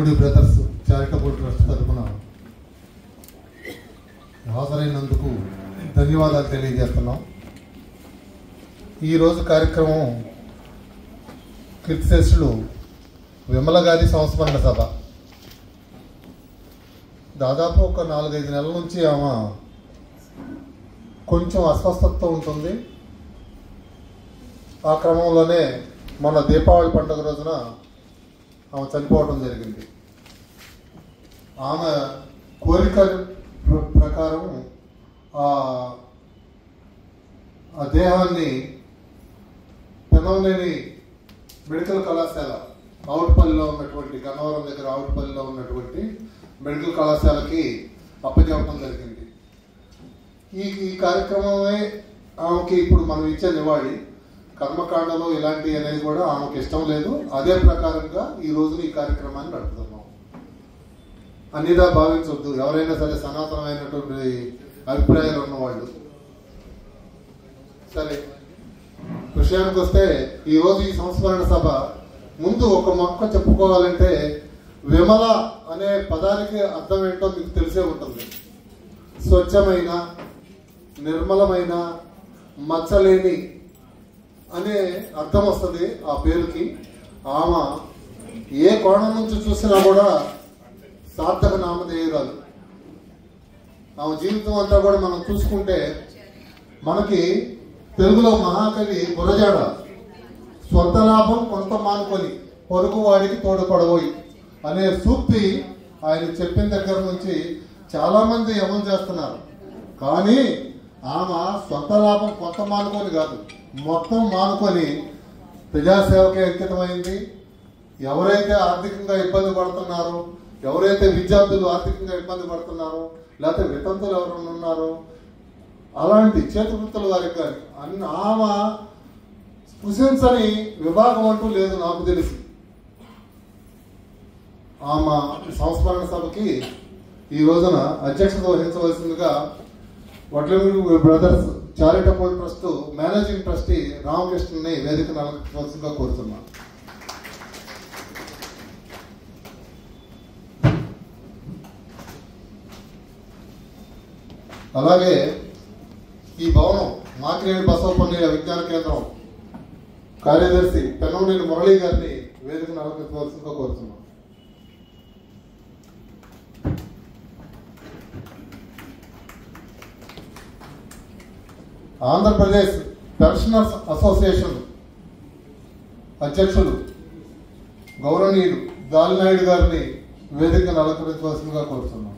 Vadlamudi brothers charitable trust తరఫున హాజరైనందుకు ధన్యవాదాలు తెలియజేస్తున్నాం. ఈరోజు కార్యక్రమం కీర్తిశేషులు విమల గారి సంస్మరణ సభ. దాదాపు ఒక 4-5 నెలల నుంచి ఆమె కొంచెం అస్వస్థతతో ఉంటుంది. ఆ క్రమంలోనే మొన్న దీపావళి పండుగ రోజున ఆమె చనిపోవడం జరిగింది. ఆమె కోరిక ప్రకారం ఆ దేహాన్ని పెనవలేని మెడికల్ కళాశాల ఆవుటపల్లిలో ఉన్నటువంటి గన్నవరం దగ్గర ఆవుటపల్లిలో ఉన్నటువంటి మెడికల్ కళాశాలకి అప్పచెప్పడం జరిగింది. ఈ కార్యక్రమమే ఆమెకి ఇప్పుడు మనం ఇచ్చే నివాళి. కర్మకాండలో ఇలాంటి అనేది కూడా ఆమెకు ఇష్టం లేదు. అదే ప్రకారంగా ఈ రోజున ఈ కార్యక్రమాన్ని నడుపుతున్నాం. అన్నిదా భావించవద్దు. ఎవరైనా సరే సనాతనమైనటువంటి అభిప్రాయాలు ఉన్నవాళ్ళు. సరే, విషయానికి వస్తే ఈరోజు ఈ సంస్మరణ సభ ముందు ఒక మొక్క చెప్పుకోవాలంటే విమల అనే పదానికి అర్థం ఏంటో మీకు తెలిసే ఉంటుంది. స్వచ్ఛమైన, నిర్మలమైన, మచ్చలేని అనే అర్థం వస్తుంది ఆ పేరుకి. ఆమె ఏ కోణం నుంచి చూసినా కూడా సార్థక నామధేయురాలు. ఆమె జీవితం అంతా కూడా మనం చూసుకుంటే మనకి తెలుగులో మహాకవి గురజాడ స్వంత లాభం కొంత మానుకొని పొరుగు వాడికి తోడుపడబోయి అనే సూక్తి ఆయన చెప్పిన దగ్గర నుంచి చాలా మంది అమలు చేస్తున్నారు. కానీ ఆమె సొంత లాభం కొంత మానుకొని కాదు, మొత్తం మానుకొని ప్రజాసేవకే అంకితమైంది. ఎవరైతే ఆర్థికంగా ఇబ్బంది పడుతున్నారో, ఎవరైతే విద్యార్థులు ఆర్థికంగా ఇబ్బంది పడుతున్నారో, లేకపోతే వితంతులు ఎవరైనా ఉన్నారో అలాంటి చేతివృత్తుల వారికి కానీ ఆమె స్పృశించని విభాగం అంటూ లేదు నాకు తెలిసి. ఆమె సంస్మరణ సభకి ఈ రోజున అధ్యక్షత వహించవలసిందిగా Vadlamudi brothers charitable trust managing trustee రామకృష్ణని వేదికను అలంకరించవలసిందిగా కోరుతున్నాను. అలాగే ఈ భవనం మాకినేని బసవపల్లి విజ్ఞాన కేంద్రం కార్యదర్శి పెనవనేని మురళీ గారిని వేదికను అలంకరించవలసిందిగా కోరుతున్నాం. ఆంధ్రప్రదేశ్ పెన్షనర్స్ అసోసియేషన్ అధ్యక్షులు గౌరవనీయులు దాలినాయుడు గారిని వేదికను అలంకరించవలసిందిగా కోరుతున్నాం.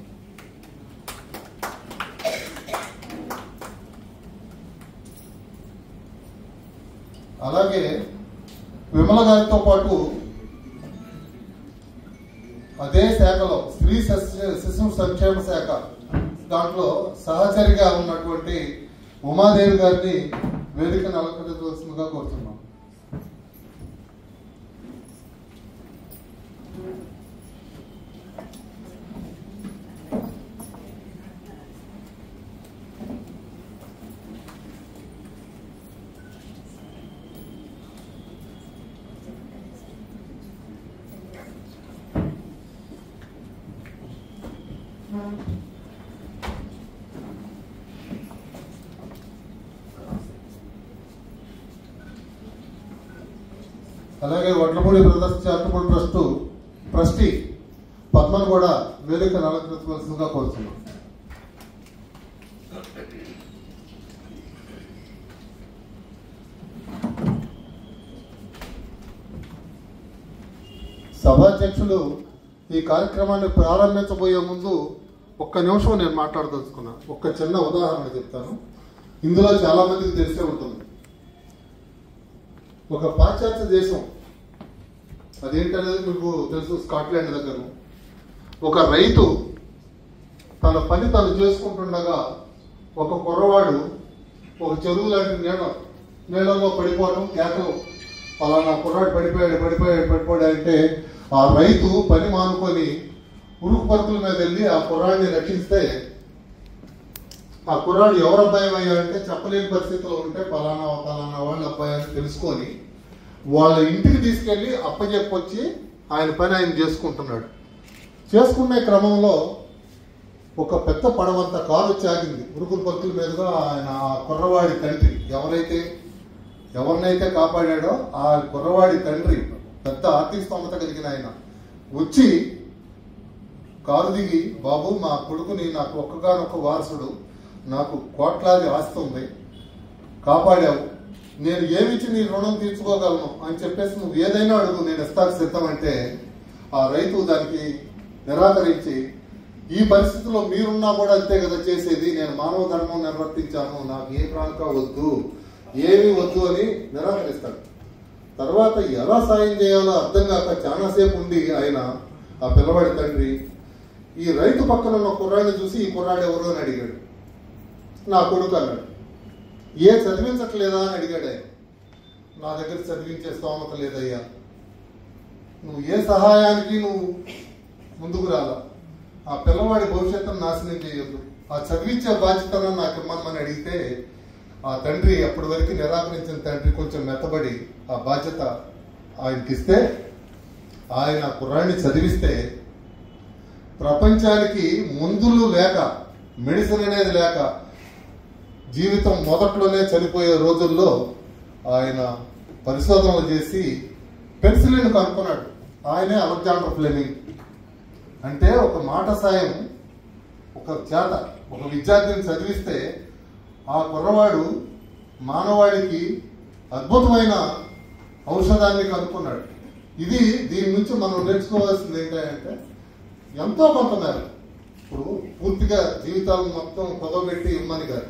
అలాగే విమల గారితో పాటు అదే శాఖలో స్త్రీ శిశు సంక్షేమ శాఖ దాంట్లో సహచరిగా ఉన్నటువంటి ఉమాదేవి గారిని వేదికను అలంకరించవలసిందిగా కోరుతున్నాం. అలాగే Vadlamudi brothers charitable trust trustee పద్మను కూడా వేదికను అలంకరించవలసిందిగా కోరుతున్నాం. సభాధ్యక్షులు ఈ కార్యక్రమాన్ని ప్రారంభించబోయే ముందు ఒక్క నిమిషం నేను మాట్లాడదలుచుకున్నా. ఒక్క చిన్న ఉదాహరణ చెప్తాను. ఇందులో చాలా మందికి తెలిసే ఉంటుంది. ఒక పాశ్చాత్య దేశం, అదేంటనేది మీకు తెలుసు, స్కాట్లాండ్ దగ్గర ఒక రైతు తన పని తను చేసుకుంటుండగా ఒక కుర్రవాడు ఒక చెరువు లాంటి నీళ్ళలో పడిపోవడం, కేకలు, పలానా కుర్రాడు పడిపోయాడు అంటే ఆ రైతు పని మానుకొని ఉరుకు పరుకుల మీద వెళ్ళి ఆ కుర్రాడిని రక్షిస్తే ఆ కుర్రాడు ఎవరు అబ్బాయి అయ్యాడంటే చెప్పలేని పరిస్థితిలో ఉంటే పలానా వాళ్ళ అబ్బాయి అని తెలుసుకొని వాళ్ళ ఇంటికి తీసుకెళ్లి అప్పచెప్పొచ్చి ఆయన పని ఆయన చేసుకుంటున్నాడు. చేసుకునే క్రమంలో ఒక పెద్ద పడవంత కారు వచ్చి ఆగింది. ఉరుకుల పరుకుల మీదుగా ఆయన ఆ కుర్రవాడి తండ్రి ఎవరినైతే కాపాడాడో ఆ కుర్రవాడి తండ్రి పెద్ద ఆర్థిక స్తోమత కలిగిన ఆయన వచ్చి కారు దిగి, బాబు మా కొడుకుని నాకు ఒక్కగానొక్క వారసుడు, నాకు కోట్లాది ఆస్తి ఉంది, కాపాడావు, నేను ఏమిచ్చి నీ రుణం తీర్చుకోగలను అని చెప్పేసి నువ్వు ఏదైనా అడుగు, నేను ఇస్తాను సిద్ధం అంటే ఆ రైతు దానికి నిరాకరించి, ఈ పరిస్థితిలో మీరున్నా కూడా అంతే కదా చేసేది, నేను మానవ ధర్మం నిర్వర్తించాను, నాకు ఏ ప్రాంతం వద్దు, ఏమీ వద్దు అని నిరాకరిస్తాడు. తర్వాత ఎలా సాయం చేయాలో అర్థం కాక చాలాసేపు ఉండి ఆయన ఆ పిల్లవాడి తండ్రి ఈ రైతు పక్కన ఉన్న కుర్రాడిని చూసి, ఈ కుర్రాడు ఎవరు అని అడిగాడు. నా కొడుకు అన్నాడు. ఏ చదివించట్లేదా అని అడిగాడు ఆయన. నా దగ్గర చదివించే స్తోమత లేదయ్యా, నువ్వు ఏ సహాయానికి నువ్వు ముందుకు రాలా, ఆ పిల్లవాడి భవిష్యత్తును నాశనం చేయొద్దు, ఆ చదివించే బాధ్యతను నాకు ఇమ్మని అడిగితే ఆ తండ్రి, అప్పటి వరకు నిరాకరించిన తండ్రి కొంచెం మెత్తబడి ఆ బాధ్యత ఆయనకిస్తే ఆయన కుర్రాడిని చదివిస్తే ప్రపంచానికి మందులు లేక, మెడిసిన్ అనేది లేక జీవితం మొదట్లోనే చనిపోయే రోజుల్లో ఆయన పరిశోధనలు చేసి పెన్సిలిన్ కనుక్కున్నాడు. ఆయనే అలెగ్జాండర్ ఫ్లెమింగ్. అంటే ఒక మాట సాయం ఒక విద్యార్థిని చదివిస్తే ఆ కుర్రవాడు మానవాడికి అద్భుతమైన ఔషధాన్ని కనుక్కున్నాడు. దీని నుంచి మనం నేర్చుకోవాల్సింది ఏంటంటే ఎంతో కొంత మేర, ఇప్పుడు పూర్తిగా జీవితాలను మొత్తం కుదవబెట్టి ఇమ్మని కాదు,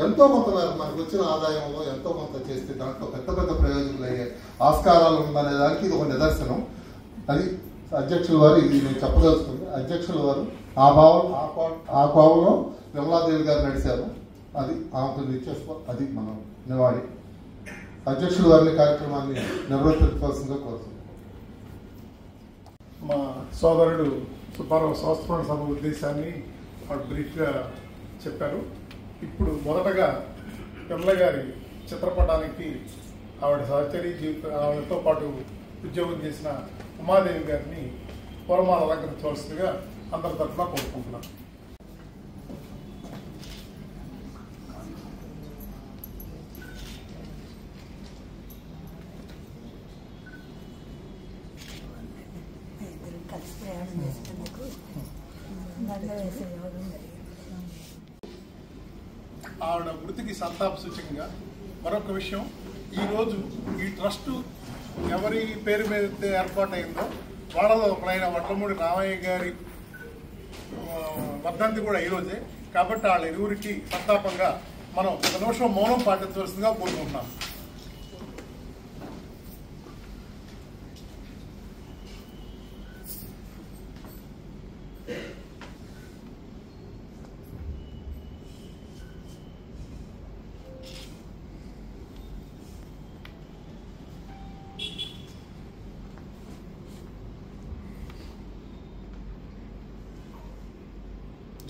ఎంతో కొంత మేర మనకు వచ్చిన ఆదాయంలో ఎంతో కొంత చేస్తే దాంట్లో పెద్ద పెద్ద ప్రయోజనాలు అయ్యే ఆస్కారాలు ఉందనే దానికి ఇది ఒక నిదర్శనం. అది అధ్యక్షుల వారు ఇది నేను చెప్పదలుచుకుంది. అధ్యక్షుల వారు ఆ కోవలో విమలాదేవి గారు నడిచారు. అది ఆమెకు ఇచ్చేసుకో, అది మనం నివాడి అధ్యక్షుల వారిని కార్యక్రమాన్ని నిర్వర్తించవలసిందిగా కోరుతున్నాం. మా సోదరుడు సుబ్బారావు సంస్మరణ సభ ఉద్దేశాన్ని బ్రీఫ్గా చెప్పారు. ఇప్పుడు మొదటగా పిల్ల గారి చిత్రపటానికి ఆవిడ సహచరి ఆవిడతో పాటు ఉద్యోగం చేసిన ఉమాదేవి గారిని పూలమాల అలంకరించవలసిందిగా అందరి తరఫున కోరుకుంటున్నాను. ఆవిడ మృతికి సంతాప సూచకంగా మరొక విషయం, ఈరోజు ఈ ట్రస్ట్ ఎవరి పేరు మీద ఏర్పాటైందో వాళ్ళలో ఒకరైన వడ్లమూడి రామయ్య గారి వర్ధంతి కూడా ఈరోజే. కాబట్టి వాళ్ళ ఇరువురికి సంతాపంగా మనం ఒక నిమిషం మౌనం పాటించవలసిందిగా కోరుకుంటున్నాం.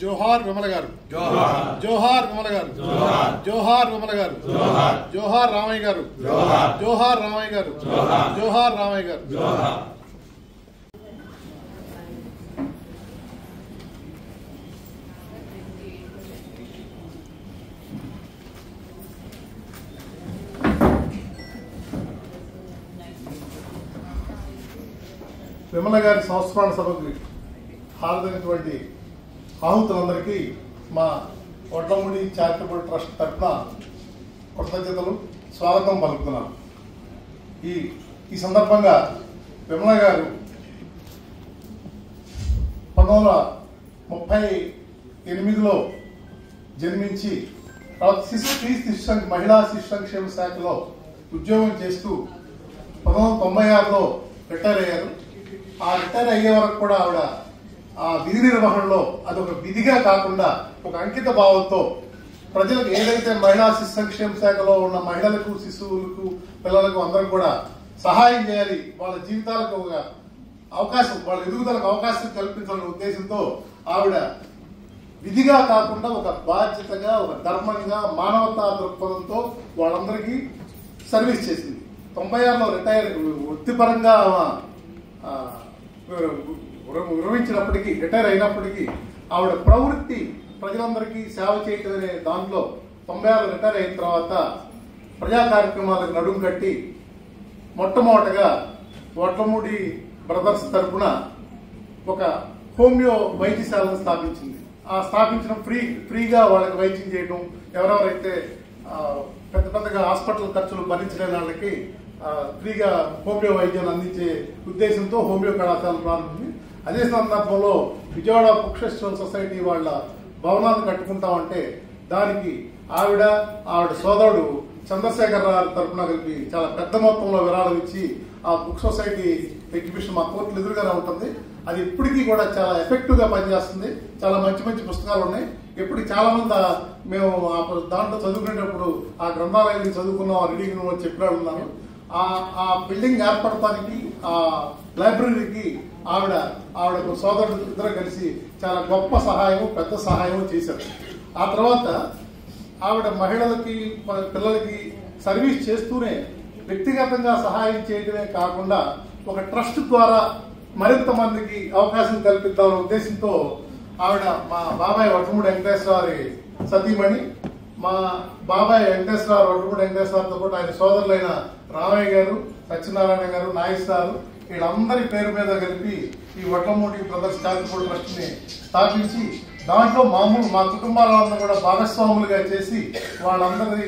జోహార్ విమల గారు, జోహార్ విమల గారు, జోహార్ విమల గారు, జోహార్ రామయ్య గారు, జోహార్ రామయ్య గారు, జోహార్ రామయ్య గారు. విమల గారి సంస్మరణ సభకు హాజరైనటువంటి ఆహుతులందరికీ మా వడ్లమూడి చారిటబుల్ ట్రస్ట్ తరఫున కృతజ్ఞతలు, స్వాగతం పలుకుతున్నాను. ఈ సందర్భంగా విమల గారు 1938లో జన్మించి మహిళా శిశు సంక్షేమ శాఖలో ఉద్యోగం చేస్తూ 1996లో రిటైర్ అయ్యారు. ఆ రిటైర్ అయ్యే వరకు కూడా ఆవిడ ఆ విధి నిర్వహణలో అదొక విధిగా కాకుండా ఒక అంకిత భావంతో ప్రజలకు ఏదైతే మహిళా శిశు సంక్షేమ శాఖలో ఉన్న మహిళలకు, శిశువులకు, పిల్లలకు అందరూ కూడా సహాయం చేయాలి, వాళ్ళ జీవితాలకు ఒక అవకాశం, వాళ్ళ ఎదుగుదలకు అవకాశం కల్పించాలనే ఉద్దేశంతో ఆవిడ విధిగా కాకుండా ఒక బాధ్యతగా, ఒక ధర్మంగా, మానవతా దృక్పథంతో వాళ్ళందరికీ సర్వీస్ చేసింది. 96లో రిటైర్, వృత్తిపరంగా విరమించినప్పటికీ, రిటైర్ అయినప్పటికీ ఆవిడ ప్రవృత్తి ప్రజలందరికీ సేవ చేయటం అనే దాంట్లో 96 రిటైర్ అయిన తర్వాత ప్రజా కార్యక్రమాలకు నడుము కట్టి మొట్టమొదటగా వడ్లమూడి బ్రదర్స్ తరఫున ఒక హోమియో వైద్యశాలను స్థాపించింది. ఆ స్థాపించడం ఫ్రీగా వాళ్ళకి వైద్యం చేయడం, ఎవరెవరైతే పెద్ద పెద్దగా హాస్పిటల్ ఖర్చులు భరించలేని వాళ్ళకి ఫ్రీగా హోమియో వైద్యాన్ని అందించే ఉద్దేశంతో హోమియో కళాశాల ప్రారంభించింది. అదే సందర్భంలో విజయవాడ బుక్ ఫెస్టివల్ సొసైటీ వాళ్ళ భవనాన్ని కట్టుకుంటామంటే దానికి ఆవిడ సోదరుడు చంద్రశేఖర్ రావు తరఫున కలిపి చాలా పెద్ద మొత్తంలో విరాళం ఇచ్చి ఆ బుక్ సొసైటీ ఎగ్జిబిషన్ మా కోర్టులు ఎదురుగానే ఉంటుంది. అది ఇప్పటికీ కూడా చాలా ఎఫెక్టివ్ గా పనిచేస్తుంది. చాలా మంచి మంచి పుస్తకాలు ఉన్నాయి. ఇప్పటికి చాలా మంది మేము దాంట్లో చదువుకునేటప్పుడు ఆ గ్రంథాలయాన్ని చదువుకున్నాం, రీడింగ్ రూమ్ చెప్పిన ఉన్నారు. ఆ బిల్డింగ్ ఏర్పడటానికి, ఆ లైబ్రరీకి ఆవిడ సోదరుడు ఇద్దరు కలిసి చాలా గొప్ప సహాయం, పెద్ద సహాయం చేశారు. ఆ తర్వాత ఆవిడ మహిళలకి పిల్లలకి సర్వీస్ చేస్తూనే వ్యక్తిగతంగా సహాయం చేయడమే కాకుండా ఒక ట్రస్ట్ ద్వారా మరింత మందికి అవకాశం కల్పిద్దామనే ఉద్దేశంతో ఆవిడ మా బాబాయ్ వడ్లమూడి వెంకటేశ్వరి సతీమణి, మా బాబాయ్ వడ్లమూడి వెంకటేశ్వరతో పాటు ఆయన సోదరులైన రామయ్య గారు, సత్యనారాయణ గారు, నాగేశ్వరు వీళ్ళందరి పేరు మీద కలిపి ఈ వడ్లమూడి బ్రదర్స్ చారిటబుల్ ట్రస్ట్ ని స్థాపించి దాంట్లో మా కుటుంబాలందరూ కూడా భాగస్వాములుగా చేసి వాళ్ళందరి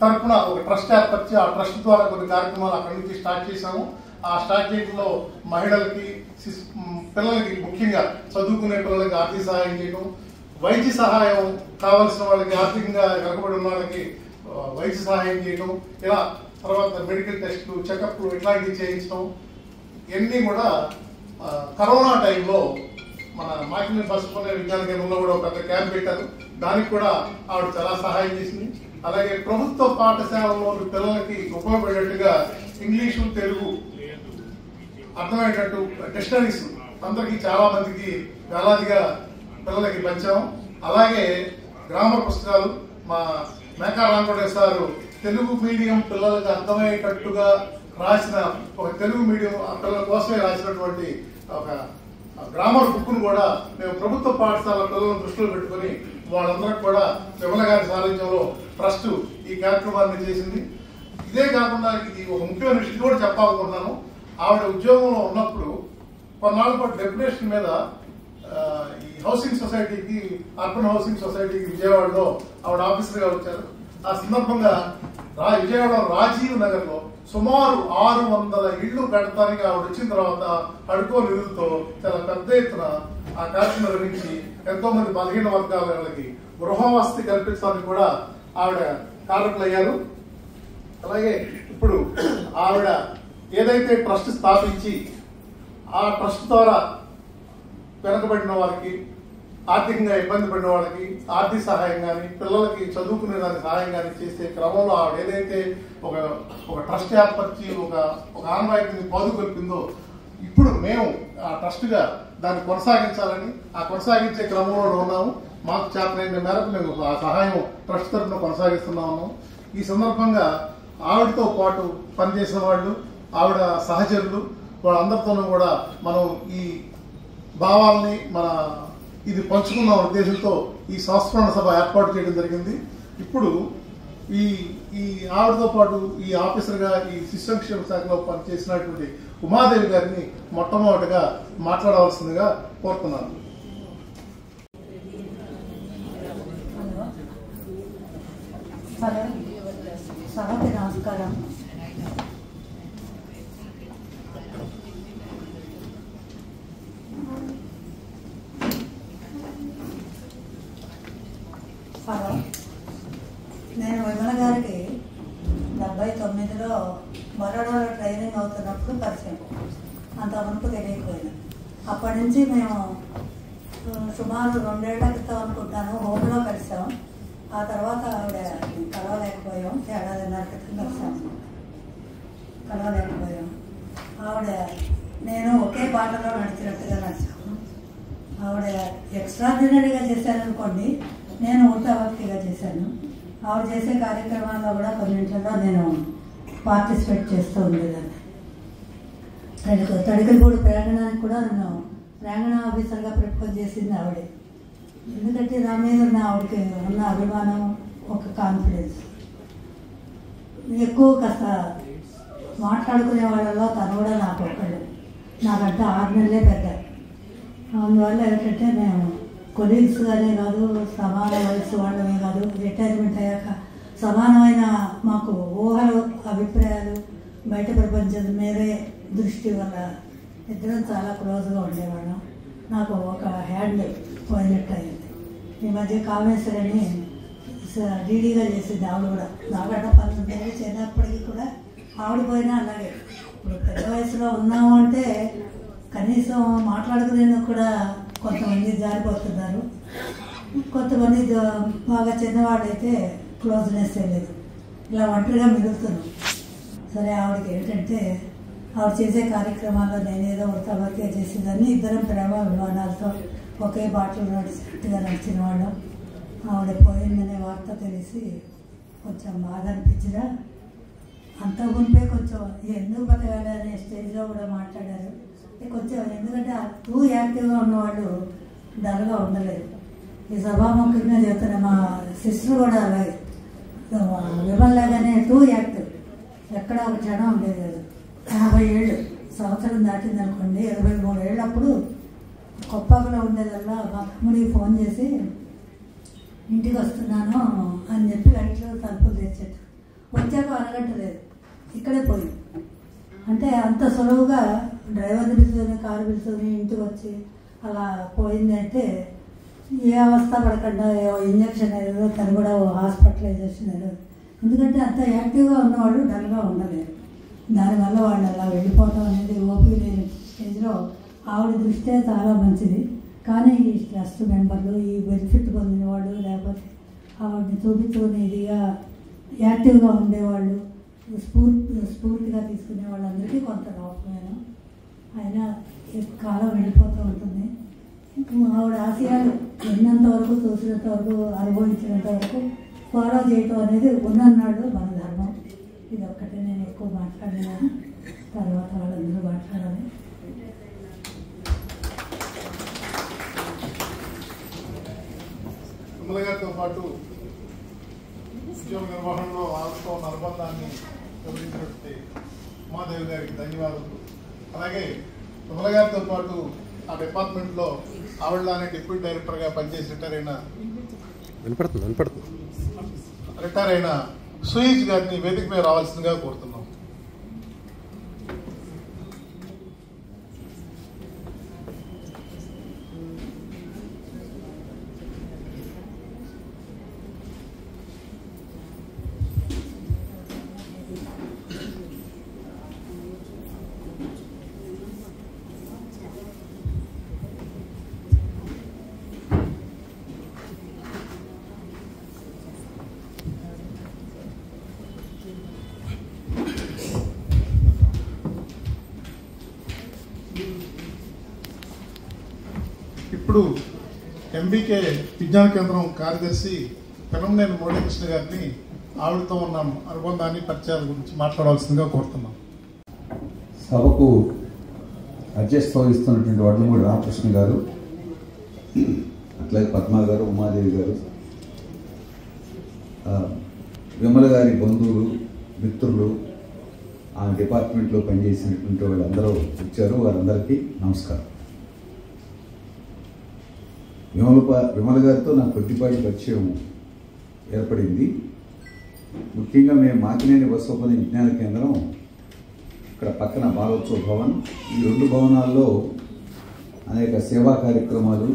తరఫున ఒక ట్రస్ట్ ఏర్పరిచి ఆ ట్రస్ట్ ద్వారా కొన్ని కార్యక్రమాలు అక్కడి నుంచి స్టార్ట్ చేశాము. ఆ స్టార్ట్ చేయడంలో మహిళలకి, పిల్లలకి, ముఖ్యంగా చదువుకునే పిల్లలకి ఆర్థిక సహాయం చేయడం, వైద్య సహాయం కావాల్సిన వాళ్ళకి, ఆర్థికంగా వెనకబడి ఉన్న వాళ్ళకి వైద్య సహాయం చేయడం, ఇలా తర్వాత మెడికల్ టెస్టులు, చెకప్లు ఇట్లాంటివి చేయించడం. ఇవన్నీ కూడా కరోనా టైంలో మన మాకిని పసుపునే విజ్ఞాన కేంద్రంలో కూడా ఒక పెద్ద క్యాంప్ పెట్టారు. దానికి కూడా ఆవిడ చాలా సహాయం చేసింది. అలాగే ప్రభుత్వ పాఠశాలలో పిల్లలకి ఉపయోగపడేట్టుగా ఇంగ్లీషు, తెలుగు అర్థమయ్యేటట్టు డిక్షనరీస్ అందరికి చాలా మందికి వేలాదిగా పిల్లలకి పంచాం. అలాగే గ్రామర్ పుస్తకాలు మా మేకా రామకోటేశ్వరు తెలుగు మీడియం పిల్లలకు అర్థమయ్యేటట్టుగా రాసిన ఒక తెలుగు మీడియం పిల్లల కోసమే రాసినటువంటి ఒక గ్రామర్ బుక్ ను కూడా మేము ప్రభుత్వ పాఠశాల పిల్లలను దృష్టిలో పెట్టుకుని వాళ్ళందరికీ కూడా విమల గారి సారథ్యంలో ట్రస్ట్ ఈ కార్యక్రమాన్ని చేసింది. ఇదే కాకుండా ఇది ఒక ముఖ్యమైన విషయం కూడా చెప్పాలనుకుంటున్నాను. ఆవిడ ఉద్యోగంలో ఉన్నప్పుడు కొన్నాళ్ళ పాటు డెప్యుటేషన్ మీద ఈ హౌసింగ్ సొసైటీకి, అర్బన్ హౌసింగ్ సొసైటీకి విజయవాడలో ఆవిడ ఆఫీసర్ గా వచ్చారు. ఆ సందర్భంగా విజయవాడ రాజీవ్ నగర్ లో సుమారు 600 ఇళ్లు కట్టడానికి ఆవిడ వచ్చిన తర్వాత అడుకో నిధులతో చాలా పెద్ద ఎత్తున ఆ కార్యక్రమం నిర్వహించి ఎంతో మంది బలహీన వర్గాల వాళ్ళకి గృహవసతి కల్పించడానికి కూడా ఆవిడ కారకులయ్యారు. అలాగే ఇప్పుడు ఆవిడ ఏదైతే ట్రస్ట్ స్థాపించి ఆ ట్రస్ట్ ద్వారా వెనకబడిన వారికి, ఆర్థికంగా ఇబ్బంది పడిన వాళ్ళకి ఆర్థిక సహాయం కానీ, పిల్లలకి చదువుకునే దానికి సహాయం కానీ చేసే క్రమంలో ఆవిడ ఏదైతే ఒక ట్రస్ట్ ఏర్పరిచి ఒక ఆన్వాయితీని పాదుకొల్పిందో ఇప్పుడు మేము ఆ ట్రస్ట్ గా దాన్ని కొనసాగించాలని, ఆ కొనసాగించే క్రమంలో ఉన్నాము. మాకు చేతనైన మేరకు మేము ఆ సహాయం ట్రస్ట్ తరఫున కొనసాగిస్తున్నాము. ఈ సందర్భంగా ఆవిడతో పాటు పనిచేసిన వాళ్ళు, ఆవిడ సహచరులు వాళ్ళందరితోనూ కూడా మనం ఈ భావాల్ని ఇది పంచుకున్న ఉద్దేశంతో ఈ సంస్మరణ సభ ఏర్పాటు చేయడం జరిగింది. ఇప్పుడు ఈ ఆవిడతో పాటు ఈ ఆఫీసర్ గా ఈ శిశు సంక్షేమ శాఖలో పనిచేసినటువంటి ఉమాదేవి గారిని మొట్టమొదటిగా మాట్లాడవలసిందిగా కోరుతున్నాను. సభకి నమస్కారం. హలో, నేను విమల గారికి 79లో బరోడాలో ట్రైనింగ్ అవుతున్నప్పుడు పరిచయం. అంత మునుపు తెలియకపోయినా అప్పటి నుంచి మేము సుమారు 2 ఏళ్ల క్రితం అనుకుంటాను హోమ్లో కలిసాం. ఆ తర్వాత ఆవిడ కలవలేకపోయాం. 1.5 క్రితం కలవలేకపోయాం. ఆవిడ నేను ఒకే బాటలో నడిచినట్టుగా నడిచాము. ఆవిడ ఎక్స్ట్రాడినరీగా చేశారనుకోండి, నేను ఉల్టాభక్తిగా చేశాను. ఆవిడ చేసే కార్యక్రమాల్లో కూడా కొన్నింటిలో నేను పార్టిసిపేట్ చేస్తూ ఉండేదాన్ని. తడికలపూడి ప్రాంగణానికి కూడా నన్ను ప్రాంగణ ఆఫీసర్గా ప్రపోజ్ చేసింది ఆవిడే. ఎందుకంటే నా మీద ఆవిడకి ఉన్న అభిమానం, ఒక కాన్ఫిడెన్స్ ఎక్కువ. కాస్త మాట్లాడుకునే వాళ్ళలో తను కూడా నాకు ఒకళ్ళు, నాకంటే 6 నెలలే పెద్ద. అందువల్ల ఏంటంటే మేము కొలీగ్స్గానే కాదు, సమాన వయసు వాళ్ళమే కాదు, రిటైర్మెంట్ అయ్యాక సమానమైన మాకు ఊహలు, అభిప్రాయాలు, బయట ప్రపంచం మీదే దృష్టి వల్ల ఇద్దరం చాలా క్లోజ్గా ఉండేవాళ్ళం. నాకు ఒక హ్యాండ్ పోయినట్టు అయింది. ఈ మధ్య కామేశ్వరిని డీడీగా చేసింది ఆవిడ కూడా. నాకంటే 19 ఏళ్ళు చిన్నప్పటికీ కూడా ఆవిడ పోయినా అలాగే. ఇప్పుడు పెద్ద వయసులో ఉన్నాము అంటే కనీసం మాట్లాడుకునేందుకు కూడా కొంతమంది జారిపోతున్నారు, కొంతమంది బాగా చిన్నవాళ్ళు అయితే క్లోజ్నెస్ లేదు, ఇలా ఒంటరిగా మిగులుతున్నాం. సరే, ఆవిడకి ఏంటంటే ఆవిడ చేసే కార్యక్రమాల్లో నేనేదో ఉడతాబడిగా చేసేదాన్ని. ఇద్దరం ప్రేమ విమానాలతో ఒకే బాటలు నడిచినట్టుగా నడిచిన వాళ్ళం. ఆవిడ పోయిందనే వార్త తెలిసి కొంచెం బాధ అనిపించినా, అంత మునిపే కొంచెం ఎందుకు బతకాలి అనే స్టేజ్లో కూడా మాట్లాడారు. కొంచెం ఎందుకంటే టూ యాక్టివ్గా ఉన్నవాళ్ళు డల్గా ఉండలేదు. ఈ సభాముఖంగా చెప్తున్న మా సిస్టర్ కూడా అలాగే విమల్లాగానే టూ యాక్టివ్, ఎక్కడ ఒక క్షణం ఉండేది కాదు. 50 ఏళ్ళు సంవత్సరం దాటిందనుకోండి, 23 ఏళ్ళప్పుడు కొప్పలో ఉండేదల్లా మా తమ్ముడికి ఫోన్ చేసి ఇంటికి వస్తున్నాను అని చెప్పి లైట్లు తలుపులు తెచ్చేట. వచ్చాక అరగంట లేదు, ఇక్కడే పోయి. అంటే అంత సులువుగా డ్రైవర్ని పిలుచుకొని, కారు పిలుచుకొని ఇంటికి వచ్చి అలా పోయింది. అంటే ఏ అవస్థ పడకుండా ఇంజక్షన్ ఏదో తను కూడా హాస్పిటలైజేషన్ ఏదో. ఎందుకంటే అంత యాక్టివ్గా ఉన్నవాళ్ళు డల్గా ఉండలేరు. దానివల్ల వాళ్ళు అలా వెళ్ళిపోవటం అనేది ఓపిక లేని స్టేజ్లో ఆవిడ దృష్టే చాలా మంచిది. కానీ ఈ ట్రస్ట్ మెంబర్లు, ఈ బెనిఫిట్ పొందిన వాళ్ళు, లేకపోతే ఆవిడని చూపించుకుని ఇదిగా యాక్టివ్గా ఉండేవాళ్ళు, స్ఫూర్తిగా తీసుకునే వాళ్ళందరికీ కొంత లోపమేను. అయినా కాలం వెళ్ళిపోతూ ఉంటుంది. ఆవిడ ఆశయాలు విన్నంత వరకు, చూసినంత వరకు, అనుభవించినంత వరకు ఫాలో చేయటం అనేది ఉన్నన్నాడు మన ధర్మం. ఇది ఒక్కటే నేను ఎక్కువ మాట్లాడినాను, తర్వాత వాళ్ళందరూ మాట్లాడాలి. విమల గారితో పాటు ఉద్యోగ నిర్వహణలో ఆవిడతో ఉన్న అనుబంధాన్ని వివరించినట్టు ఉమాదేవి గారికి ధన్యవాదాలు. అలాగే విమల గారితో పాటు ఆ డిపార్ట్మెంట్లో ఆవిడలానే డిప్యూటీ డైరెక్టర్గా పనిచేసి రిటైర్ అయిన సుయేజ్ గారిని వేదిక మీద రావాల్సిందిగా కోరుతున్నాం. ఇప్పుడు ఎంబీకే విజ్ఞాన కేంద్రం కార్యదర్శి పెనంనేని మురళీకృష్ణ గారిని ఆవిడతో ఉన్న అనుబంధాన్ని, పరిచయాల గురించి మాట్లాడాల్సిందిగా కోరుతున్నాం. సభకు అధ్యక్షత వహిస్తున్నటువంటి వడ్లమూడి రామకృష్ణ గారు, అట్లాగే పద్మా గారు, ఉమాదేవి గారు, విమల గారి బంధువులు, మిత్రులు, ఆ డిపార్ట్మెంట్లో పనిచేసినటువంటి వాళ్ళందరూ వచ్చారు. వారందరికీ నమస్కారం. విమల గారితో నాకు కొద్దిపాటి పరిచయం ఏర్పడింది. ముఖ్యంగా మేము మాకినేని బసవపల్లి విజ్ఞాన కేంద్రం, ఇక్కడ పక్కన బాలోత్సవ భవన్, ఈ 2 భవనాల్లో అనేక సేవా కార్యక్రమాలు,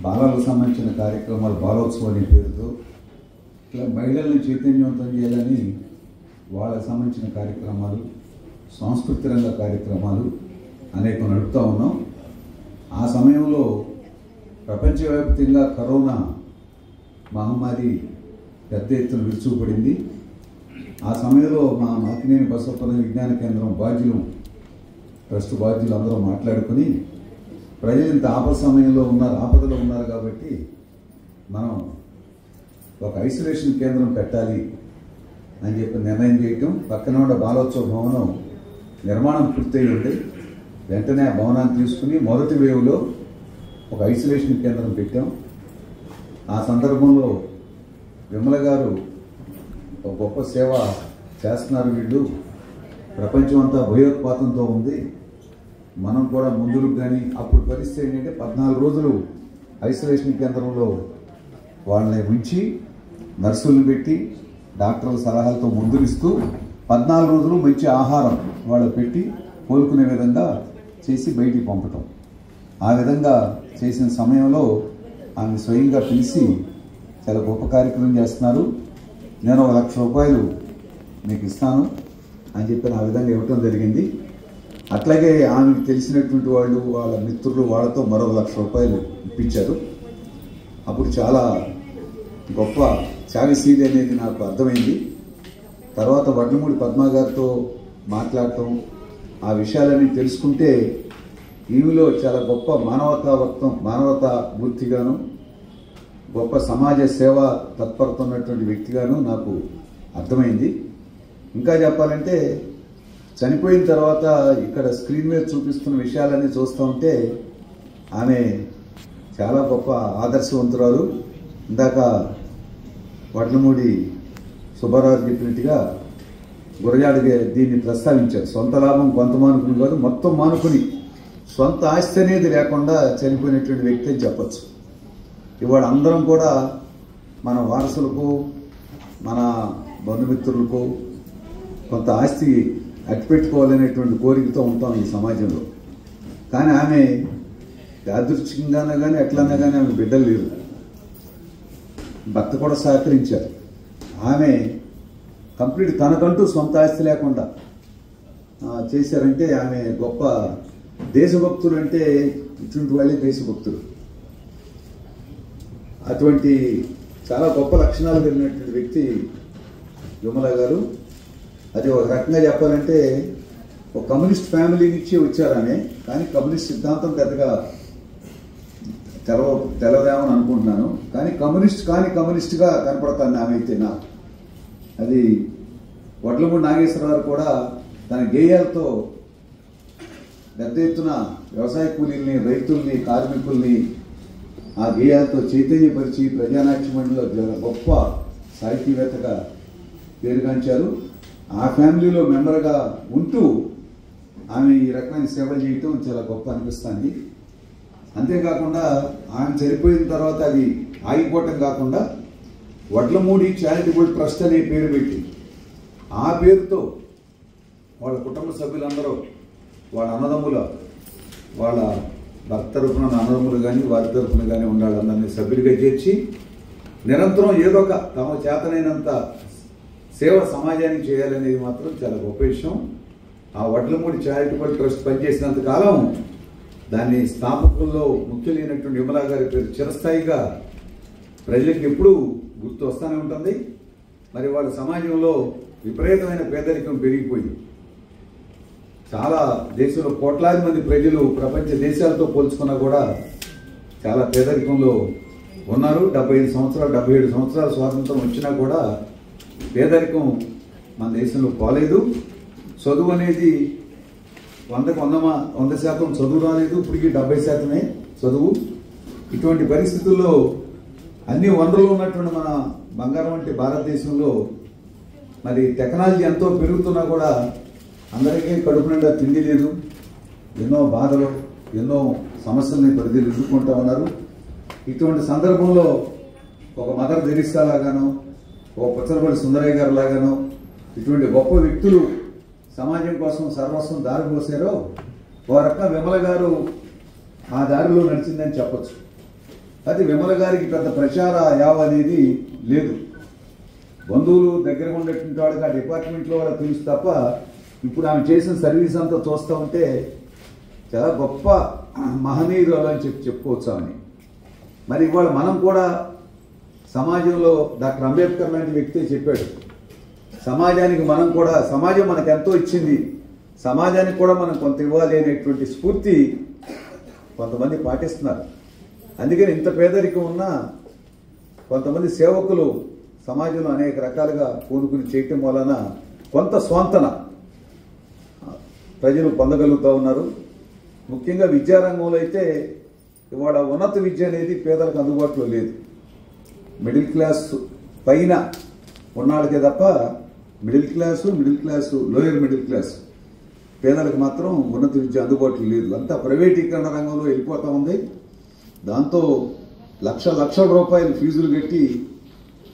బాలలకు సంబంధించిన కార్యక్రమాలు, బాలోత్సవం అనే పేరుతో ఇట్లా మహిళల్ని చైతన్యవంతం చేయాలని వాళ్ళకు సంబంధించిన కార్యక్రమాలు, సాంస్కృతిక రంగ కార్యక్రమాలు అనేక నడుపుతూ ఉన్నాం. ఆ సమయంలో ప్రపంచవ్యాప్తంగా కరోనా మహమ్మారి పెద్ద ఎత్తున విరుచుకుపడింది. ఆ సమయంలో మా మాకినేని బసవపల్లి విజ్ఞాన కేంద్రం బాధ్యులు, ట్రస్ట్ బాధ్యులు అందరూ మాట్లాడుకుని ప్రజలు ఇంత ఆపదలో ఉన్నారు కాబట్టి మనం ఒక ఐసోలేషన్ కేంద్రం పెట్టాలి అని చెప్పి నిర్ణయం చేయటం. పక్కన ఉన్న బాలోత్సవ భవనం నిర్మాణం పూర్తయి ఉంది. వెంటనే ఆ భవనాన్ని తీసుకుని మొదటి వేవ్లో ఒక ఐసోలేషన్ కేంద్రం పెట్టాం. ఆ సందర్భంలో విమల గారు ఒక గొప్ప సేవ చేస్తున్నారు. వీళ్ళు ప్రపంచం అంతా భయోత్పాతంతో ఉంది, మనం కూడా ముందుకు కానీ. అప్పుడు పరిస్థితి ఏంటంటే 14 రోజులు ఐసోలేషన్ కేంద్రంలో వాళ్ళని ఉంచి నర్సులను పెట్టి డాక్టర్ల సలహాలతో మందులు ఇస్తూ 14 రోజులు మంచి ఆహారం వాళ్ళు పెట్టి కోలుకునే విధంగా చేసి బయటికి పంపటం. ఆ విధంగా చేసిన సమయంలో ఆమె స్వయంగా పిలిచి చాలా గొప్ప కార్యక్రమం చేస్తున్నారు, నేను 1 లక్ష రూపాయలు మీకు ఇస్తాను అని చెప్పి ఆ విధంగా ఇవ్వటం జరిగింది. అట్లాగే ఆమెకు తెలిసినటువంటి వాళ్ళు, వాళ్ళ మిత్రులు, వాళ్ళతో మరో 1 లక్ష రూపాయలు ఇప్పించారు. అప్పుడు చాలా గొప్ప త్యాగశీలి అనేది నాకు అర్థమైంది. తర్వాత వడ్లమూడి పద్మ గారితో మాట్లాడటం, ఆ విషయాలన్నీ తెలుసుకుంటే ఈమెలో చాలా గొప్ప మానవతా వృత్తిగాను, గొప్ప సమాజ సేవ తత్పరత ఉన్నటువంటి వ్యక్తిగాను నాకు అర్థమైంది. ఇంకా చెప్పాలంటే చనిపోయిన తర్వాత ఇక్కడ స్క్రీన్ మీద చూపిస్తున్న విషయాలన్నీ చూస్తూ ఉంటే ఆమె చాలా గొప్ప ఆదర్శవంతురాలు. ఇందాక వడ్లమూడి సుబ్బారావు చెప్పినట్టుగా గురజాడగా దీన్ని ప్రస్తావించారు. సొంత లాభం కొంత మానుకుని కాదు, మొత్తం మానుకుని సొంత ఆస్తి అనేది లేకుండా చనిపోయినటువంటి వ్యక్తి అని చెప్పచ్చు. ఇవాళ అందరం కూడా మన వారసులకు, మన బంధుమిత్రులకు కొంత ఆస్తి అట్టిపెట్టుకోవాలనేటువంటి కోరికతో ఉంటాం ఈ సమాజంలో. కానీ ఆమె యాదృచ్ఛికంగానే కానీ ఎట్లన్నా కానీ ఆమె బిడ్డలు లేరు, భర్త కూడా సహకరించారు. ఆమె కంప్లీట్ తనకంటూ సొంత ఆస్తి లేకుండా చేశారంటే ఆమె గొప్ప దేశభక్తులు. అంటే ఇటువంటి వాళ్ళే దేశభక్తులు. అటువంటి చాలా గొప్ప లక్షణాలు కలిగినటువంటి వ్యక్తి విమల గారు. అది ఒక రకంగా చెప్పాలంటే ఒక కమ్యూనిస్ట్ ఫ్యామిలీ నుంచి వచ్చారు ఆమె. కానీ కమ్యూనిస్ట్ సిద్ధాంతం పెద్దగా తెలవేమని అనుకుంటున్నాను. కానీ కమ్యూనిస్ట్గా కనపడతాను ఆమె అయితే నాకు. అది వడ్లమూడి నాగేశ్వరరావు కూడా తన గేయాలతో పెద్ద ఎత్తున వ్యవసాయ కూలీల్ని, రైతుల్ని, కార్మికుల్ని ఆ గేయాలతో చైతన్యపరిచి ప్రజానాట్య మండలిలో గొప్ప సాహితీవేత్తగా పేరుగాంచారు. ఆ ఫ్యామిలీలో మెంబర్గా ఉంటూ ఆమె ఈ రకమైన సేవలు చేయటం చాలా గొప్ప అనిపిస్తుంది. అంతేకాకుండా ఆమె చనిపోయిన తర్వాత అది ఆగిపోవటం కాకుండా వడ్లమూడి చారిటబుల్ ట్రస్ట్ అనే పేరు పెట్టి ఆ పేరుతో వాళ్ళ కుటుంబ సభ్యులందరూ, వాళ్ళ అన్నదమ్ముల, వాళ్ళ భర్త తరఫున అన్నదమ్ములు కానీ వారి తరఫున కానీ ఉండాలందరినీ సభ్యులుగా చేర్చి నిరంతరం ఏదో ఒక తమ చేతనైనంత సేవ సమాజానికి చేయాలనేది మాత్రం చాలా గొప్ప విషయం. ఆ వడ్లమూడి చారిటబుల్ ట్రస్ట్ పనిచేసినంత కాలం దాన్ని స్థాపకుల్లో ముఖ్యులైనటువంటి విమలా గారి పేరు చిరస్థాయిగా ప్రజలకు ఎప్పుడూ గుర్తు వస్తూనే ఉంటుంది. మరి వాళ్ళ సమాజంలో విపరీతమైన పేదరికం పెరిగిపోయింది. చాలా దేశంలో కోట్లాది మంది ప్రజలు ప్రపంచ దేశాలతో పోల్చుకున్నా కూడా చాలా పేదరికంలో ఉన్నారు. 75 సంవత్సరాలు 77 సంవత్సరాల స్వాతంత్రం వచ్చినా కూడా పేదరికం మన దేశంలో పోలేదు. చదువు అనేది 100% చదువు రాలేదు. ఇప్పటికీ 70% చదువు. ఇటువంటి పరిస్థితుల్లో అన్ని వనరులు ఉన్నటువంటి మన బంగారం వంటి భారతదేశంలో మరి టెక్నాలజీ ఎంతో పెరుగుతున్నా కూడా అందరికీ కడుపు నిండా తిండి లేదు. ఎన్నో బాధలు, ఎన్నో సమస్యల్ని ప్రజలు ఎదుర్కొంటూ ఉన్నారు. ఇటువంటి సందర్భంలో ఒక మదర్ తెరిసా లాగానో, ఒక పుచ్చలపల్లి సుందరయ్య గారు లాగానో ఇటువంటి గొప్ప వ్యక్తులు సమాజం కోసం సర్వస్వం దారిపోసారో ఓ రకంగా విమల గారు ఆ దారిలో నడిచిందని చెప్పచ్చు. అది విమల గారికి పెద్ద ప్రచార యావ అనేది లేదు. బంధువులు దగ్గరగా ఉండేటువంటి వాళ్ళకి ఆ డిపార్ట్మెంట్లో వాళ్ళకి తెలుసు తప్ప ఇప్పుడు ఆమె చేసిన సర్వీస్ అంతా చూస్తూ ఉంటే చాలా గొప్ప మహనీయురాలు అని చెప్పుకోవచ్చు ఆమెని. మరి ఇవాళ మనం కూడా సమాజంలో డాక్టర్ అంబేద్కర్ లాంటి వ్యక్తి చెప్పాడు, సమాజానికి మనం కూడా, సమాజం మనకు ఎంతో ఇచ్చింది, సమాజానికి కూడా మనం కొంత ఇవ్వాలి అనేటువంటి స్ఫూర్తి కొంతమంది పాటిస్తున్నారు. అందుకని ఇంత పేదరికం ఉన్నా కొంతమంది సేవకులు సమాజంలో అనేక రకాలుగా పూనుకుని చేయటం వలన కొంత స్వాంతన ప్రజలు పొందగలుగుతూ ఉన్నారు. ముఖ్యంగా విద్యారంగంలో అయితే ఇవాళ ఉన్నత విద్య అనేది పేదలకు అందుబాటులో లేదు. మిడిల్ క్లాస్ పైన ఉన్నాళ్ళకే తప్ప middle class lower middle class పేదలకు మాత్రం ఉన్నత విద్య అందుబాటులో లేదు. అంతా ప్రైవేటీకరణ రంగంలో వెళ్ళిపోతూ ఉంది. దాంతో లక్షల రూపాయలు ఫీజులు కట్టి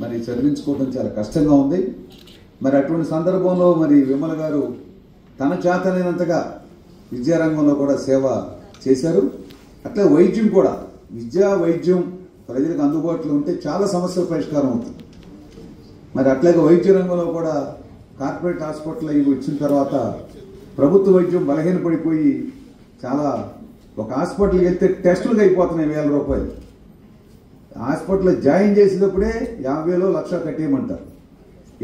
మరి చదివించుకోవడం చాలా కష్టంగా ఉంది. మరి అటువంటి సందర్భంలో మరి విమల గారు తన చేతనైనంతగా విద్యారంగంలో కూడా సేవ చేశారు. అట్లే వైద్యం కూడా, వైద్యం ప్రజలకు అందుబాటులో ఉంటే చాలా సమస్యల పరిష్కారం అవుతుంది. మరి అట్లాగే వైద్య రంగంలో కూడా కార్పొరేట్ హాస్పిటల్ ఇవి వచ్చిన తర్వాత ప్రభుత్వ వైద్యం బలహీనపడిపోయి చాలా ఒక హాస్పిటల్కి వెళ్తే టెస్టులకు అయిపోతున్నాయి 1000 రూపాయలు. హాస్పిటల్లో జాయిన్ చేసినప్పుడే 50,000 లక్ష కట్టేయమంటారు.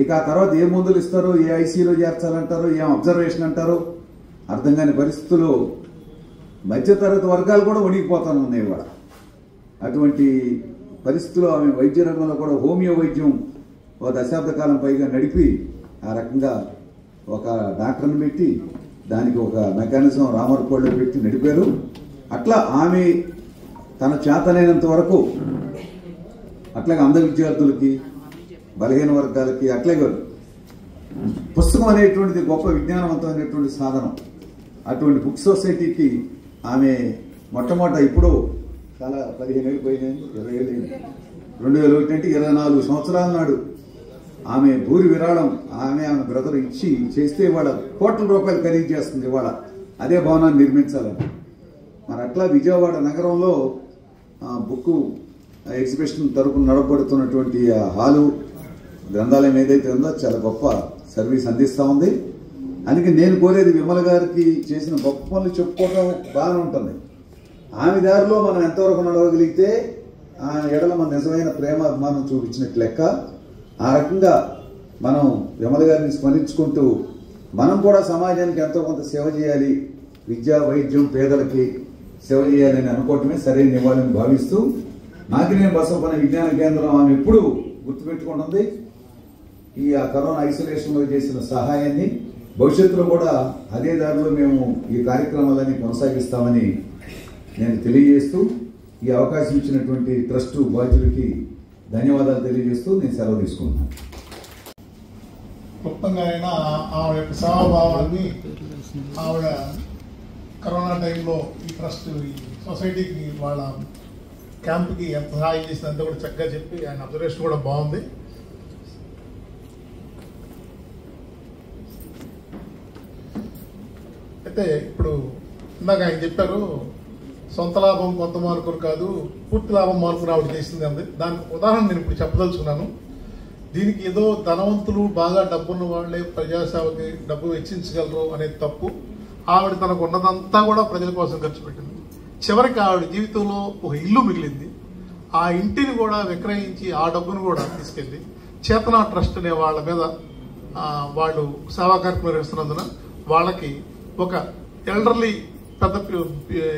ఇక ఆ తర్వాత ఏ మందులు ఇస్తారో, ఏ ఐసీయూలో చేర్చాలంటారో, ఏం అబ్జర్వేషన్ అంటారో అర్థం కాని పరిస్థితుల్లో మధ్యతరగతి వర్గాలు కూడా వణికిపోతాను ఉన్నాయి కూడా. అటువంటి పరిస్థితుల్లో ఆమె వైద్య రంగంలో కూడా హోమియో వైద్యం ఒక దశాబ్ద కాలం పైగా నడిపి ఆ రకంగా ఒక డాక్టర్ని పెట్టి దానికి ఒక మెకానిజం రామర్కోళ్ళు పెట్టి నడిపారు. అట్లా ఆమె తన చేతనైనంత వరకు అట్లాగే అంధ విద్యార్థులకి, బలహీన వర్గాలకి, అట్లాగే పుస్తకం అనేటువంటిది గొప్ప విజ్ఞానవంతమైనటువంటి సాధనం. అటువంటి బుక్ సొసైటీకి ఆమె మొట్టమొదట ఇప్పుడు చాలా 15 ఏళ్ళు పోయినాయి, 20 ఏళ్ళు 2001 అంటే 24 సంవత్సరాల నాడు ఆమె భూరి విరాళం ఆమె బ్రదర్ ఇచ్చి చేస్తే ఇవాళ కోట్ల రూపాయలు ఖరీదు చేస్తుంది. ఇవాళ అదే భవనాన్ని నిర్మించాలని. మరి అట్లా విజయవాడ నగరంలో బుక్ ఎగ్జిబిషన్ తరపున నడపబడుతున్నటువంటి హాలు గ్రంథాలయం ఏదైతే ఉందో చాలా గొప్ప సర్వీస్ అందిస్తూ ఉంది. అందుకే నేను కోరేది విమల గారికి చేసిన గొప్ప పనులు చెప్పుకోవడం బాగానే ఉంటుంది. ఆమె దారిలో మనం ఎంతవరకు నడవగలిగితే ఆమె ఎడల మన నిజమైన ప్రేమ అభిమానం చూపించినట్టు లెక్క. ఆ రకంగా మనం విమల గారిని స్మరించుకుంటూ మనం కూడా సమాజానికి ఎంతో కొంత సేవ చేయాలి, విద్య వైద్యం పేదలకి సేవ చేయాలని అనుకోవటమే సరైన నివాళిని భావిస్తూ నాకినేని బసవపల్లి విజ్ఞాన కేంద్రం ఆమె ఎప్పుడు గుర్తుపెట్టుకుంటుంది. ఈ కరోనా ఐసోలేషన్లో చేసిన సహాయాన్ని భవిష్యత్తులో కూడా అదే దారిలో మేము ఈ కార్యక్రమాలన్నీ కొనసాగిస్తామని నేను తెలియజేస్తూ ఈ అవకాశం ఇచ్చినటువంటి ట్రస్ట్ బాధ్యులకి ధన్యవాదాలు తెలియజేస్తూ నేను సెలవు తీసుకుంటున్నాను. క్లుప్తంగా అయినా ఆవిడ యొక్క సేవాభావాన్ని ఆవిడ కరోనా టైంలో ఈ ట్రస్ట్ ఈ సొసైటీకి వాళ్ళ క్యాంప్కి ఎంత సహాయం చేసిందంతా కూడా చక్కగా చెప్పి ఆయన అబ్జర్వేషన్ కూడా బాగుంది. అయితే ఇప్పుడు ఇందాక ఆయన చెప్పారు సొంత లాభం కొంత మార్కులు కాదు, పూర్తి లాభం మార్కులు ఆవిడ చేసింది అంది. దానికి ఉదాహరణ నేను ఇప్పుడు చెప్పదలుచుకున్నాను. దీనికి ఏదో ధనవంతులు బాగా డబ్బున్న వాళ్ళే ప్రజాసేవకి డబ్బు వెచ్చించగలరు అనేది తప్పు. ఆవిడ తనకు ఉన్నదంతా కూడా ప్రజల కోసం ఖర్చు పెట్టింది. చివరికి ఆవిడ జీవితంలో ఒక ఇల్లు మిగిలింది. ఆ ఇంటిని కూడా విక్రయించి ఆ డబ్బును కూడా తీసుకెళ్లి చేతనా ట్రస్ట్ అనే వాళ్ళ మీద వాళ్ళు సేవా కార్యక్రమం నిర్వహిస్తున్నందున వాళ్ళకి ఒక ఎల్డర్లీ పెద్ద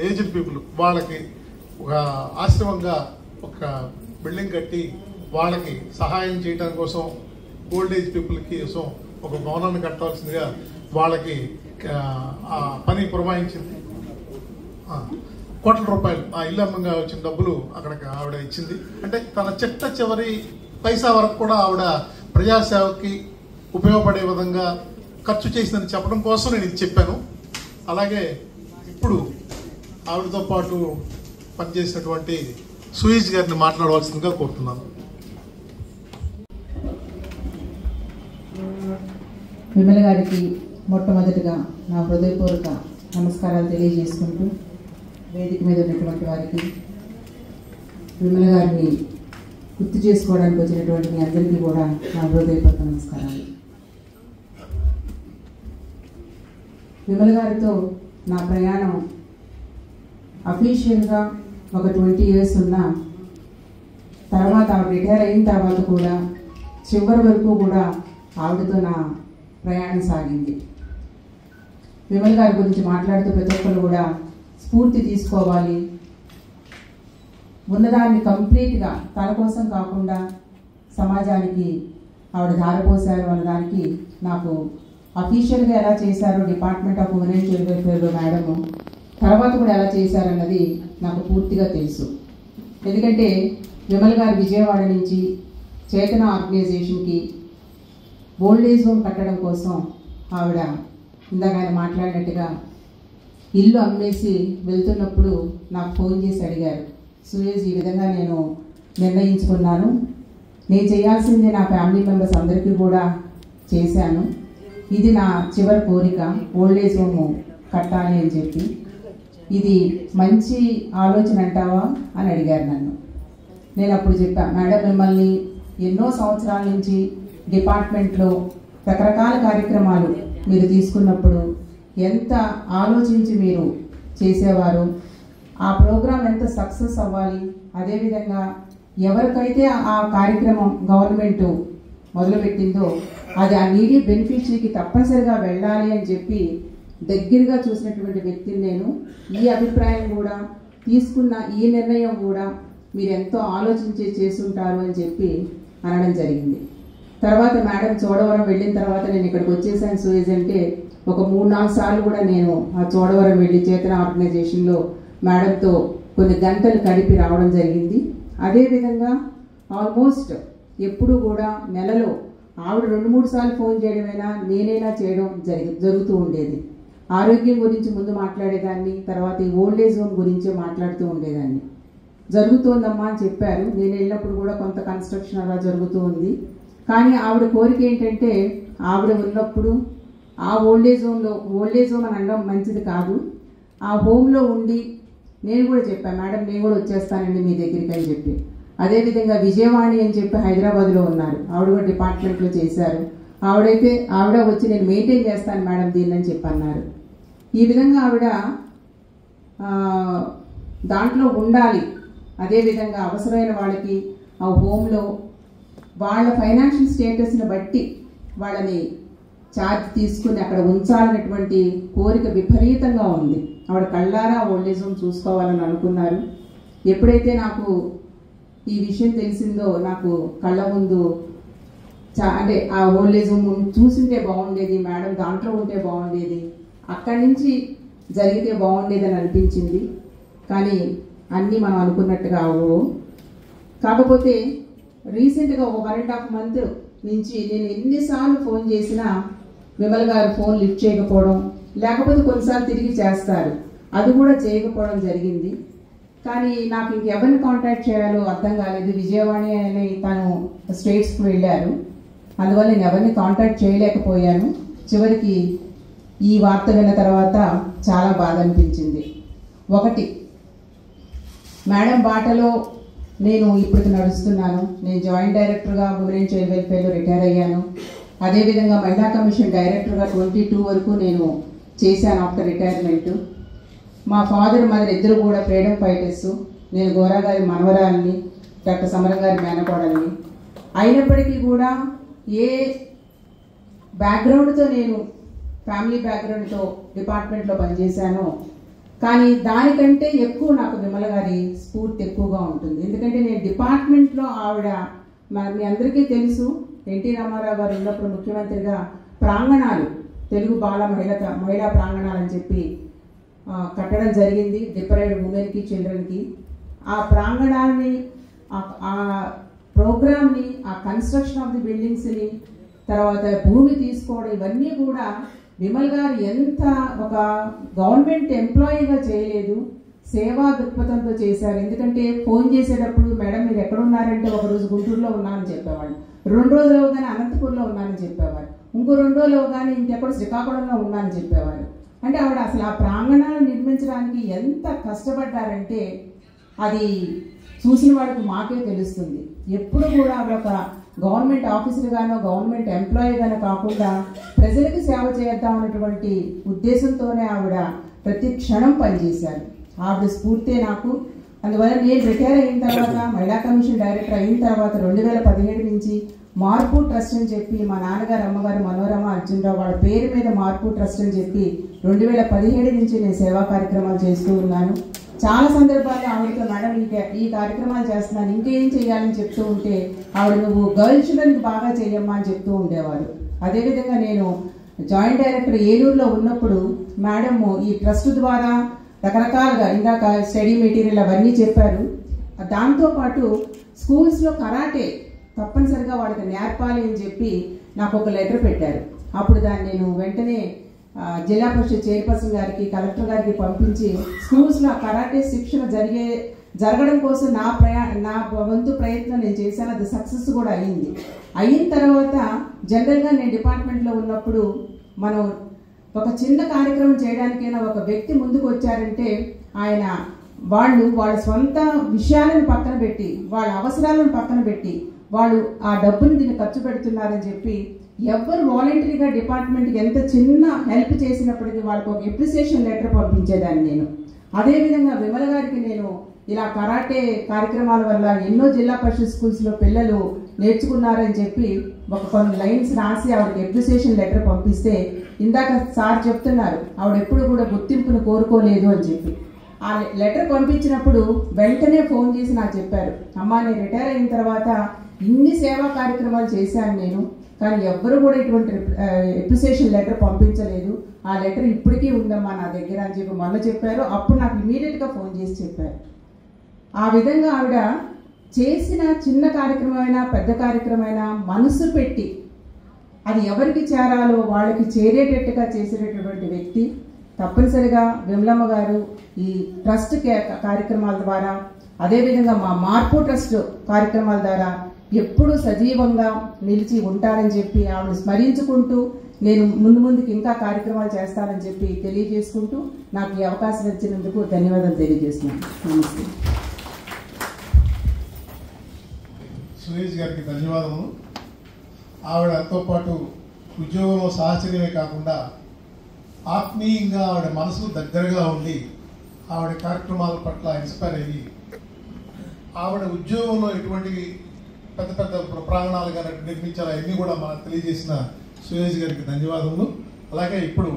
ఏజ్డ్ పీపుల్ వాళ్ళకి ఒక ఆశ్రమంగా ఒక బిల్డింగ్ కట్టి వాళ్ళకి సహాయం చేయడానికి కోసం ఓల్డ్ ఏజ్ పీపుల్కి కోసం ఒక భవనాన్ని కట్టవలసిందిగా వాళ్ళకి ఆ పని పురమాయించింది. కోట్ల రూపాయలు ఆ ఇల్లు అమ్మంగా వచ్చిన డబ్బులు అక్కడికి ఆవిడ ఇచ్చింది. అంటే తన చివరి పైసా వరకు కూడా ఆవిడ ప్రజాసేవకి ఉపయోగపడే విధంగా ఖర్చు చేసిందని చెప్పడం కోసం నేను ఇది చెప్పాను. అలాగే ఇప్పుడు ఆవిడతో పాటు పనిచేసినటువంటి సుయిజ్ గారిని మాట్లాడవలసిందిగా కోరుతున్నాను. విమల గారికి మొట్టమొదటిగా నా హృదయపూర్వక నమస్కారాలు తెలియజేసుకుంటూ వేదిక మీద ఉన్నటువంటి వారికి, విమల గారిని గుర్తు చేసుకోవడానికి వచ్చినటువంటి మీ అందరికీ కూడా నా హృదయపూర్వక నమస్కారాలు. విమల గారితో నా ప్రయాణం అఫీషియల్గా ఒక 20 years ఉన్న తర్వాత ఆవిడ రిటైర్ అయిన తర్వాత కూడా చివరి వరకు కూడా ఆవిడతో నా ప్రయాణం సాగింది. విమల గారి గురించి మాట్లాడుతూ ప్రతి ఒక్కరు కూడా స్ఫూర్తి తీసుకోవాలి, ఉన్నదాన్ని కంప్లీట్గా తన కోసం కాకుండా సమాజానికి ఆవిడ ధారపోసారు అన్నదానికి నాకు అఫీషియల్గా ఎలా చేశారో department of women and child వెల్ఫేర్లో మేడము, తర్వాత కూడా ఎలా చేశారన్నది నాకు పూర్తిగా తెలుసు. ఎందుకంటే విమల్ గారు విజయవాడ నుంచి చేతన ఆర్గనైజేషన్కి ఓల్డ్ ఏజ్ హోమ్ కట్టడం కోసం ఆవిడ ఇందాక ఆయన మాట్లాడినట్టుగా ఇల్లు అమ్మేసి వెళ్తున్నప్పుడు నాకు ఫోన్ చేసి అడిగారు, సురేష్ ఈ విధంగా నేను నిర్ణయించుకున్నాను, నేను చేయాల్సింది నా ఫ్యామిలీ మెంబర్స్ అందరికీ కూడా చేశాను, ఇది నా చివరి కోరిక ఓల్డ్ ఏజ్ హోమ్ కట్టాలి అని చెప్పి, ఇది మంచి ఆలోచన అంటావా అని అడిగారు నన్ను. నేను అప్పుడు చెప్పాను, మేడం మిమ్మల్ని ఎన్నో సంవత్సరాల నుంచి డిపార్ట్మెంట్లో రకరకాల కార్యక్రమాలు మీరు తీసుకున్నప్పుడు ఎంత ఆలోచించి మీరు చేసేవారు, ఆ ప్రోగ్రాం ఎంత సక్సెస్ అవ్వాలి, అదేవిధంగా ఎవరికైతే ఆ కార్యక్రమం గవర్నమెంట్ మొదలుపెట్టిందో అది ఆ నీడీ బెనిఫిషరీకి తప్పనిసరిగా వెళ్ళాలి అని చెప్పి దగ్గరగా చూసినటువంటి వ్యక్తిని నేను. ఈ అభిప్రాయం కూడా తీసుకున్న ఈ నిర్ణయం కూడా మీరు ఎంతో ఆలోచించి చేసుంటారు అని చెప్పి అనడం జరిగింది. తర్వాత మేడం చోడవరం వెళ్ళిన తర్వాత నేను ఇక్కడికి వచ్చేసాను సురేష్ అంటే ఒక 3-4 సార్లు కూడా నేను ఆ చోడవరం వెళ్ళి చేతన ఆర్గనైజేషన్లో మేడంతో కొన్ని గంటలు గడిపి రావడం జరిగింది. అదేవిధంగా ఆల్మోస్ట్ ఎప్పుడు కూడా నెలలో ఆవిడ 2-3 సార్లు ఫోన్ చేయడమైనా నేనైనా చేయడం జరుగుతూ ఉండేది. ఆరోగ్యం గురించి ముందు మాట్లాడేదాన్ని, తర్వాత ఈ ఓల్డ్ ఏజ్ హోమ్ గురించి మాట్లాడుతూ ఉండేదాన్ని. జరుగుతోందమ్మా అని చెప్పారు. నేను వెళ్ళినప్పుడు కూడా కొంత కన్స్ట్రక్షన్ అలా జరుగుతూ ఉంది. కానీ ఆవిడ కోరిక ఏంటంటే ఆవిడ ఉన్నప్పుడు ఆ ఓల్డ్ ఏజ్ హోమ్ అని అనడం మంచిది కాదు, ఆ హోమ్లో ఉండి నేను కూడా చెప్పాను, మేడం నేను కూడా వచ్చేస్తానండి మీ దగ్గరికి అని చెప్పి. అదేవిధంగా విజయవాణి అని చెప్పి హైదరాబాద్లో ఉన్నారు, ఆవిడ కూడా డిపార్ట్మెంట్లో చేశారు. ఆవిడ వచ్చి నేను మెయింటైన్ చేస్తాను మేడం దీన్ని అని చెప్పి అన్నారు. ఈ విధంగా ఆవిడ దాంట్లో ఉండాలి, అదేవిధంగా అవసరమైన వాళ్ళకి ఆ హోమ్లో వాళ్ళ ఫైనాన్షియల్ స్టేటస్ని బట్టి వాళ్ళని ఛార్జ్ తీసుకుని అక్కడ ఉంచాలనేటువంటి కోరిక విపరీతంగా ఉంది. ఆవిడ కళ్ళారా ఓల్డ్ ఏజ్ హోమ్ చూసుకోవాలని అనుకున్నారు. ఎప్పుడైతే నాకు ఈ విషయం తెలిసిందో నాకు కళ్ళ ముందు అంటే ఆ ఓల్డ్ ఏజ్ హోమ్ చూసింటే బాగుండేది, మేడం దాంట్లో ఉంటే బాగుండేది, అక్కడి నుంచి జరిగితే బాగుండేది అని అనిపించింది. కానీ అన్నీ మనం అనుకున్నట్టుగా అవ్వవు. కాకపోతే రీసెంట్గా ఒక 1.5 month నుంచి నేను ఎన్నిసార్లు ఫోన్ చేసినా విమల్ గారు ఫోన్ లిఫ్ట్ చేయకపోవడం, లేకపోతే కొన్నిసార్లు తిరిగి చేస్తారు, అది కూడా చేయకపోవడం జరిగింది. కానీ నాకు ఇంకెవరిని కాంటాక్ట్ చేయాలో అర్థం కాలేదు. విజయవాణి అని తను స్టేట్స్కి వెళ్ళారు, అందువల్ల నేను ఎవరిని కాంటాక్ట్ చేయలేకపోయాను. చివరికి ఈ వార్త విన్న తర్వాత చాలా బాధ అనిపించింది. ఒకటి, మేడం బాటలో నేను ఇప్పుడు నడుస్తున్నాను. నేను జాయింట్ డైరెక్టర్గా ఉమెన్ అండ్ చైల్డ్ వెల్ఫేర్లో రిటైర్ అయ్యాను. అదేవిధంగా మహిళా కమిషన్ డైరెక్టర్గా 22 వరకు నేను చేశాను ఆఫ్టర్ రిటైర్మెంట్. మా ఫాదర్ మదర్ ఇద్దరు కూడా ఫ్రీడమ్ ఫైటర్స్. నేను గోరా గారి మనవరాల్ని, డాక్టర్ సమరం గారి మేనకోడల్ని. అయినప్పటికీ కూడా ఏ బ్యాక్గ్రౌండ్తో నేను ఫ్యామిలీ బ్యాక్గ్రౌండ్తో డిపార్ట్మెంట్లో పనిచేశానో, కానీ దానికంటే ఎక్కువ నాకు విమల గారి స్ఫూర్తి ఎక్కువగా ఉంటుంది. ఎందుకంటే నేను డిపార్ట్మెంట్లో ఆవిడ మీ అందరికీ తెలుసు, ఎన్టీ రామారావు గారు ఉన్నప్పుడు ముఖ్యమంత్రిగా ప్రాంగణాలు, తెలుగు బాల మహిళా ప్రాంగణాలు అని చెప్పి కట్టడం జరిగింది డిప్రైవ్డ్ ఉమెన్కి, చిల్డ్రన్కి. ఆ ప్రాంగణాలని, ఆ ప్రోగ్రామ్ని, ఆ కన్స్ట్రక్షన్ ఆఫ్ ది బిల్డింగ్స్ని, తర్వాత భూమి తీసుకోవడం, ఇవన్నీ కూడా విమల్ గారు ఎంత ఒక గవర్నమెంట్ ఎంప్లాయీగా చేయలేదు, సేవా దృక్పథంతో చేశారు. ఎందుకంటే ఫోన్ చేసేటప్పుడు మేడం మీరు ఎక్కడున్నారంటే ఒకరోజు గుంటూరులో ఉన్నానని చెప్పేవాళ్ళు, 2 రోజులు అవగానే అనంతపూర్లో ఉన్నానని చెప్పేవారు, ఇంకో 2 రోజులు అవగానే ఇంకెక్కడ శ్రీకాకుళంలో ఉన్నానని చెప్పేవారు. అంటే ఆవిడ అసలు ఆ ప్రాంగణాలు నిర్మించడానికి ఎంత కష్టపడ్డారంటే అది చూసిన వాడికి మాకే తెలుస్తుంది. ఎప్పుడు కూడా ఆవిడ ఒక గవర్నమెంట్ ఆఫీసర్గానో గవర్నమెంట్ ఎంప్లాయీగానో కాకుండా ప్రజలకు సేవ చేద్దాం అన్నటువంటి ఉద్దేశంతోనే ఆవిడ ప్రతి క్షణం పనిచేశారు. ఆవిడ స్ఫూర్తే నాకు. అందువల్ల నేను రిటైర్ అయిన తర్వాత, మహిళా కమిషన్ డైరెక్టర్ అయిన తర్వాత 2017 నుంచి మార్పు ట్రస్ట్ అని చెప్పి మా నాన్నగారు అమ్మగారు మనోరమ అర్జునరావు వాళ్ళ పేరు మీద మార్పు ట్రస్ట్ అని చెప్పి 2017 నుంచి నేను సేవా కార్యక్రమాలు చేస్తూ ఉన్నాను. చాలా సందర్భాల్లో ఆవిడతో మేడం ఈ కార్యక్రమాలు చేస్తున్నాను, ఇంకేం చేయాలని చెప్తూ ఉంటే ఆవిడ నువ్వు గర్ల్ చిల్డ్రన్కి బాగా చేయమ్మా అని చెప్తూ ఉండేవారు. అదేవిధంగా నేను జాయింట్ డైరెక్టర్ ఏలూరులో ఉన్నప్పుడు మేడం ఈ ట్రస్ట్ ద్వారా రకరకాలుగా ఇందాక స్టడీ మెటీరియల్ అవన్నీ చెప్పారు. దాంతోపాటు స్కూల్స్లో కరాటే తప్పనిసరిగా వాళ్ళకి నేర్పాలి అని చెప్పి నాకు ఒక లెటర్ పెట్టారు. అప్పుడు దాన్ని నేను వెంటనే జిల్లా పరిషత్ చైర్పర్సన్ గారికి, కలెక్టర్ గారికి పంపించి స్కూల్స్లో కరాటే శిక్షణ జరగడం కోసం నా వంతు ప్రయత్నం నేను చేశాను. అది సక్సెస్ కూడా అయ్యింది. అయిన తర్వాత జనరల్గా నేను డిపార్ట్మెంట్లో ఉన్నప్పుడు మనం ఒక చిన్న కార్యక్రమం చేయడానికైనా ఒక వ్యక్తి ముందుకు వచ్చారంటే వాళ్ళ సొంత విషయాలను పక్కన పెట్టి, వాళ్ళ అవసరాలను పక్కన పెట్టి వాళ్ళు ఆ డబ్బుని దీన్ని ఖర్చు పెడుతున్నారని చెప్పి ఎవరు వాలంటరీగా డిపార్ట్మెంట్కి ఎంత చిన్న హెల్ప్ చేసినప్పటికీ వాళ్ళకి ఒక అప్రిసియేషన్ లెటర్ పంపించేదాన్ని నేను. అదేవిధంగా విమల గారికి నేను ఇలా కరాటే కార్యక్రమాల వల్ల ఎన్నో జిల్లా పరిషత్ స్కూల్స్లో పిల్లలు నేర్చుకున్నారని చెప్పి కొన్ని లైన్స్ రాసి ఆవిడకి అప్రిసియేషన్ లెటర్ పంపిస్తే, ఇందాక సార్ చెప్తున్నారు ఆవిడ ఎప్పుడు కూడా గుర్తింపును కోరుకోలేదు అని చెప్పి. ఆ లెటర్ పంపించినప్పుడు వెంటనే ఫోన్ చేసి నాకు చెప్పారు, అమ్మా నేను రిటైర్ అయిన తర్వాత ఇన్ని సేవా కార్యక్రమాలు చేశాను నేను, కానీ ఎవ్వరు కూడా ఇటువంటి అప్రిసియేషన్ లెటర్ పంపించలేదు. ఆ లెటర్ ఇప్పటికీ ఉందమ్మా నా దగ్గర అని చెప్పి మొన్న చెప్పారు. అప్పుడు నాకు ఇమీడియట్గా ఫోన్ చేసి చెప్పారు. ఆ విధంగా ఆవిడ చేసిన చిన్న కార్యక్రమమైనా పెద్ద కార్యక్రమమైనా మనసు పెట్టి అది ఎవరికి చేరాలో వాళ్ళకి చేరేటట్టుగా చేసేటటువంటి వ్యక్తి. తప్పనిసరిగా విమలమ్మ గారు ఈ ట్రస్ట్ కార్యక్రమాల ద్వారా, అదేవిధంగా మా మార్పు ట్రస్ట్ కార్యక్రమాల ద్వారా ఎప్పుడూ సజీవంగా నిలిచి ఉంటారని చెప్పి ఆవిడ స్మరించుకుంటూ నేను ముందుకి ఇంకా కార్యక్రమాలు చేస్తానని చెప్పి తెలియజేసుకుంటూ నాకు ఈ అవకాశం ఇచ్చినందుకు ధన్యవాదాలు తెలియజేస్తున్నాను. నమస్తే. సురేష్ గారికి ధన్యవాదములు. ఆవిడతో పాటు ఉద్యోగంలో సహచర్యమే కాకుండా ఆత్మీయంగా ఆవిడ మనసు దగ్గరగా ఉండి ఆవిడ కార్యక్రమాల పట్ల ఇన్స్పైర్ అయ్యి ఆవిడ ఉద్యోగంలో ఎటువంటి పెద్ద పెద్ద ప్రాంగణాలుగా నిర్మించాలి అవన్నీ కూడా మనకు తెలియజేసిన సురేష్ గారికి ధన్యవాదములు. అలాగే ఇప్పుడు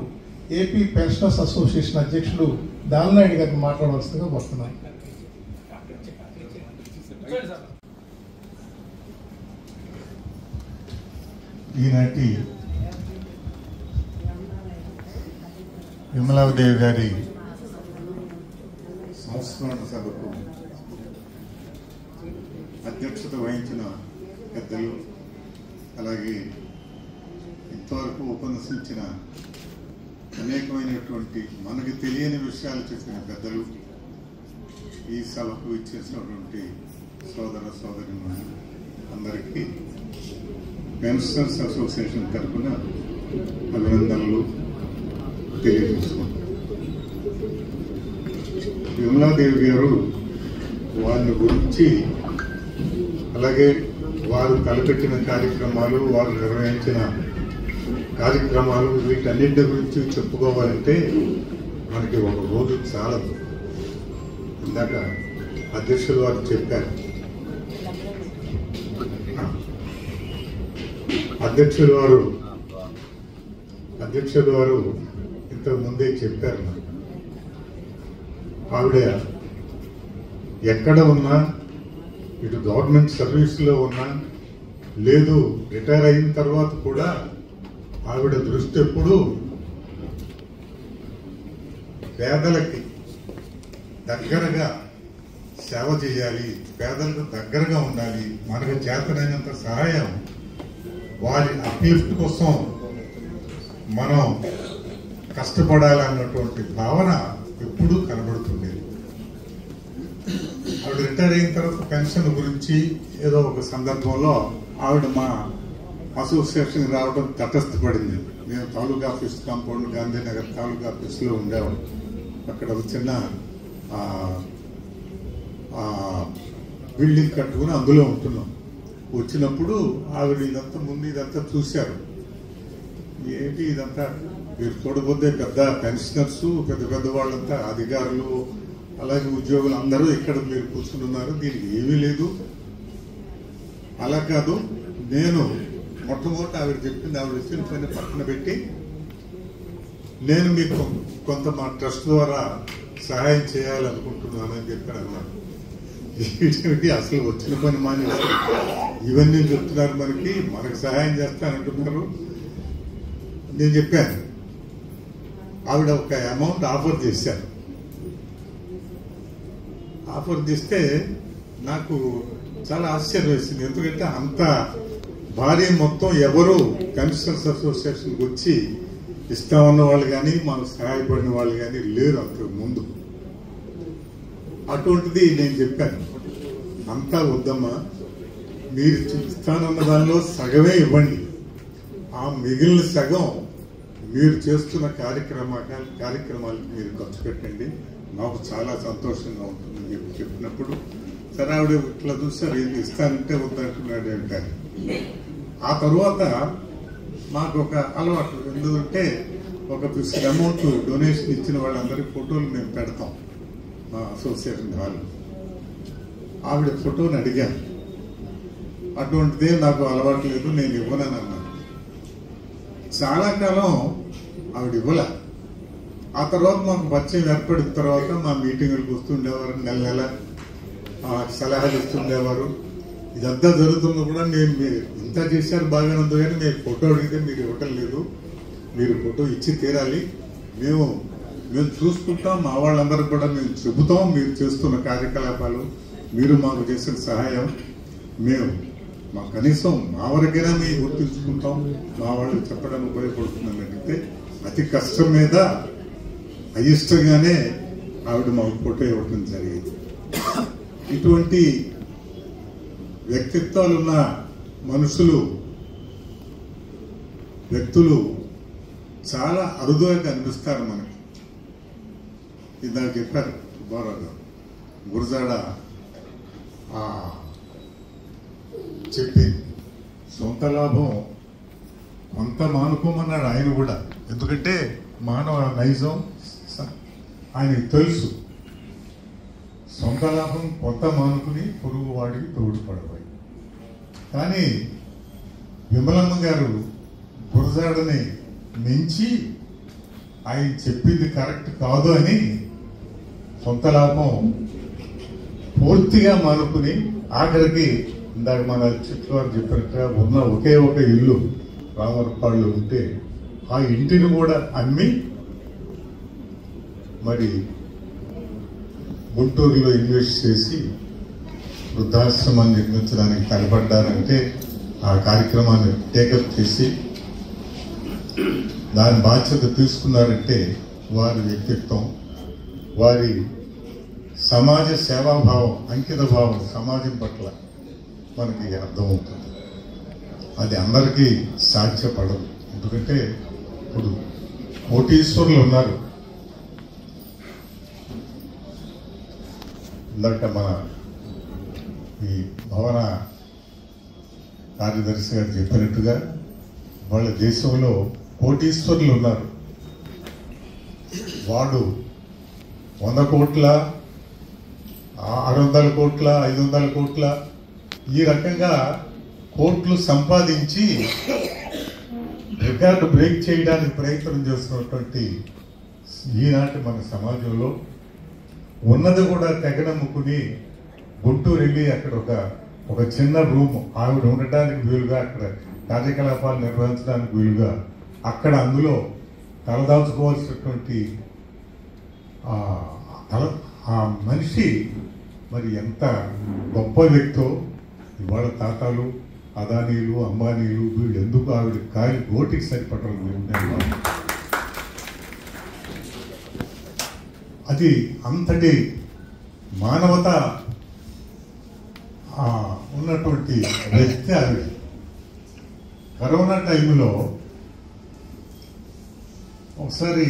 ఏపీ పెన్షనర్స్ అసోసియేషన్ అధ్యక్షుడు దానినాయుడు గారిని మాట్లాడవలసిందిగా వస్తున్నాను. ఈనాటి విమలాదేవి గారి సంస్మరణ సభకు అధ్యక్షత వహించిన పెద్దలు, అలాగే ఇంతవరకు ఉపన్యసించిన అనేకమైనటువంటి మనకి తెలియని విషయాలు చెప్పిన పెద్దలు, ఈ సభకు ఇచ్చేసినటువంటి సోదర సోదరులు అందరికీ పెన్షనర్స్ అసోసియేషన్ తరఫున అభినందనలు తెలియజేసుకుంటాం. విమలాదేవి గారు వారిని గురించి, అలాగే వారు తలపెట్టిన కార్యక్రమాలు, వారు నిర్వహించిన కార్యక్రమాలు, వీటన్నింటి గురించి చెప్పుకోవాలంటే మనకి ఒక రోజు చాలదు. ఇందాక అధ్యక్షులు వారు చెప్పారు, అధ్యక్షులు వారు ఇంతకు ముందే చెప్పారు. ఆవిడ ఎక్కడ ఉన్నా, ఇటు గవర్నమెంట్ సర్వీస్లో ఉన్నా, లేదు రిటైర్ అయిన తర్వాత కూడా ఆవిడ దృష్టి ఎప్పుడు పేదలకి దగ్గరగా సేవ చేయాలి, పేదలకు దగ్గరగా ఉండాలి, మనకు చేతనైనంత సహాయం, వారి అప్లిఫ్ట్ కోసం మనం కష్టపడాలన్నటువంటి భావన ఎప్పుడూ కనబడుతుండేది. ఆవిడ రిటైర్ అయిన తర్వాత పెన్షన్ గురించి ఏదో ఒక సందర్భంలో ఆవిడ మా అసోసియేషన్ రావడం తటస్థపడింది. నేను తాలూకా ఆఫీస్ కాంపౌండ్, గాంధీనగర్ తాలూకా ఆఫీస్లో ఉండేవాడు. అక్కడ ఒక చిన్న బిల్డింగ్ కట్టుకుని అందులో ఉంటున్నాం. వచ్చినప్పుడు ఆవిడ ఇదంతా చూశారు. ఏంటి ఇదంతా, మీరు చూడబోతే పెద్ద పెన్షనర్స్, పెద్ద పెద్ద వాళ్ళంతా అధికారులు, అలాగే ఉద్యోగులు అందరూ ఇక్కడ మీరు కూర్చుంటున్నారు, దీనికి ఏమీ లేదు. అలా కాదు, నేను మొట్టమొదటి ఆవిడ చెప్పింది, ఆవిడ ఇచ్చిన పని పక్కన పెట్టి నేను మీకు కొంత మా ట్రస్ట్ ద్వారా సహాయం చేయాలనుకుంటున్నానని చెప్పారు అన్నారు. వీటికి అసలు వచ్చిన పని మానేసి ఇవన్నీ చెప్తున్నారు, మనకి సహాయం చేస్తానంటున్నారు. నేను చెప్పాను, ఆవిడ ఒక అమౌంట్ ఆఫర్ చేశారు. ఆఫర్ చేస్తే నాకు చాలా ఆశ్చర్యం వేసింది. ఎందుకంటే అంత భారీ మొత్తం ఎవరు కమిషనర్స్ అసోసియేషన్కి వచ్చి ఇస్తామన్న వాళ్ళు కానీ మనకు సహాయపడిన వాళ్ళు కానీ లేరు అంతకు ముందు. అటువంటిది నేను చెప్పాను, అంతా వద్దమ్మా, మీరు ఇస్తానన్న దానిలో సగమే ఇవ్వండి, ఆ మిగిలిన సగం మీరు చేస్తున్న కార్యక్రమాలకి మీరు ఖర్చు పెట్టండి, నాకు చాలా సంతోషంగా ఉంటుందని చెప్పినప్పుడు సరే ఆవిడ ఇట్లా చూస్తారు, ఇది ఇస్తానంటే వద్దంటున్నాడు అంటారు. ఆ తర్వాత మాకు ఒక అలవాటు, ఎందుకంటే ఒక ఫిక్స్డ్ అమౌంట్ డొనేషన్ ఇచ్చిన వాళ్ళందరికీ ఫోటోలు మేము పెడతాం మా అసోసియేషన్ హాల్. ఆవిడ ఫోటోని అడిగాను, అటువంటిదే నాకు అలవాటు లేదు, నేను ఇవ్వనని అన్నాను. చాలా కాలం ఆవిడ ఇవ్వలే. ఆ తర్వాత మాకు పరిచయం ఏర్పడిన తర్వాత మా మీటింగులకు వస్తుండేవారు, నెల నెల సలహాలు ఇస్తుండేవారు. ఇదంతా జరుగుతున్నా కూడా నేను మీరు ఇంత చేశారు బాగానే ఉందో కానీ నేను ఫోటో అడిగితే మీరు ఇవ్వటం లేదు, మీరు ఫోటో ఇచ్చి తీరాలి, మేము చూసుకుంటాం, మా వాళ్ళందరూ కూడా మేము చెబుతాం మీరు చేస్తున్న కార్యకలాపాలు, మీరు మాకు చేసిన సహాయం, మేము మా కనీసం మా వరకైనా మేము గుర్తుంచుకుంటాం, మా వాళ్ళు చెప్పడానికి ఉపయోగపడుతుందని అడిగితే అతి కష్టం మీద అయిష్టంగానే ఆవిడ మాకు ఫోటో ఇవ్వటం జరిగింది. ఇటువంటి వ్యక్తిత్వాలున్న వ్యక్తులు చాలా అరుదుగా కనిపిస్తారు మనకి. ఇందాక చెప్పారు సుబ్బారావు గారు, గురజాడ చెప్పి సొంత లాభం కొంత మానుకోమన్నాడు ఆయన కూడా. ఎందుకంటే మానవ నైజం ఆయనకి తెలుసు, సొంత లాభం కొంత మానుకుని పొరుగు వాడికి తోడుపడవాయి. కానీ విమలమ్మ గారు గురజాడని మించి ఆయన చెప్పింది కరెక్ట్ కాదు అని సొంత లాభం పూర్తిగా మానుకుని ఆఖరికి ఇందాక మన చిట్లు వారు చెప్పినట్టుగా ఉన్న ఒకే ఒక ఇల్లు రామరపాడులో ఉంటే ఆ ఇంటిని కూడా అమ్మి మరి గుంటూరులో ఇన్వెస్ట్ చేసి వృద్ధాశ్రమాన్ని నిర్మించడానికి తలపడ్డారంటే ఆ కార్యక్రమాన్ని టేకప్ చేసి దాని బాధ్యత తీసుకున్నారంటే వారి వ్యక్తిత్వం, వారి సమాజ సేవాభావం, అంకిత భావం సమాజం పట్ల మనకి అర్థమవుతుంది. అది అందరికీ సాధ్యపడదు. ఎందుకంటే ఇప్పుడు కోటీశ్వరులు ఉన్నారు. ఇందాక మన ఈ భవన కార్యదర్శి గారు చెప్పినట్టుగా వాళ్ళ దేశంలో కోటీశ్వరులు ఉన్నారు. వాడు 100 కోట్ల 600 కోట్ల 500 కోట్ల ఈ రకంగా కోట్లు సంపాదించి రికార్డు బ్రేక్ చేయడానికి ప్రయత్నం చేస్తున్నటువంటి ఈనాటి మన సమాజంలో ఉన్నది కూడా తెగనమ్ముకుని గుంటూరు వెళ్ళి అక్కడ ఒక చిన్న రూమ్ ఆవిడ ఉండటానికి వీలుగా, అక్కడ కార్యకలాపాలు నిర్వహించడానికి వీలుగా, అక్కడ అందులో తలదాల్చుకోవాల్సినటువంటి ఆ మనిషి మరి ఎంత గొప్ప వ్యక్తో. ఇవాళ తాతాలు, అదానీలు, అంబానీలు వీళ్ళు ఎందుకు ఆవిడ కాలి గోటికి సరిపడరు. అది అంతటి మానవత ఉన్నటువంటి వ్యక్తి ఆవిడ. కరోనా టైంలో ఒకసారి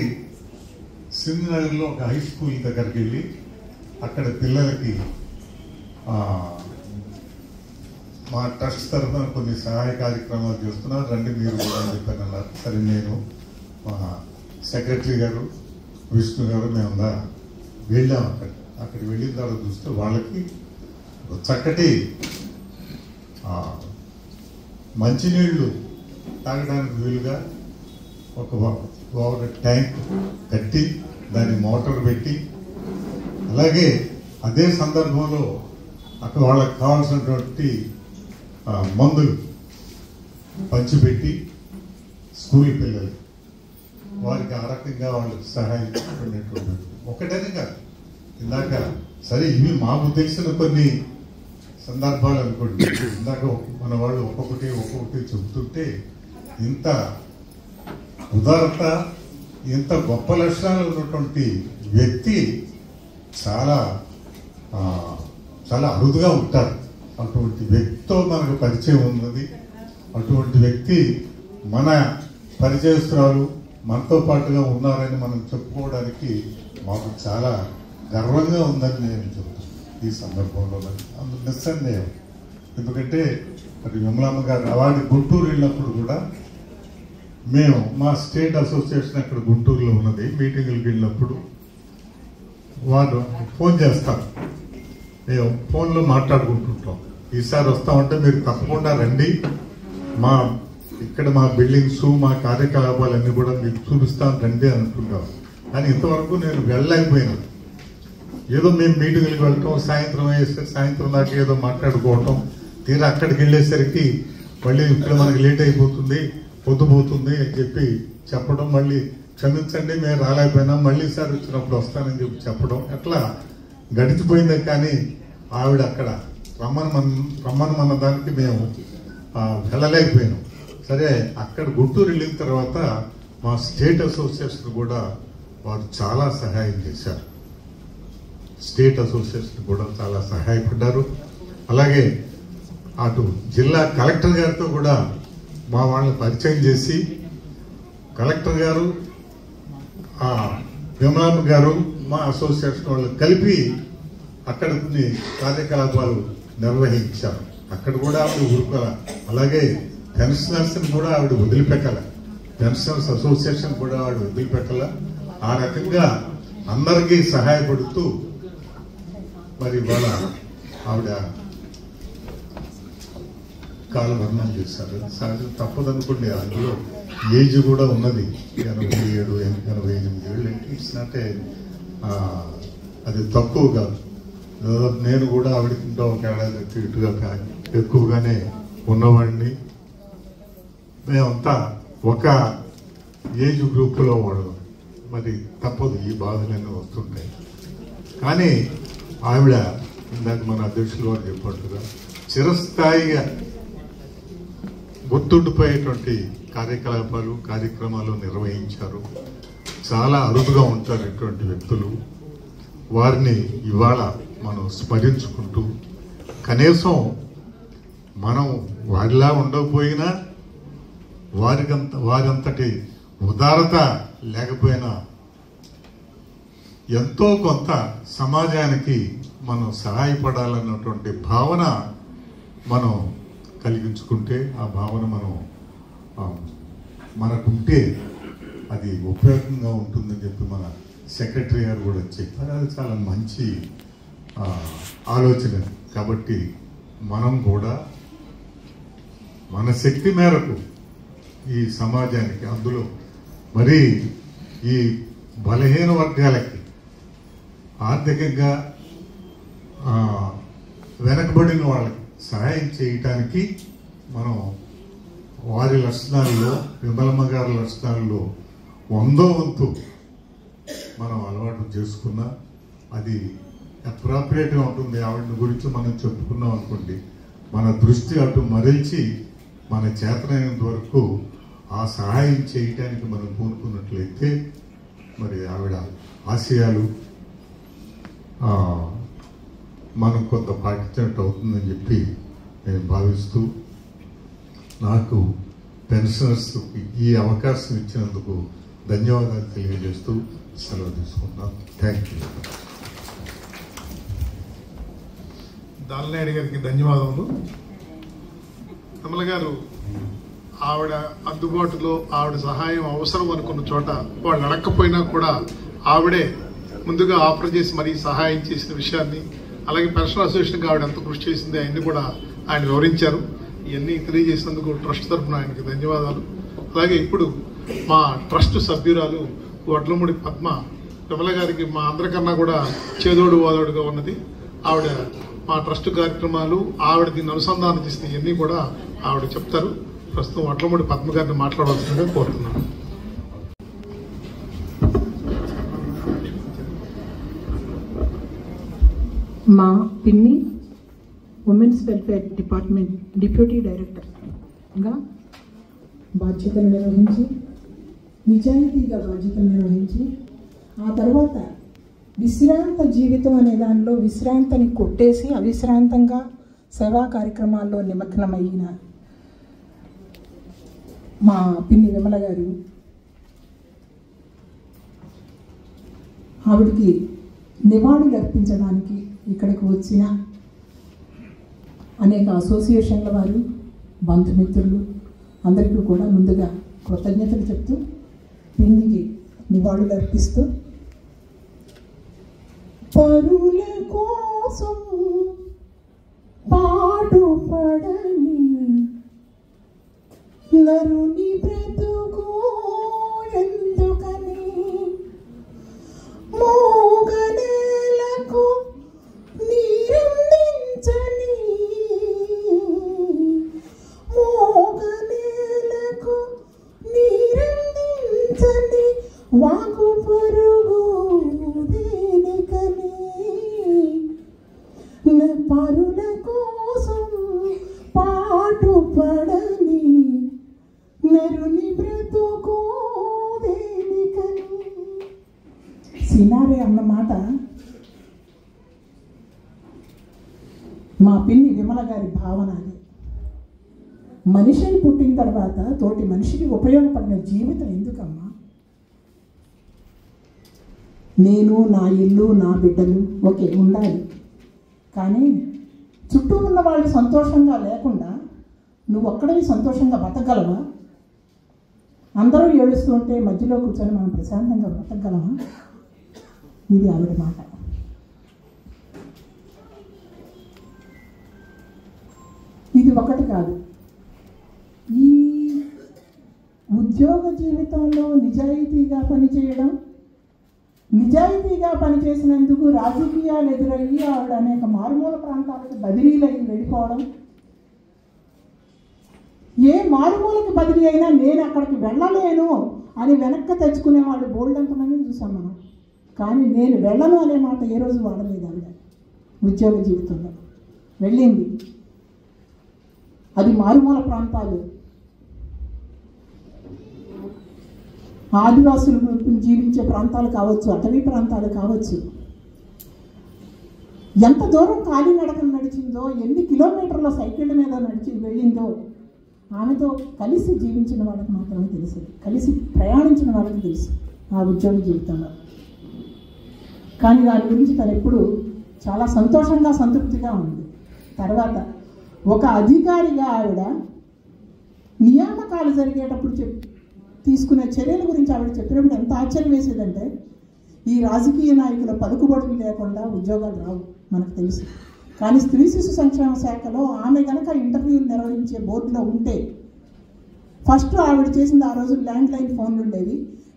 సింధునగర్లో ఒక హై స్కూల్ దగ్గరికి వెళ్ళి అక్కడ పిల్లలకి మా ట్రస్ట్ తరఫున కొన్ని సహాయ కార్యక్రమాలు చేస్తున్నారు, రండి మీరు కూడా అని చెప్పాను అన్నారు. సరే నేను మా సెక్రటరీ గారు విష్ణు గారు మేముందా వెళ్ళాం. అక్కడికి వెళ్ళిన తర్వాత చూస్తే వాళ్ళకి చక్కటి మంచినీళ్లు తాగడానికి వీలుగా ఒక ట్యాంక్ కట్టి దాన్ని మోటార్ పెట్టి, అలాగే అదే సందర్భంలో అక్కడ వాళ్ళకి కావాల్సినటువంటి మందులు పంచిపెట్టి స్కూల్ పిల్లలు వారికి ఆ రకంగా వాళ్ళకి సహాయం చేసినటువంటి ఒకటని కాదు. ఇందాక సరే ఇవి మా ఉద్దేశంలో కొన్ని సందర్భాలు అనుకోండి. ఇందాక మన వాళ్ళు ఒక్కొక్కటి చెబుతుంటే ఇంత ఉదారత, ఇంత గొప్ప లక్షణాలు ఉన్నటువంటి వ్యక్తి చాలా చాలా అరుదుగా ఉంటారు. అటువంటి వ్యక్తితో మనకు పరిచయం ఉన్నది. అటువంటి వ్యక్తి మన పరిచయస్తురాలు మనతో పాటుగా ఉన్నారని మనం చెప్పుకోవడానికి మాకు చాలా గర్వంగా ఉందని నేను చెప్తాను ఈ సందర్భంలో. అందుకు నిస్సందేహం. ఎందుకంటే మరి విమలమ్మ గారు అవార్డు గుంటూరు వెళ్ళినప్పుడు కూడా మేము మా స్టేట్ అసోసియేషన్ అక్కడ గుంటూరులో ఉన్నది, మీటింగులకు వెళ్ళినప్పుడు వాళ్ళు ఫోన్ చేస్తారు, మేము ఫోన్లో మాట్లాడుకుంటుంటాం. ఈసారి వస్తామంటే మీరు తప్పకుండా రండి, మా బిల్డింగ్స్ మా కార్యకలాపాలన్నీ కూడా మీకు చూపిస్తాను రండి అంటున్నాం. కానీ ఇంతవరకు నేను వెళ్ళలేకపోయినా. ఏదో మేము మీటింగులకు వెళ్ళటం, సాయంత్రం అయ్యేసరికి సాయంత్రం దాకా ఏదో మాట్లాడుకోవటం, తీరా అక్కడికి వెళ్ళేసరికి మళ్ళీ ఇక్కడ మనకి లేట్ అయిపోతుంది, పొద్దుపోతుంది అని చెప్పి చెప్పడం, మళ్ళీ క్షమించండి మేము రాలేకపోయినా మళ్ళీ సారి వచ్చినప్పుడు వస్తానని చెప్పి చెప్పడం, అట్లా గడిచిపోయిందే. కానీ ఆవిడ అక్కడ రమ్మన్న దానికి మేము వెళ్ళలేకపోయినాం. సరే అక్కడ గుంటూరు వెళ్ళిన తర్వాత మా స్టేట్ అసోసియేషన్ కూడా వారు చాలా సహాయం చేశారు. స్టేట్ అసోసియేషన్ కూడా చాలా సహాయపడ్డారు. అలాగే అటు జిల్లా కలెక్టర్ గారితో కూడా మా వాళ్ళని పరిచయం చేసి, కలెక్టర్ గారు, విమలమ్మ గారు, మా అసోసియేషన్ వాళ్ళు కలిపి అక్కడ కొన్ని కార్యకలాపాలు నిర్వహించారు. అక్కడ కూడా ఆవిడ ఊరుకోల. అలాగే పెన్షనర్స్ కూడా ఆవిడ వదిలిపెట్టాల, పెన్షనర్స్ అసోసియేషన్ కూడా ఆవిడ వదిలిపెట్టాల. ఆ రకంగా అందరికీ సహాయపడుతూ మరి వాళ్ళ ఆవిడ కాలవర్ణం చేశారు. సహజం తప్పదనుకోండి, అందులో ఏజ్ కూడా ఉన్నది, 87, 88 ఏళ్ళు. ఇట్స్ నాట్ అది తక్కువ కాదు. నేను కూడా ఆవిడకింటో ఒక ఏడాది ఇటుగా ఎక్కువగానే ఉన్నవాడిని. మేమంతా ఒక ఏజ్ గ్రూపులో వాడు. మరి తప్పదు, ఈ బాధలన్నీ వస్తుంటాయి. కానీ ఆవిడ ఇందాక మన అధ్యక్షులు వారు చెప్పినట్టుగా చిరస్థాయిగా గుర్తుండిపోయేటువంటి కార్యక్రమాలు నిర్వహించారు. చాలా అరుదుగా ఉంటారు ఇటువంటి వ్యక్తులు. వారిని ఇవాళ మనం స్మరించుకుంటూ, కనీసం మనం వారిలా ఉండకపోయినా, వారంతటి ఉదారత లేకపోయినా ఎంతో కొంత సమాజానికి మనం సహాయపడాలన్నటువంటి భావన మనం కలిగించుకుంటే, ఆ భావన మనకుంటే అది ఉపయోగంగా ఉంటుందని చెప్పి మన సెక్రటరీ గారు కూడా చెప్పారు. అది చాలా మంచి ఆలోచన. కాబట్టి మనం కూడా మన శక్తి మేరకు ఈ సమాజానికి, అందులో మరి ఈ బలహీన వర్గాలకి, ఆర్థికంగా వెనకబడిన వాళ్ళకి సహాయం చేయటానికి మనం వారి లక్షణాల్లో, విమలమ్మ గారి లక్షణాల్లో 100వ వంతు మనం అలవాటు చేసుకున్నా అది అప్రాప్రియేట్గా ఉంటుంది. ఆవిడ గురించి మనం చెప్పుకున్నాం అనుకోండి, మన దృష్టి అటు మరల్చి మన చేతనైనంత వరకు ఆ సహాయం చేయటానికి మనం కోరుకున్నట్లయితే మరి ఆవిడ ఆశయాలు మనం కొంత పాటించినట్టు అవుతుందని చెప్పి నేను భావిస్తూ, నాకు పెన్షనర్స్కి ఈ అవకాశం ఇచ్చినందుకు ధన్యవాదాలు తెలియజేస్తూ సెలవు తీసుకుంటాం. Thank you. దాల్నాయుడు గారికి ధన్యవాదములు. కమల గారు ఆవిడ అందుబాటులో, ఆవిడ సహాయం అవసరం అనుకున్న చోట వాళ్ళు అడగకపోయినా కూడా ఆవిడే ముందుగా ఆఫర్ చేసి మరీ సహాయం చేసిన విషయాన్ని, అలాగే పెన్షన్ అసోసియేషన్కి ఆవిడ ఎంత కృషి చేసింది అవన్నీ కూడా ఆయన వివరించారు. ఇవన్నీ తెలియజేసినందుకు ట్రస్ట్ తరఫున ఆయనకి ధన్యవాదాలు. అలాగే ఇప్పుడు మా ట్రస్ట్ సభ్యురాలు వడ్లమూడి పద్మ, కమల గారికి మా అందరికన్నా కూడా చేదోడు వాదోడుగా ఉన్నది. ఆవిడ మా ట్రస్ట్ కార్యక్రమాలు, ఆవిడ దీన్ని అనుసంధానం చేసిన ఇవన్నీ కూడా ఆవిడ చెప్తారు. ప్రస్తుతం వడ్లమూడి పద్మ గారిని మాట్లాడవలసిందిగా కోరుతున్నాను. మా పిన్ని ఉమెన్స్ వెల్ఫేర్ డిపార్ట్మెంట్ డిప్యూటీ డైరెక్టర్గా బాధ్యతలు నిర్వహించి, నిజాయితీగా బాధ్యతలు నిర్వహించి, ఆ తర్వాత విశ్రాంత జీవితం అనే దానిలో విశ్రాంతిని కొట్టేసి అవిశ్రాంతంగా సేవా కార్యక్రమాల్లో నిమగ్నమైన మా పిన్ని విమల గారు, ఆవిడికి నివాళులు అర్పించడానికి ఇక్కడికి వచ్చిన అనేక అసోసియేషన్ల వారు, బంధుమిత్రులు అందరికీ కూడా ముందుగా కృతజ్ఞతలు చెప్తూ పిన్నికి నివాళులు అర్పిస్తూ, పరుల కోసం పాటుపడని నరుని బ్రతుకు ఎందుకని, మోగనేలకు నీరందించని, మోగనేలకు నీరందించని వాకు పరుగు దేనికని, పరుల కోసం పాటుపడని నరుని బ్రతుకు దేనికని. సినారే అన్నమాట మా పిన్ని విమల గారి భావన. అది మనిషి పుట్టిన తర్వాత తోటి మనిషికి ఉపయోగపడిన జీవితం ఎందుకమ్మా? నేను, నా ఇల్లు, నా బిడ్డలు ఓకే ఉండాలి, కానీ చుట్టూ ఉన్న వాళ్ళు సంతోషంగా లేకుండా నువ్వు ఒక్కడే సంతోషంగా బతకగలవా? అందరూ ఏడుస్తుంటే మధ్యలో కూర్చొని మనం ప్రశాంతంగా బతకగలమా? ఇది ఆవిడ మాట. ఇది ఒకటి కాదు, ఈ ఉద్యోగ జీవితంలో నిజాయితీగా పనిచేయడం, నిజాయితీగా పనిచేసినందుకు రాజకీయాలు ఎదురయ్యి ఆవిడ అనేక మారుమూల ప్రాంతాలకు బదిలీలయ్యి వెళ్ళిపోవడం, ఏ మారుమూలకి బదిలీ అయినా నేను అక్కడికి వెళ్ళలేను అని వెనక్కి తెచ్చుకునే వాళ్ళు బోల్డ్ అంతమంది చూసాం మనం. కానీ నేను వెళ్ళను అనే మాట ఏ రోజు వాడలేదు ఆవిడ ఉద్యోగ జీవితంలో. వెళ్ళింది, అది మారుమూల ప్రాంతాలు, ఆదివాసులు జీవించే ప్రాంతాలు కావచ్చు, అటవీ ప్రాంతాలు కావచ్చు. ఎంత దూరం కాలినడకన నడిచిందో, ఎన్ని కిలోమీటర్ల సైకిళ్ళ మీద నడిచి వెళ్ళిందో ఆమెతో కలిసి జీవించిన వాళ్ళకి మాత్రమే తెలుసు, కలిసి ప్రయాణించిన వాళ్ళకి తెలుసు ఆ ఉద్యోగ జీవితంలో. కానీ దాని గురించి తను ఎప్పుడు చాలా సంతోషంగా సంతృప్తిగా ఉంది. తర్వాత ఒక అధికారిగా ఆవిడ నియామకాలు జరిగేటప్పుడు తీసుకునే చర్యల గురించి ఆవిడ చెప్పినప్పుడు ఎంత ఆశ్చర్యం వేసేదంటే, ఈ రాజకీయ నాయకుల పలుకుబడులు లేకుండా ఉద్యోగాలు రావు మనకు తెలుసు. కానీ స్త్రీ శిశు సంక్షేమ శాఖలో ఆమె కనుక ఇంటర్వ్యూలు నిర్వహించే బోర్డులో ఉంటే, ఫస్ట్ ఆవిడ చేసింది ఆ రోజు ల్యాండ్ లైన్ ఫోన్లు ఉండేవి.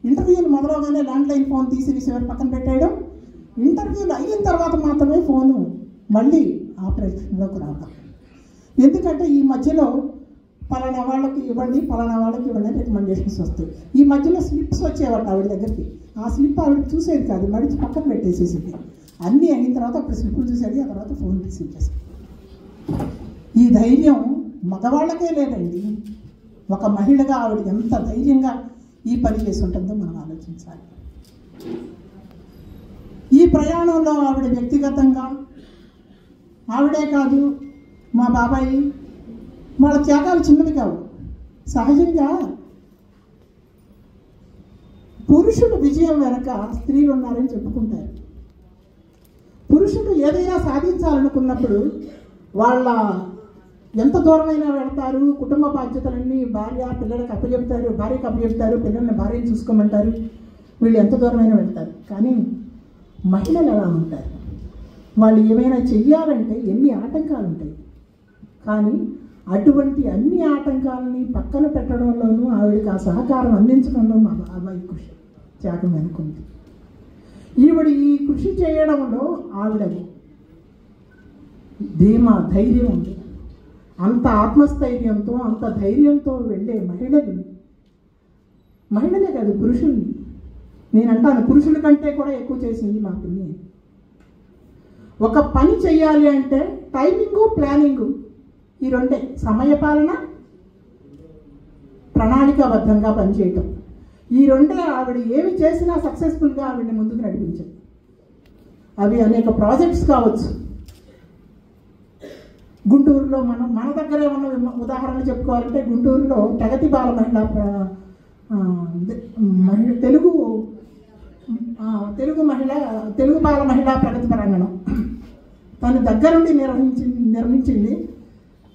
ఇంటర్వ్యూలు మొదలవగానే ల్యాండ్ లైన్ ఫోన్ తీసి రిసీవర్ పక్కన పెట్టేయడం, ఇంటర్వ్యూలు అయిన తర్వాత మాత్రమే ఫోను మళ్ళీ ఆపరేషన్లోకి రావడం. ఎందుకంటే ఈ మధ్యలో పలానా వాళ్ళకి ఇవ్వండి, పలానా వాళ్ళకి ఇవ్వండి రికమెండేషన్స్ వస్తాయి. ఈ మధ్యలో స్లిప్స్ వచ్చేవాడు ఆవిడ దగ్గరికి. ఆ స్లిప్ ఆవిడ చూసేది కాదు, మడిచి పక్కన పెట్టేసేసింది. అన్నీ అయిన తర్వాత అప్పుడు స్లిప్పులు చూసేది, ఆ తర్వాత ఫోన్ రిసీవ్ చేసేది. ఈ ధైర్యం మగవాళ్ళకే లేదండి. ఒక మహిళగా ఆవిడ ఎంత ధైర్యంగా ఈ పని చేసి ఉంటుందో మనం ఆలోచించాలి. ఈ ప్రయాణంలో ఆవిడ వ్యక్తిగతంగా ఆవిడే కాదు, మా బాబాయి వాళ్ళ త్యాగాలు చిన్నది కావు. సహజంగా పురుషుల విజయం వెనక స్త్రీలు ఉన్నారని చెప్పుకుంటారు. పురుషుడు ఏదైనా సాధించాలనుకున్నప్పుడు వాళ్ళ ఎంత దూరమైనా వెళ్తారు, కుటుంబ బాధ్యతలన్నీ భార్య పిల్లలకు అప్పచెప్తారు, భార్యకు అప్పచెప్తారు, పిల్లల్ని భార్యను చూసుకోమంటారు, వీళ్ళు ఎంత దూరమైనా వెళ్తారు. కానీ మహిళలు ఎలా ఉంటారు? వాళ్ళు ఏమైనా చెయ్యాలంటే ఎన్ని ఆటంకాలు ఉంటాయి. కానీ అటువంటి అన్ని ఆటంకాలని పక్కన పెట్టడంలోనూ ఆవిడకి ఆ సహకారం అందించడంలో మా బాబాయి కృషి త్యాగం అనుకుంది. ఈవిడ ఈ కృషి చేయడంలో ఆవిడది ధీమా ధైర్యం ఉంది. అంత ఆత్మస్థైర్యంతో అంత ధైర్యంతో వెళ్ళే మహిళలే కాదు పురుషుల్ని, నేను అంటాను పురుషుల కంటే కూడా ఎక్కువ చేసింది మా పిన్ని. ఒక పని చెయ్యాలి అంటే టైమింగు, ప్లానింగు, ఈ రెండే. సమయపాలన, ప్రణాళికాబద్ధంగా పనిచేయటం, ఈ రెండే ఆవిడ ఏమి చేసినా సక్సెస్ఫుల్గా ఆవిడని ముందుకు నడిపించారు. అవి అనేక ప్రాజెక్ట్స్ కావచ్చు. గుంటూరులో మన దగ్గరే ఉన్న ఉదాహరణ చెప్పుకోవాలంటే, గుంటూరులో ప్రగతి బాల తెలుగు బాల మహిళా ప్రగతి ప్రాంగణం తను దగ్గరుండి నిర్మించింది.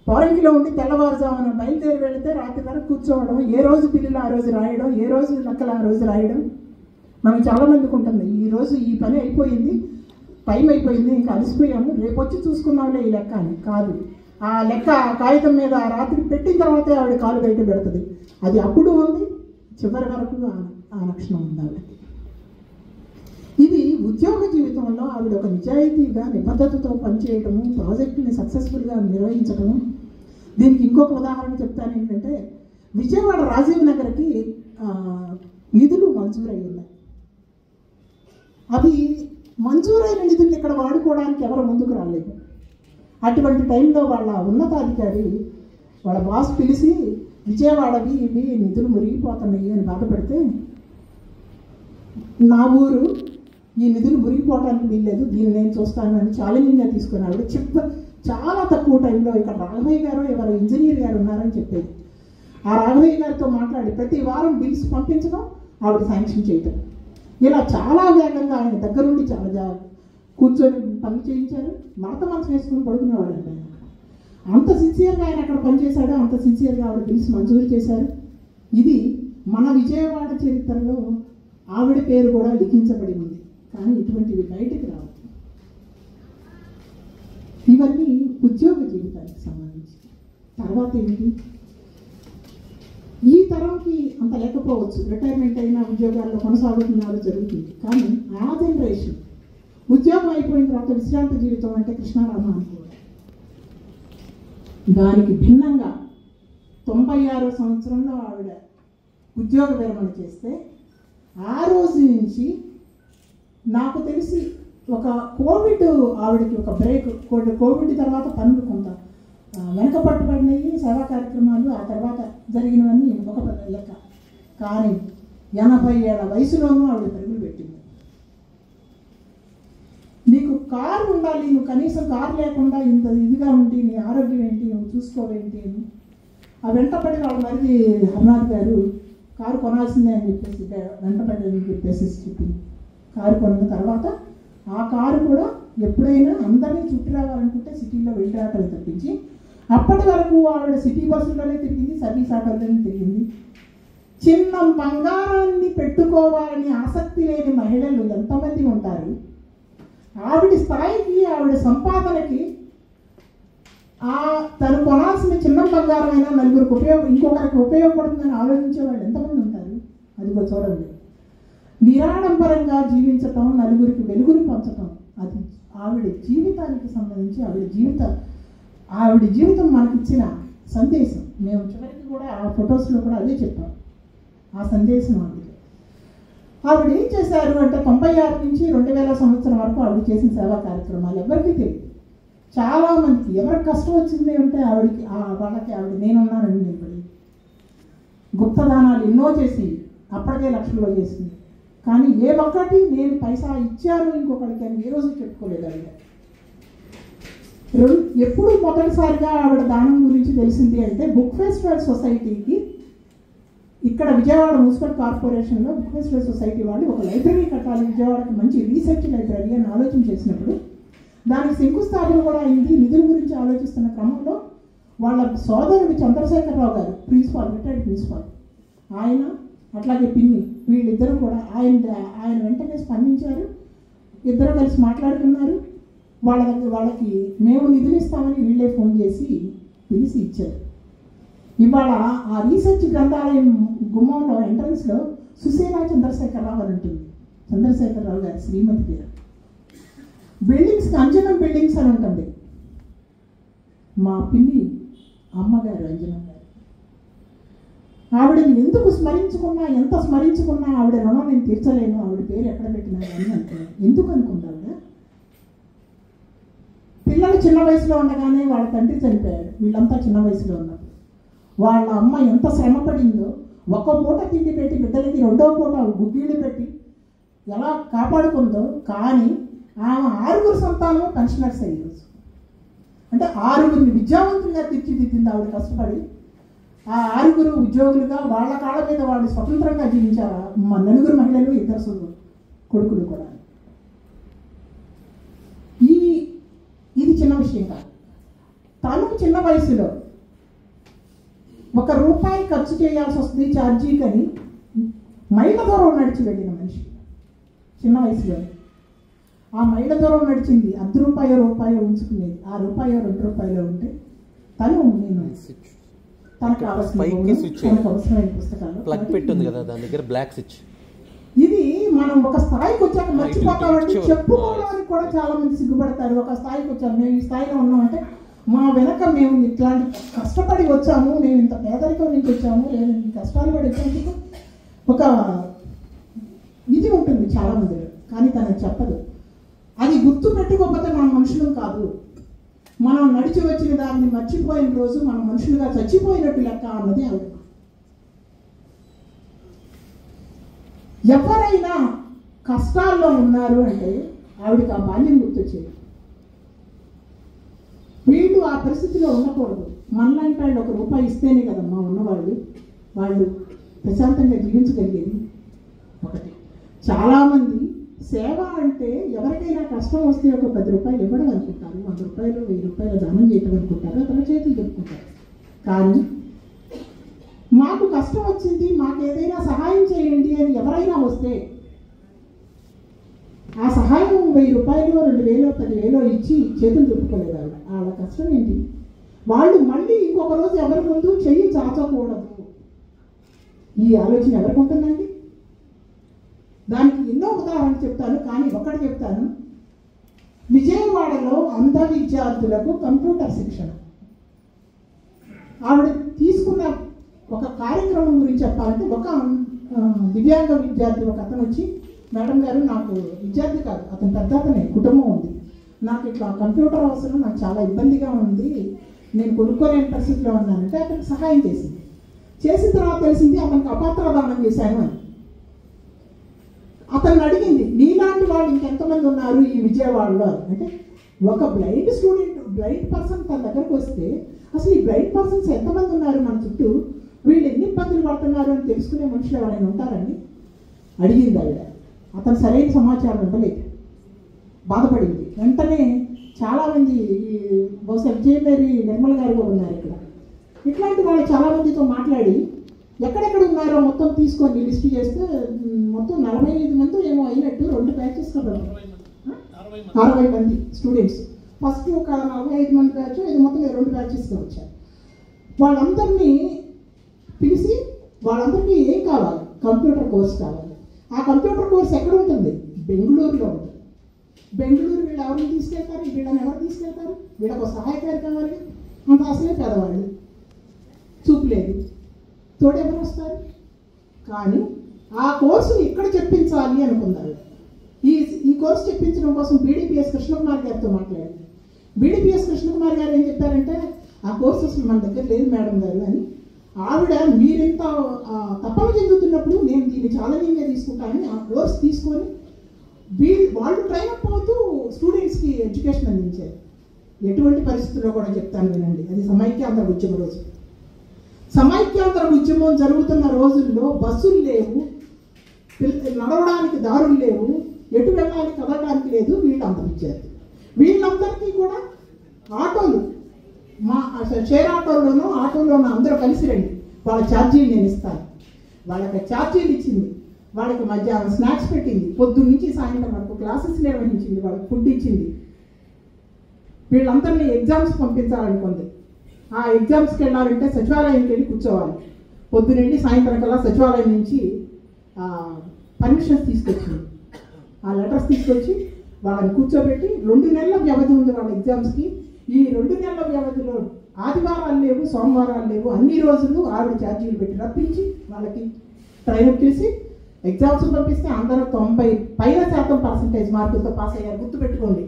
పోరంకిలో ఉండి తెల్లవారుజామున బయలుదేరి వెళితే రాత్రి వరకు కూర్చోవడం, ఏ రోజు పిల్లలు ఆ రోజు రాయడం, ఏ రోజు లెక్కలు ఆ రోజు రాయడం. మనం చాలామందికి ఉంటుంది, ఈరోజు ఈ పని అయిపోయింది, టైం అయిపోయింది, ఇంకా అలసిపోయాము, రేపు వచ్చి చూసుకున్నాంలే ఈ లెక్క అని. కాదు, ఆ లెక్క కాగితం మీద ఆ రాత్రి పెట్టిన తర్వాతే ఆవిడ కాలు బయట పెడుతుంది. అది అప్పుడు ఉంది, చివరి వరకు ఆ లక్షణం ఉంది ఆవిడకి. ఇది ఉద్యోగ జీవితంలో ఆవిడ ఒక నిజాయితీగా, నిబద్ధతతో పనిచేయటము, ప్రాజెక్టుని సక్సెస్ఫుల్గా నిర్వహించటము. దీనికి ఇంకొక ఉదాహరణ చెప్తాను ఏంటంటే, విజయవాడ రాజీవ్ నగర్కి నిధులు మంజూరై ఉన్నాయి. అవి మంజూరైన నిధులు ఇక్కడ వాడుకోవడానికి ఎవరు ముందుకు రాలేదు. అటువంటి టైంలో వాళ్ళ ఉన్నతాధికారి వాళ్ళ బాస్ పిలిచి, విజయవాడవి ఇవి నిధులు మురిగిపోతున్నాయి అని బాధపడితే, నా ఊరు ఈ నిధులు మురిగిపోవడానికి వీల్లేదు, దీన్ని నేను చూస్తాను అని ఛాలెంజింగ్గా తీసుకున్నాడు. చాలా తక్కువ టైంలో ఇక్కడ రాఘవయ్య గారు ఎవరు ఇంజనీర్ గారు ఉన్నారని చెప్పేది. ఆ రాఘవయ్య గారితో మాట్లాడి ప్రతి వారం బిల్స్ పంపించడం, ఆవిడ శాంక్షన్ చేయటం, ఇలా చాలా వేగంగా ఆయన దగ్గరుండి చాలా కూర్చొని పని చేయించారు. మడత మనసు వేసుకుని పడుకునేవాడు అండి ఆయన. అంత సిన్సియర్గా ఆయన అక్కడ పనిచేశాడు, అంత సిన్సియర్గా ఆవిడ బిల్స్ మంజూరు చేశారు. ఇది మన విజయవాడ చరిత్రలో ఆవిడ పేరు కూడా లిఖించబడి ఉంది. కానీ ఇటువంటివి బయటకు రావు. ఇవన్నీ ఉద్యోగ జీవితానికి సంబంధించి. తర్వాత ఏంటి, ఈ తరంకి అంత లేకపోవచ్చు, రిటైర్మెంట్ అయిన ఉద్యోగాల్లో కొనసాగుతున్నారు జరుగుతుంది. కానీ ఆ జనరేషన్ ఉద్యోగం అయిపోయిన తర్వాత విశ్రాంతి జీవితం అంటే కృష్ణారామ అనుకోవాలి. దానికి భిన్నంగా 96వ సంవత్సరంలో ఆవిడ ఉద్యోగ విరమణ చేస్తే, ఆ రోజు నుంచి నాకు తెలిసి ఒక కోవిడ్ ఆవిడకి ఒక బ్రేక్. కోవిడ్ తర్వాత పనులు కొంత వెనకపట్టుబడినవి, సేవా కార్యక్రమాలు, ఆ తర్వాత జరిగినవన్నీ ఒక లెక్క. కానీ 80 ఏళ్ల వయసులోనూ ఆవిడ పరుగులు పెట్టింది. నీకు కారు ఉండాలి, నువ్వు కనీసం కారు లేకుండా ఇంత ఇదిగా ఉండి నీ ఆరోగ్యం ఏంటి, నువ్వు చూసుకోవేంటి అని ఆ వెంటపడి వాళ్ళ మరిది హర్నాథ్ గారు కారు కొనాల్సిందే అని చెప్పేసి వెంటపడి అని చెప్పేసి చెప్పింది. కారు కొన్న తర్వాత ఆ కారు కూడా ఎప్పుడైనా అందరినీ చుట్టూ రావాలనుకుంటే సిటీలో వెళ్ళి రావటం తప్పించి, అప్పటి వరకు ఆవిడ సిటీ బస్సుల్లోనే తిరిగింది, సర్వీస్ ఆటోలోనే తిరిగింది. చిన్న బంగారాన్ని పెట్టుకోవాలని ఆసక్తి లేని మహిళలు ఎంతమంది ఉంటారు. ఆవిడ స్థాయికి, ఆవిడ సంపాదనకి తను కొనాల్సిన చిన్న బంగారమైనా నలుగురికి ఇంకొకరికి ఉపయోగపడుతుందని ఆలోచించే వాళ్ళు ఎంతమంది ఉంటారు. అదిగో చూడండి, నిరాడంబరంగా జీవించటం, నలుగురికి వెలుగుని పంచటం, అది ఆవిడ జీవితానికి సంబంధించి ఆవిడ జీవితం మనకిచ్చిన సందేశం. మేము చివరికి కూడా ఆ ఫొటోస్లో కూడా అదే చెప్పాం, ఆ సందేశం ఆవిడ ఏం చేశారు అంటే 96 నుంచి 2000 సంవత్సరం వరకు ఆవిడ చేసిన సేవా కార్యక్రమాలు ఎవరికి తెలియదు. చాలామందికి ఎవరికి కష్టం వచ్చింది అంటే వాళ్ళకి ఆవిడ నేనున్నానని నిలబడి గుప్తదానాలు ఎన్నో చేసి అప్పటికే లక్షల్లో చేసింది. కానీ ఏ ఒక్కటి నేను పైసా ఇచ్చాను ఇంకొకరికి అని ఏ రోజు చెప్పుకోలేదు ఆవిడ. ఎప్పుడు మొదటిసారిగా ఆవిడ దానం గురించి తెలిసింది అంటే, బుక్ ఫెస్టివల్ సొసైటీకి ఇక్కడ విజయవాడ మున్సిపల్ కార్పొరేషన్లో బుక్ ఫెస్టివల్ సొసైటీ వాళ్ళు ఒక లైబ్రరీ కట్టాలి, విజయవాడకి మంచి రీసెర్చ్ లైబ్రరీ అని ఆలోచన చేసినప్పుడు దానికి శంకుస్థాపన కూడా అయింది. నిధుల గురించి ఆలోచిస్తున్న క్రమంలో వాళ్ళ సోదరుడు చంద్రశేఖరరావు గారు, ప్రిన్సిపాల్, రిటైర్డ్ ప్రిన్సిపాల్, ఆయన అట్లాగే పిన్ని, వీళ్ళిద్దరూ కూడా ఆయన వెంటనే స్పందించారు. ఇద్దరు కలిసి మాట్లాడుకున్నారు. వాళ్ళకి మేము నిధులు ఇస్తామని వీళ్ళే ఫోన్ చేసి పిలిచి ఇచ్చారు. ఇవాళ ఆ రీసెర్చ్ గ్రంథాలయం గుమ్మంలో ఎంట్రన్స్లో సుశీలా చంద్రశేఖరరావు అని ఉంటుంది. చంద్రశేఖరరావు గారి శ్రీమతి పేరు. బిల్డింగ్స్కి అంజనం బిల్డింగ్స్ అని ఉంటుంది. మా పిన్ని అమ్మగారు అంజనం గారు. ఆవిడని ఎందుకు స్మరించుకున్నా, ఎంత స్మరించుకున్నా ఆవిడ రుణం నేను తీర్చలేను, ఆవిడ పేరు ఎక్కడ పెట్టినా అని అనుకున్నాను. ఎందుకు అనుకుంటా ఆవిడ పిల్లలు చిన్న వయసులో ఉండగానే వాళ్ళ తండ్రి చనిపోయాడు. వీళ్ళంతా చిన్న వయసులో ఉన్నారు. వాళ్ళ అమ్మ ఎంత శ్రమ పడిందో, ఒక్క పూట తిండి పెట్టి బిడ్డలకి రెండో పూట గుగ్గిళ్ళు పెట్టి ఎలా కాపాడుకుందో. కానీ ఆమె 6 సంతానం పెన్షనర్స్ అయ్యారు. అంటే 6 విద్యావంతులుగా తీర్చిదిద్దింది ఆవిడ కష్టపడి. ఆ 6 ఉద్యోగులుగా వాళ్ళ కాళ్ళ మీద వాళ్ళు స్వతంత్రంగా జీవించారు. 4 మహిళలు, 2 కొడుకులు కూడా. ఇది చిన్న విషయం కాదు. తను చిన్న వయసులో ₹1 ఖర్చు చేయాల్సి వస్తుంది ఛార్జీకని మైళ్ళ దూరం నడిచి వెళ్ళిన మనిషి చిన్న వయసులో. ఆ మైళ్ళ దూరం నడిచింది ₹1 ఉంచుకునేది. ఆ ₹2 ఉంటే తను తనకు అవసరమైన పుస్తకాలు ప్లగ్ పెట్టింది కదా దాని దగ్గర బ్లాక్ స్విచ్. ఇది మనం ఒక స్థాయికి వచ్చాక మర్చిపోతామంటే చెప్పుకోవడానికి కూడా చాలా మంది సిగ్గుపడతారు. ఒక స్థాయికి వచ్చాము, మేము ఈ స్థాయిలో ఉన్నామంటే మా వెనక మేము ఇట్లాంటి కష్టపడి వచ్చాము, మేము ఇంత పేదరికం నుంచి వచ్చాము, లేదా ఈ కష్టాలు పడి వచ్చేందుకు ఒక ఇది ఉంటుంది చాలా మందిలో. కానీ తనకు చెప్పదు. అది గుర్తు పెట్టుకోకపోతే మనం మనుషులం కాదు. మనం నడిచి వచ్చిన దాన్ని మర్చిపోయిన రోజు మనం మనుషులుగా చచ్చిపోయినట్టు లెక్క అన్నది ఆవిడ. ఎవరైనా కష్టాల్లో ఉన్నారు అంటే ఆవిడకి ఆ బాల్యం గుర్తొచ్చేది. వీళ్ళు ఆ పరిస్థితిలో ఉండకూడదు. మనలాంటి వాళ్ళు ₹1 ఇస్తేనే కదమ్మా వాళ్ళు ప్రశాంతంగా జీవించగలిగేది. ఒకటి. చాలామంది సేవ అంటే ఎవరికైనా కష్టం వస్తే ఒక ₹10 ఇవ్వడం అనుకుంటారు, ₹100, ₹1000 దానం చేయడం అనుకుంటారు, అతని చేతులు చెప్పుకుంటారు. కానీ మాకు కష్టం వచ్చింది, మాకు ఏదైనా సహాయం చేయండి అని ఎవరైనా వస్తే ఆ సహాయం ₹1000, ₹2000, ₹10,000 ఇచ్చి చేతులు చెప్పుకోలేదు ఆవిడ. వాళ్ళ కష్టం ఏంటి? వాళ్ళు మళ్ళీ ఇంకొక రోజు ఎవరి ముందు చెయ్యి చాచకూడదు. ఈ ఆలోచన ఎవరికి ఉంటుందండి? దానికి ఎన్నో ఉదాహరణలు చెప్తాను, కానీ ఒకటి చెప్తాను. విజయవాడలో అంధ విద్యార్థులకు కంప్యూటర్ శిక్షణ ఆవిడ తీసుకున్న ఒక కార్యక్రమం గురించి చెప్పాలంటే, ఒక దివ్యాంగ విద్యార్థి ఒక అతను వచ్చి, మేడం గారు నాకు విద్యార్థి కాదు, అతను పెద్ద అతనే, కుటుంబం ఉంది, నాకు ఇట్లా కంప్యూటర్ అవసరం, నాకు చాలా ఇబ్బందిగా ఉంది, నేను కొనుక్కోలేని పరిస్థితిలో ఉన్నానంటే అతనికి సహాయం చేసింది. చేసిన తర్వాత తెలిసింది అతనికి అపాత్ర దానం చేశాను అని. అతను అడిగింది, నీలాంటి వాళ్ళు ఇంకెంతమంది ఉన్నారు ఈ విజయవాడలో అంటే. ఒక బ్లైండ్ స్టూడెంట్, బ్లైండ్ పర్సన్ తన దగ్గరకు వస్తే అసలు ఈ బ్లైండ్ పర్సన్స్ ఎంతమంది ఉన్నారు మన చుట్టూ, వీళ్ళు ఎన్ని ఇబ్బందులు పడుతున్నారు అని తెలుసుకునే మనుషులు ఎవరైనా ఉంటారండి? అడిగింది ఆవిడ. అతను సరైన సమాచారం ఇవ్వలేదు, బాధపడింది. వెంటనే చాలామంది, బహుశా విజయమేరి నిర్మల్ గారు కూడా ఉన్నారు ఇక్కడ, ఇట్లాంటి వాళ్ళు చాలామందితో మాట్లాడి ఎక్కడెక్కడ ఉన్నారో మొత్తం తీసుకొని లిస్ట్ చేస్తే మొత్తం 45 మంది ఏమో అయినట్టు 2 బ్యాచెస్ కదా, 60 మంది స్టూడెంట్స్. ఫస్ట్ ఒక 45 మంది బ్యాచ్, ఇది మొత్తం 2 బ్యాచెస్గా వచ్చారు. వాళ్ళందరినీ పిలిచి వాళ్ళందరికీ ఏం కావాలి? కంప్యూటర్ కోర్స్ కావాలి. ఆ కంప్యూటర్ కోర్స్ ఎక్కడ ఉంటుంది? బెంగళూరులో ఉంటుంది. బెంగళూరు వీళ్ళు ఎవరిని తీసుకెళ్తారు? వీళ్ళని ఎవరు తీసుకెళ్తారు? వీళ్ళకు సహాయకారి కావాలి, అంత అసలే పేదవాళ్ళు, చూపు లేదు, తోడెవరు వస్తారు? కానీ ఆ కోర్సు ఇక్కడ చెప్పించాలి అనుకున్నారు. ఈ కోర్సు చెప్పించడం కోసం బీడీపీఎస్ కృష్ణకుమార్ గారితో మాట్లాడింది. బీడీపీఎస్ కృష్ణకుమార్ గారు ఏం చెప్పారంటే, ఆ కోర్సు అసలు మన దగ్గర లేదు మేడం గారు అని. ఆవిడ మీరింత తప్పన చెందుతున్నప్పుడు నేను దీన్ని ఛాలెంజింగ్గా తీసుకుంటానని ఆ కోర్స్ తీసుకొని వాళ్ళు ట్రైన్ అప్ అవుతూ స్టూడెంట్స్కి ఎడ్యుకేషన్ అందించారు. ఎటువంటి పరిస్థితుల్లో కూడా చెప్తాను వినండి, అది సమైక్యాంధ్ర ఉద్యమ రోజు. సమైక్యాంధ్ర ఉద్యమం జరుగుతున్న రోజుల్లో బస్సులు లేవు, నడవడానికి దారులు లేవు, ఎటు వెళ్ళాలి కదలడానికి లేదు. వీళ్ళందరూ విద్యార్థులు, వీళ్ళందరికీ కూడా ఆటోలు, మా షేర్ ఆటోలోనూ అందరూ కలిసి రండి, వాళ్ళ ఛార్జీలు నేను ఇస్తాను. వాళ్ళకి ఛార్జీలు ఇచ్చింది, వాళ్ళకి మధ్యాహ్నం స్నాక్స్ పెట్టింది, పొద్దున్న నుంచి సాయంత్రం వరకు క్లాసెస్ నిర్వహించింది, వాళ్ళకి ఫుడ్ ఇచ్చింది. వీళ్ళందరినీ ఎగ్జామ్స్ పంపించాలనుకుంది. ఆ ఎగ్జామ్స్కి వెళ్ళాలంటే సచివాలయంకి వెళ్ళి కూర్చోవాలి. పొద్దునండి సాయంత్రం కల్లా సచివాలయం నుంచి పర్మిషన్స్ తీసుకొచ్చింది. ఆ లెటర్స్ తీసుకొచ్చి వాళ్ళని కూర్చోబెట్టి 2 నెలల వ్యవధి ఉంది వాళ్ళ ఎగ్జామ్స్కి. ఈ 2 నెలల వ్యవధిలో ఆదివారాలు లేవు, సోమవారాలు లేవు, అన్ని రోజులు ఆవిడ ఛార్జీలు పెట్టి రప్పించి వాళ్ళకి ట్రైనప్ చేసి ఎగ్జామ్స్ పంపిస్తే అందరూ 90% పర్సెంటేజ్ మార్కులతో పాస్ అయ్యారు. గుర్తుపెట్టుకోండి,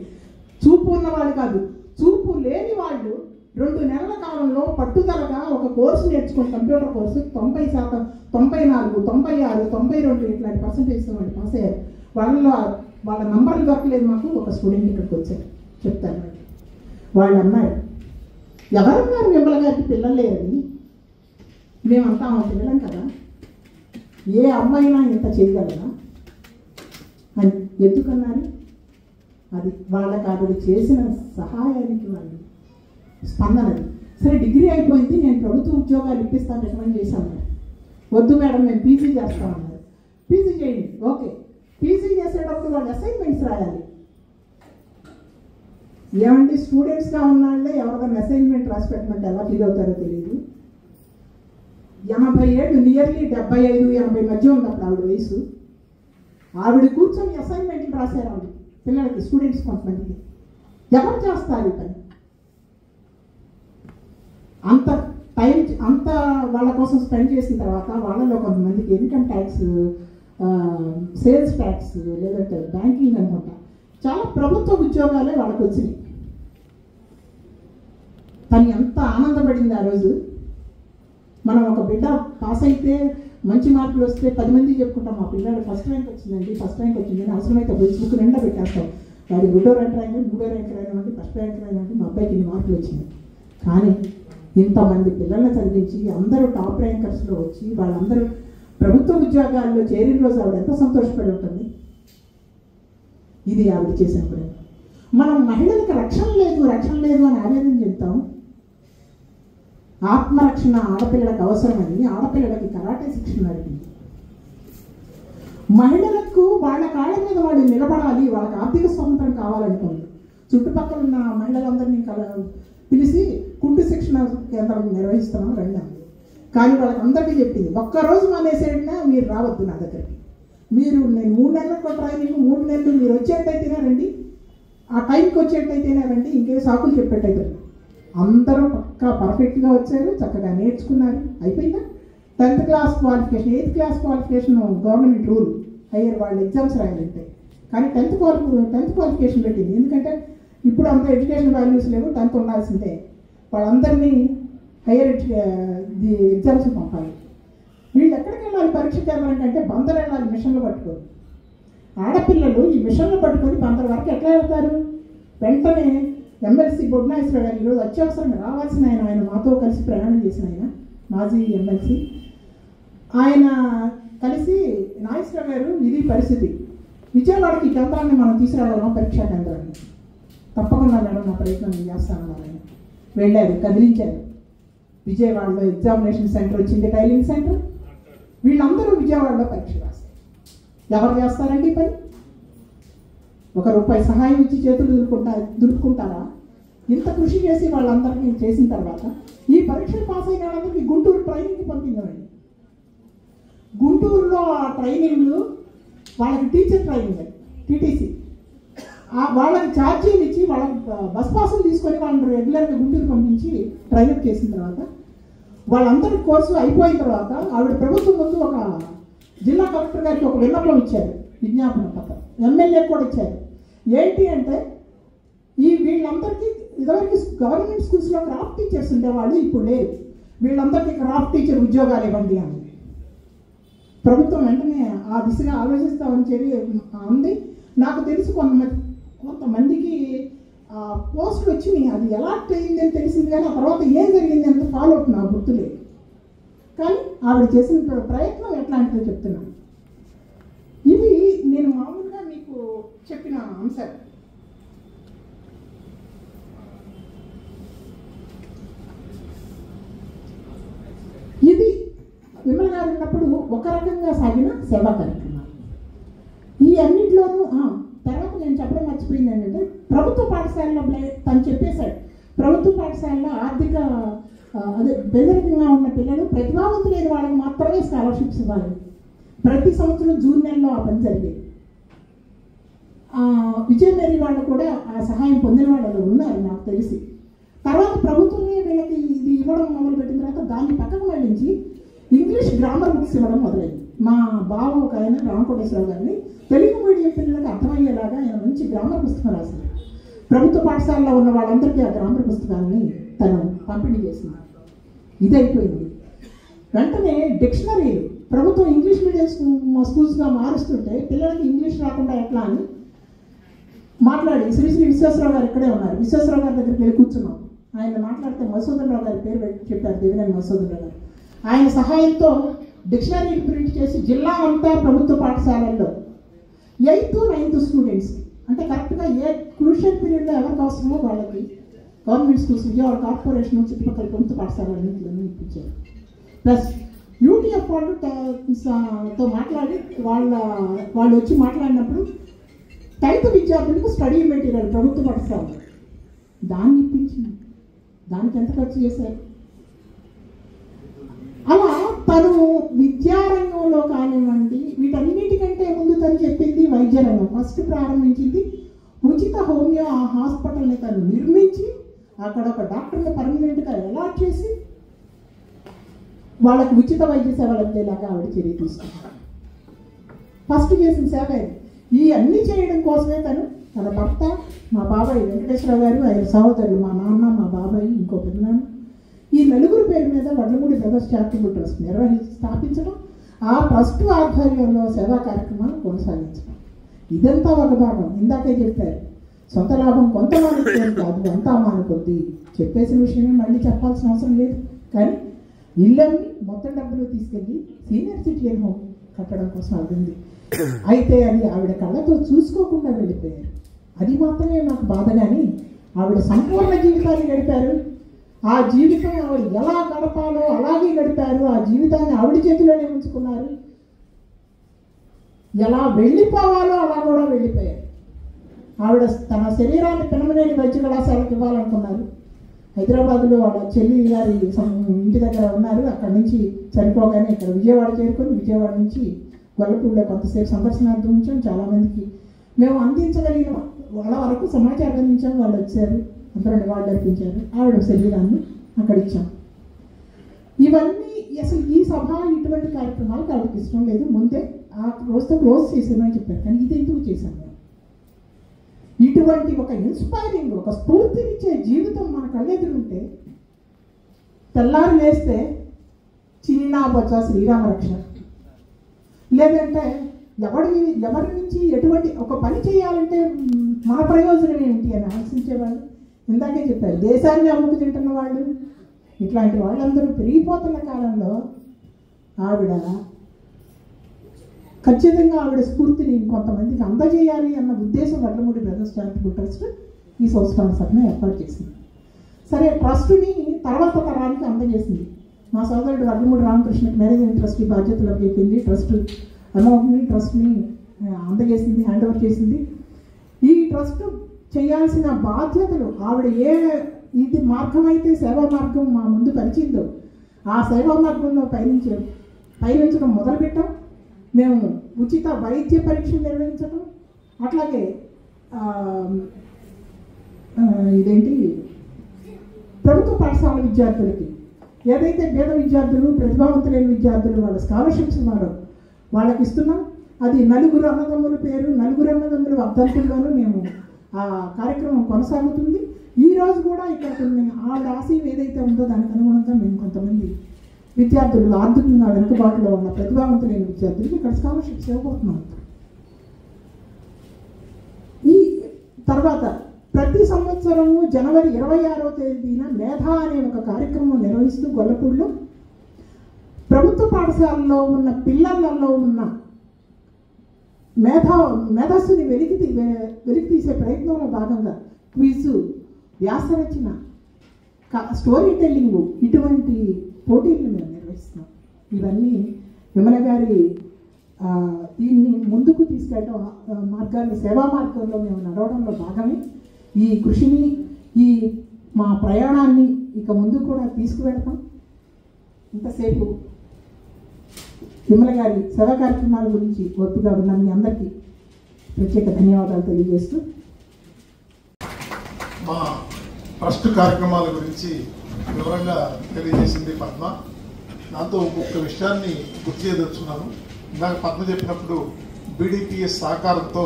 చూపు ఉన్నవాళ్ళు కాదు, చూపు లేని వాళ్ళు 2 నెలల కాలంలో పట్టుదలగా ఒక కోర్సు నేర్చుకుని కంప్యూటర్ కోర్సు 90%, 94, 96, 92 ఇట్లాంటి పర్సెంటేజ్ వాళ్ళు పాస్ అయ్యారు. వాళ్ళ నంబర్లు దొరకలేదు. మాకు ఒక స్టూడెంట్ ఇక్కడికి వచ్చారు, చెప్తాను. వాళ్ళు అన్నారు, ఎవరన్నారు విమల గారికి పిల్లలు లేరని? మేమంతా మా పిల్లలం కదా, ఏ అమ్మాయినా ఇంత చేయగలరా అని. ఎందుకన్నారు? అది వాళ్ళకి ఆవిడ చేసిన సహాయానికి వాళ్ళు స్పందనది. సరే డిగ్రీ అయిపోయింది, నేను ప్రభుత్వ ఉద్యోగాలు ఇప్పిస్తాను రికమెండ్ చేశాను. వద్దు మేడం మేము పీజీ చేస్తామన్నారు. పీజీ చేయండి, ఓకే. పీజీ చేసేటప్పుడు వాళ్ళు అసైన్మెంట్స్ రాయాలి. ఏమంటే స్టూడెంట్స్గా ఉన్నాళ్ళే ఎవరికైనా అసైన్మెంట్ రాసి పెట్టమంటే ఎలా ఫీల్ అవుతారో తెలియదు. 87 నియర్లీ 75, 80 మధ్య ఉంది అప్పుడు ఆవిడ వయసు. ఆవిడ కూర్చొని అసైన్మెంట్లు రాశారు ఆవిడ పిల్లలకి, స్టూడెంట్స్ కొంతమందికి. ఎవరు చేస్తారు ఈ పని? అంత టైం అంత వాళ్ళ కోసం స్పెండ్ చేసిన తర్వాత వాళ్ళలో కొంతమందికి ఇన్కమ్ ట్యాక్స్, సేల్స్ ట్యాక్స్, లేదంటే బ్యాంకింగ్ అనుకుంటా చాలా ప్రభుత్వ ఉద్యోగాలే వాళ్ళకి వచ్చినాయి. తను ఎంత ఆనందపడింది ఆ రోజు. మనం ఒక బిడ్డ పాస్ అయితే మంచి మార్కులు వస్తే 10 మంది చెప్పుకుంటాం, మా పిల్లలు ఫస్ట్ ర్యాంక్ వచ్చిందండి, ఫస్ట్ ర్యాంక్ వచ్చిందని. అవసరమైతే ఫేస్బుక్ నిండా పెట్టేస్తాం, వాడి 2వ ర్యాంక్ రాయండి, 3వ ర్యాంక్ రాయమంటే, ఫస్ట్ ర్యాంక్ రాయమంటే మా అబ్బాయికి ఇన్ని మార్కులు వచ్చింది. కానీ ఇంతమంది పిల్లల్ని చదివించి అందరూ టాప్ ర్యాంకర్స్లో వచ్చి వాళ్ళందరూ ప్రభుత్వ ఉద్యోగాల్లో చేరిన రోజు ఆవిడ ఎంత సంతోషపడి ఉంటుంది. ఇది ఆవిడ చేసిన పని. మనం మహిళలకు రక్షణ లేదు అని ఆవేదన చెప్తాం. ఆత్మరక్షణ ఆడపిల్లలకు అవసరమని ఆడపిల్లలకి కరాటే శిక్షణ నడిపింది. మహిళలకు వాళ్ళ కాళ్ళ మీద వాళ్ళు నిలబడాలి, వాళ్ళకి ఆర్థిక స్వతంత్రం కావాలనుకోండి. చుట్టుపక్కల ఉన్న మహిళలందరినీ పిలిచి కుంటు శిక్షణ కేంద్రం నిర్వహిస్తున్నాం రండి. కానీ వాళ్ళకి అందరికీ చెప్పింది, ఒక్కరోజు మానేసేడినా మీరు రావద్దు నా దగ్గరికి. నేను 3 నెలలకు ట్రైనింగ్, 3 నెలలు మీరు వచ్చేటైతేనే రండి, ఆ టైంకి వచ్చేటైతేనే రండి, ఇంకే సాకులు చెప్పేటైతే. అందరూ పక్కా పర్ఫెక్ట్గా వచ్చారు, చక్కగా నేర్చుకున్నారు, అయిపోయిందా. 10th class qualification, 8th class qualification government rule, higher వాళ్ళు ఎగ్జామ్స్ రాయాలంటే. కానీ 10th క్వాలిఫికేషన్ పెట్టింది. ఎందుకంటే ఇప్పుడు అంత ఎడ్యుకేషన్ వాల్యూస్ లేవు, 10th ఉండాల్సిందే. వాళ్ళందరినీ హయ్యర్ ఎగ్జామ్స్ పంపాలి. వీళ్ళు ఎక్కడికి వెళ్ళాలి పరీక్షకి వెళ్ళాలంటే బందరు వెళ్ళాలి, మిషన్లు పట్టుకొని. ఆడపిల్లలు ఈ మిషన్లు పట్టుకొని బందరు వరకు ఎట్లా వెళ్తారు? వెంటనే ఎమ్మెల్సీ బొడ్నాయేశ్వర గారు ఈరోజు అత్యవసరంగా రావాల్సిన ఆయన మాతో కలిసి ప్రయాణం చేసిన ఆయన మాజీ ఎమ్మెల్సీ, ఆయన కలిసి నాగేశ్వర గారు ఇది పరిస్థితి, విజయవాడకి కేంద్రాన్ని మనం తీసుకురావాలన్నా పరీక్షా కేంద్రాన్ని. తప్పకుండా మేడం నా ప్రయత్నం నేను చేస్తానన్నారు. ఆయన వెళ్ళారు, కదిలించారు. విజయవాడలో ఎగ్జామినేషన్ సెంటర్ వచ్చింది, టైలింగ్ సెంటర్. వీళ్ళందరూ విజయవాడలో పరీక్ష రాస్తారు. ఎవరు చేస్తారండి పని? ₹1 సహాయం ఇచ్చి చేతులు దులుపుకుంటారా? ఇంత కృషి చేసి వాళ్ళందరినీ చేసిన తర్వాత ఈ పరీక్షలు పాస్ అయిన వాళ్ళందరికీ గుంటూరు ట్రైనింగ్కి పంపిందండి. గుంటూరులో ఆ ట్రైనింగ్ వాళ్ళకి టీచర్ ట్రైనింగ్, టీటీసీ, వాళ్ళకి ఛార్జీలు ఇచ్చి వాళ్ళకి బస్ పాసులు తీసుకొని వాళ్ళని రెగ్యులర్గా గుంటూరు పంపించి ట్రైనప్ చేసిన తర్వాత వాళ్ళందరి కోర్సు అయిపోయిన తర్వాత ఆవిడ ప్రభుత్వం ముందు ఒక జిల్లా కలెక్టర్ గారికి ఒక విన్నపం ఇచ్చారు, విజ్ఞాపన పత్రం. ఎమ్మెల్యే కూడా ఇచ్చారు. ఏంటి అంటే వీళ్ళందరికీ ఇదివరకు గవర్నమెంట్ స్కూల్స్లో క్రాఫ్ట్ టీచర్స్ ఉండేవాళ్ళు, ఇప్పుడు లేరు. వీళ్ళందరికీ క్రాఫ్ట్ టీచర్ ఉద్యోగాలు ఇవ్వండి అని ప్రభుత్వం వెంటనే ఆ దిశగా ఆలోచిస్తామని చెప్పి అంది. నాకు తెలిసి కొంతమందికి పోస్టులు వచ్చినాయి. అది ఎలా అయింది అని తెలిసింది, కానీ ఆ తర్వాత ఏం జరిగింది అంత ఫాలో అప్ నాకు గుర్తులేదు. కానీ ఆవిడ చేసిన ప్రయత్నం ఎట్లాంటిదో చెప్తున్నాను. ఇవి నేను మామూలుగా మీకు చెప్పిన అంశాలు. ఇది విమల గారు ఉన్నప్పుడు ఒక రకంగా సాగిన సేవా కార్యక్రమాలు. ఈ అన్నింటిలోనూ తర్వాత నేను చెప్పడం మర్చిపోయింది ఏంటంటే, ప్రభుత్వ పాఠశాలలో తను చెప్పేశాడు, ప్రభుత్వ పాఠశాలలో ఆర్థిక బెదరికంగా ఉన్న పిల్లలు, ప్రతిభావంతులైన వాళ్ళకి మాత్రమే స్కాలర్షిప్స్ ఇవ్వాలి. ప్రతి సంవత్సరం జూన్ నెలలో ఆ పని జరిగేది. విజయమేరీ వాళ్ళు కూడా ఆ సహాయం పొందిన వాళ్ళు ఉన్నారు నాకు తెలిసి. తర్వాత ప్రభుత్వమే వీళ్ళకి ఇది ఇవ్వడం మొదలుపెట్టిన తర్వాత దాన్ని పక్కకు మళ్ళించి ఇంగ్లీష్ గ్రామర్ బుక్స్ ఇవ్వడం మొదలైంది. మా బావ ఒక ఆయన రామకోటేశ్వరరావు గారిని తెలుగు మీడియం పిల్లలకు అర్థమయ్యేలాగా ఆయన మంచి గ్రామర్ పుస్తకం రాశారు. ప్రభుత్వ పాఠశాలలో ఉన్న వాళ్ళందరికీ ఆ గ్రామర్ పుస్తకాలని తను పంపిణీ చేసింది. ఇదైపోయింది. వెంటనే డిక్షనరీలు ప్రభుత్వం ఇంగ్లీష్ మీడియం స్కూల్స్గా మారుస్తుంటే పిల్లలకి ఇంగ్లీష్ రాకుండా ఎట్లా అని మాట్లాడి శ్రీ విశ్వేశ్వరరావు గారు ఇక్కడే ఉన్నారు. విశ్వేశ్వరరావు గారి దగ్గరికి వెళ్ళి కూర్చున్నాం. ఆయన మాట్లాడితే మధుసూదనరావు గారి పేరు చెప్పారు, దేవినేని మధుసూదనరావు గారు. ఆయన సహాయంతో డిక్షనరీలు ప్రింట్ చేసి జిల్లా అంతా ప్రభుత్వ పాఠశాలల్లో 8th, 9th స్టూడెంట్స్ అంటే కరెక్ట్గా ఏ క్రూషియల్ పీరియడ్లో ఎవరికి అవసరమో వాళ్ళకి గవర్నమెంట్ స్కూల్స్ విజయవాడ కార్పొరేషన్ చుట్టుపక్కల ప్రభుత్వ పాఠశాలన్నింటిలోనూ ఇప్పించారు. ప్లస్ యూటీఎఫ్ వాళ్ళతో మాట్లాడి వాళ్ళు వచ్చి మాట్లాడినప్పుడు 10th విద్యార్థులకు స్టడీ మెటీరియల్ ప్రభుత్వ పాఠశాల దాన్ని ఇప్పించింది. దానికి ఎంత ఖర్చు చేశారు? అలా తను విద్యారంగంలో కానివ్వండి, వీటన్నిటికంటే ముందు తను చెప్పింది వైద్య రంగం. ఫస్ట్ ప్రారంభించింది ఉచిత హోమియో హాస్పిటల్ని తను నిర్మించి అక్కడ ఒక డాక్టర్ని పర్మనెంట్గా అలాట్ చేసి వాళ్ళకి ఉచిత వైద్య సేవలు అందేలాగా ఆవిడ చర్య తీసుకున్నారు. ఫస్ట్ చేసిన సేవ ఈ అన్ని చేయడం కోసమే తన భర్త, మా బాబాయ్ వెంకటేశ్వరరావు గారు, ఆయన సహోదరులు, మా నాన్న, మా బాబాయ్, ఇంకో పెద్దనాన్న, ఈ నలుగురు పేరు మీద వడ్లమూడి బ్రదర్స్ చారిటబుల్ ట్రస్ట్ స్థాపించడం, ఆ ట్రస్ట్ ఆధ్వర్యంలో సేవా కార్యక్రమాలు కొనసాగించడం. ఇదంతా ఒక భాగం. ఇందాకే చెప్పారు, సొంత లాభం కొంత మానుకోవడం కాదు, అంతా మానుకొద్ది. చెప్పేసిన విషయమే మళ్ళీ చెప్పాల్సిన అవసరం లేదు. కానీ ఇళ్ళని మొత్తం డబ్బులు తీసుకెళ్ళి సీనియర్ సిటిజన్ హోమ్ కట్టడం కోసం అవుతుంది. అయితే అది ఆవిడ కళ్ళతో చూసుకోకుండా వెళ్ళిపోయారు. అది మాత్రమే నాకు బాధ. కానీ ఆవిడ సంపూర్ణ జీవితాన్ని గడిపారు. ఆ జీవితం ఆవిడ ఎలా గడపాలో అలాగే గడిపారు. ఆ జీవితాన్ని ఆవిడ చేతిలోనే ఉంచుకున్నారు. ఎలా వెళ్ళిపోవాలో అలా కూడా వెళ్ళిపోయారు. ఆవిడ తన శరీరాన్ని పెనమనేని వైద్య కళాశాలకు ఇవ్వాలనుకున్నారు. హైదరాబాద్లో వాళ్ళ చెల్లి గారి ఇంటి దగ్గర ఉన్నారు. అక్కడి నుంచి చనిపోగానే ఇక్కడ విజయవాడ చేరుకొని విజయవాడ నుంచి గొల్లపూడిలో కొంతసేపు సందర్శనార్థం ఉంచాం. చాలామందికి మేము అందించగలిగిన వాళ్ళ వరకు సమాచారం అందించాం. వాళ్ళు వచ్చారు, అందరూ నివాళులు అర్పించారు. ఆవిడ శరీరాన్ని అక్కడ ఇచ్చాం. ఇవన్నీ అసలు ఈ సభ ఇటువంటి కార్యక్రమాలకు ఆవిడకి ఇష్టం లేదు. ముందే ఆ రోజుతో క్లోజ్ చేసామని చెప్పారు. కానీ ఇది ఎందుకు చేశాను? ఇటువంటి ఒక ఇన్స్పైరింగ్, ఒక స్ఫూర్తినిచ్చే జీవితం మన కళ్ళెదురుంటే తెల్లారు లేస్తే చిన్న బొచ్చ శ్రీరామ రక్ష, లేదంటే ఎవరి నుంచి ఎటువంటి ఒక పని చేయాలంటే మన ప్రయోజనం ఏమిటి అని ఆలోచించేవాళ్ళు. ఇందాకే చెప్పారు, దేశాన్ని అమ్ముకు తింటున్న వాళ్ళు, ఇట్లాంటి వాళ్ళందరూ పెరిగిపోతున్న కాలంలో ఆవిడ ఖచ్చితంగా ఆవిడ స్ఫూర్తిని కొంతమందికి అందజేయాలి అన్న ఉద్దేశం వడ్లమూడి బ్రదర్స్ చారిటబుల్ ట్రస్ట్ ఈ సంవత్సరాల సభను ఏర్పాటు చేసింది. సరే, ట్రస్టుని తర్వాత తరానికి అందజేసింది. మా సోదరుడు వడ్లమూడి రామకృష్ణకి మేనేజింగ్ ట్రస్టీ బాధ్యతలు చెప్పింది. అమౌంట్ని ట్రస్ట్ని అందజేసింది, హ్యాండ్ ఓవర్ చేసింది. ఈ ట్రస్ట్ చేయాల్సిన బాధ్యతలు ఆవిడ ఇది మార్గం అయితే సేవా మార్గం మా ముందు పరిచిందో ఆ సేవా మార్గంలో పయనించడం మొదలుపెట్టాం. మేము ఉచిత వైద్య పరీక్షలు నిర్వహించడం, అట్లాగే ప్రభుత్వ పాఠశాల విద్యార్థులకి ఏదైతే పేద విద్యార్థులు, ప్రతిభావంతులైన విద్యార్థులు వాళ్ళ స్కాలర్షిప్స్ ఇవ్వాలో వాళ్ళకి ఇస్తున్నాం. అది నలుగురు అన్నదమ్ముల వర్ధంతుల్లోనూ మేము ఆ కార్యక్రమం కొనసాగుతుంది. ఈ రోజు కూడా ఇక్కడ కొన్ని ఆవిడ ఆశయం ఏదైతే ఉందో దానికి అనుగుణంగా మేము కొంతమంది విద్యార్థులు, ఆర్థికంగా వెనుకబాటులో ఉన్న ప్రతిభావంతులైన విద్యార్థులకు ఇక్కడ స్కాలర్షిప్స్ ఇవ్వబోతున్నాం. ఈ తర్వాత ప్రతి సంవత్సరము జనవరి 26వ తేదీన మేధా అనే ఒక కార్యక్రమం నిర్వహిస్తూ గొల్లపూడిలో ప్రభుత్వ పాఠశాలలో ఉన్న పిల్లలలో ఉన్న మేధస్సుని వెలికి తీసే ప్రయత్నంలో భాగంగా క్విజ్, వ్యాసరచన, స్టోరీ టెల్లింగ్ ఇటువంటి పోటీలను మేము నిర్వహిస్తున్నాం. ఇవన్నీ విమల గారి దీన్ని ముందుకు తీసుకెళ్ళడం మార్గాన్ని, సేవా మార్గంలో మేము నడవడంలో భాగమే. ఈ కృషిని, ఈ మా ప్రయాణాన్ని ఇక ముందు కూడా తీసుకువెళ్తాం. ఇంతసేపు విమల గారి సేవా కార్యక్రమాల గురించి ఒప్పుగా ఉన్న మీ అందరికీ ప్రత్యేక ధన్యవాదాలు తెలియజేస్తూ, మా ట్రస్ట్ కార్యక్రమాల గురించి వివరంగా తెలియజేసింది పద్మ. దాంతో ఒక్కొక్క విషయాన్ని గుర్తు చేయదలుచుకున్నాను. ఇందాక పద్మ చెప్పినప్పుడు బీడీపీఎస్ సహకారంతో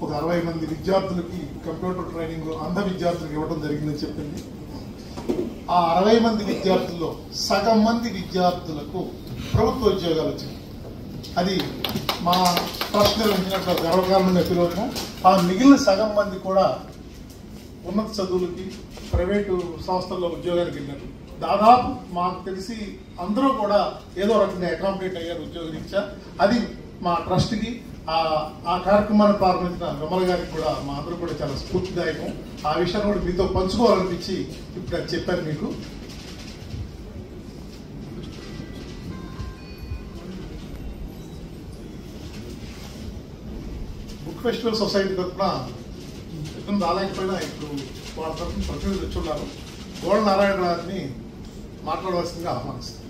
ఒక 60 మంది విద్యార్థులకి కంప్యూటర్ ట్రైనింగ్ అంధ విద్యార్థులకు ఇవ్వడం జరిగిందని చెప్పింది. ఆ 60 మంది విద్యార్థుల్లో సగం మంది విద్యార్థులకు ప్రభుత్వ ఉద్యోగాలు వచ్చింది. అది మా ట్రస్ట్ నిర్వహించినట్లు గర్వకారణంగా పిలువడం. ఆ మిగిలిన సగం మంది కూడా ఉన్నత చదువులకి ప్రైవేటు సంస్థల్లో ఉద్యోగానికి వెళ్ళారు. దాదాపు మాకు తెలిసి అందరూ కూడా ఏదో రకంగా అకామిడేట్ అయ్యారు ఉద్యోగరీత్యా. అది మా ట్రస్ట్కి ఆ కార్యక్రమాన్ని ప్రారంభించిన విమల గారికి కూడా మా అందరూ కూడా చాలా స్ఫూర్తిదాయకం. ఆ విషయాన్ని కూడా మీతో పంచుకోవాలనిపించి ఇప్పుడు అది చెప్పాను మీకు. బుక్ ఫెస్టివల్ సొసైటీ తరఫున ఇతను రాలేకపోయినా ఇప్పుడు వాళ్ళ తరఫున ప్రతినిధులు వచ్చి ఉన్నారు. గోడ నారాయణ గారిని మాట్లాడవలసిందిగా ఆహ్వానిస్తారు.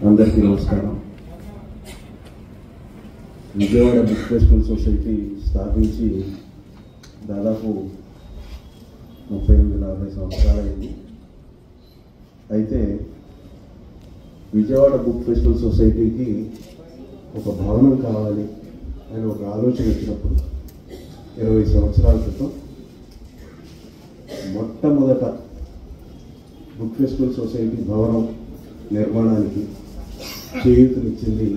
అందరికీ నమస్కారం. విజయవాడ బుక్ ఫెస్టివల్ సొసైటీ స్థాపించి దాదాపు 38-40 సంవత్సరాలైంది. అయితే విజయవాడ బుక్ ఫెస్టివల్ సొసైటీకి ఒక భవనం కావాలి అని ఒక ఆలోచన వచ్చినప్పుడు 20 సంవత్సరాల క్రితం మొట్టమొదట బుక్ ఫెస్టివల్ సొసైటీ భవనం నిర్మాణానికి చేయూతనిచ్చింది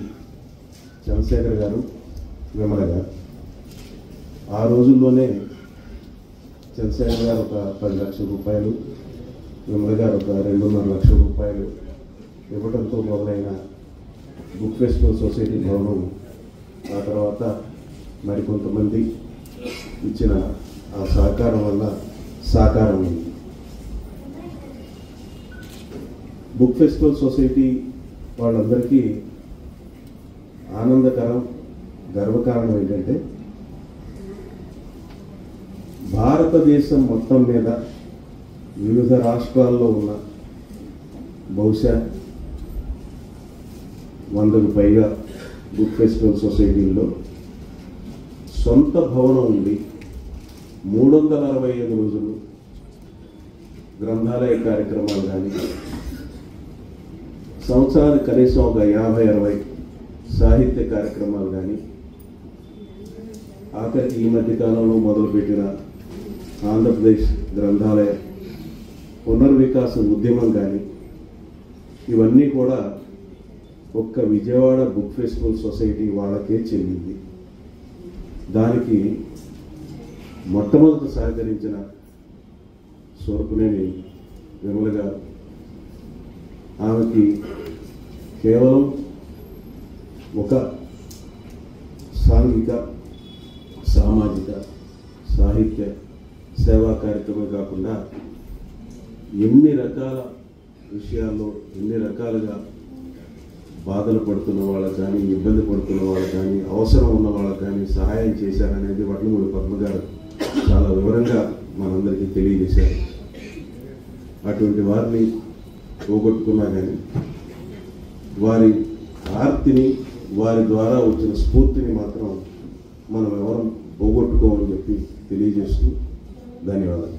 చంద్రశేఖర్ గారు, విమల గారు. ఆ రోజుల్లోనే చంద్రశేఖర్ గారు ఒక 10 లక్షల రూపాయలు, విమల గారు ఒక 2.5 లక్షల రూపాయలు ఇవ్వడంతో మొదలైన బుక్ ఫెస్టివల్ సొసైటీ భవనం ఆ తర్వాత మరికొంతమంది ఇచ్చిన ఆ సహకారం వల్ల సాకారమైంది. బుక్ ఫెస్టివల్ సొసైటీ వాళ్ళందరికీ ఆనందకరం, గర్వకారణం ఏంటంటే భారతదేశం మొత్తం మీద వివిధ రాష్ట్రాల్లో ఉన్న బహుశా 100కు పైగా బుక్ ఫెస్టివల్ సొసైటీల్లో సొంత భవనం ఉండి 365 రోజులు గ్రంథాలయ కార్యక్రమాలు కానీ, సంవత్సరానికి కనీసం ఒక 50-60 సాహిత్య కార్యక్రమాలు కానీ, ఆఖరికి ఈ మధ్యకాలంలో మొదలుపెట్టిన ఆంధ్రప్రదేశ్ గ్రంథాలయ పునర్వికాస ఉద్యమం కానీ, ఇవన్నీ కూడా ఒక్క విజయవాడ బుక్ ఫెస్టివల్ సొసైటీ వాళ్ళకే చెందింది. దానికి మొట్టమొదట సహకరించిన సోర్పునేని విమల గారు. ఆమెకి కేవలం ఒక సాంఘిక, సామాజిక, సాహిత్య సేవా కార్యక్రమం కాకుండా ఎన్ని రకాల విషయాల్లో ఎన్ని రకాలుగా బాధలు పడుతున్న వాళ్ళకు కానీ, ఇబ్బంది పడుతున్న వాళ్ళకు కానీ, అవసరం ఉన్న వాళ్ళకు కానీ సహాయం చేశారనేది వడ్లమూడి పద్మ గారు చాలా వివరంగా మనందరికీ తెలియజేశారు. అటువంటి వారిని పోగొట్టుకున్నా కానీ వారి ఆర్తిని, వారి ద్వారా వచ్చిన స్ఫూర్తిని మాత్రం మనం ఎవరం పోగొట్టుకోమని చెప్పి తెలియజేస్తూ ధన్యవాదాలు.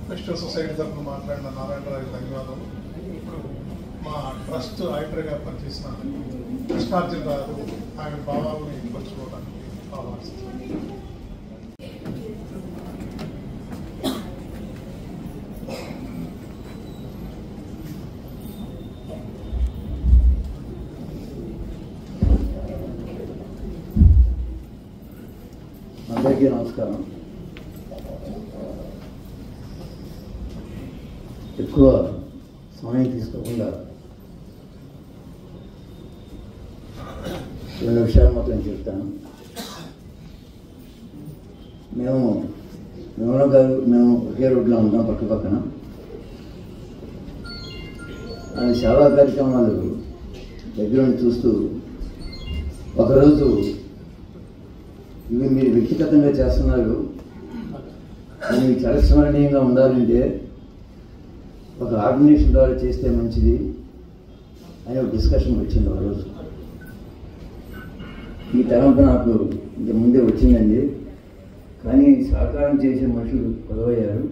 ఫెస్టివల్ సొసైటీ తరఫున మాట్లాడిన నారాయణరావు ధన్యవాదాలు. ఇప్పుడు మా ట్రస్ట్ ఆడిటర్గా పనిచేసిన కృష్ణార్జున గారు ఆయన భావాలని పంచుకోవడానికి ఆహ్వానిస్తున్నారు. అందరికీ నమస్కారం. ఎక్కువ సమయం తీసుకోకుండా 2 విషయాలు మాత్రం చెప్తాను. విమల గారు మేము ఒకే రోడ్లో ఉన్నాం, పక్క పక్కన. ఆమె సేవా కార్యక్రమాలు దగ్గర చూస్తూ ఒకరోజు ఇవి మీరు వ్యక్తిగతంగా చేస్తున్నారు, అది మీకు చిరస్మరణీయంగా ఉండాలంటే ఒక ఆర్గనైజేషన్ ద్వారా చేస్తే మంచిది అని ఒక డిస్కషన్ వచ్చింది. ఒక రోజు ఈ తరంతో నాకు ఇంత ముందే వచ్చిందండి, కానీ సహకారం చేసే మనుషులు కొదవయ్యారు.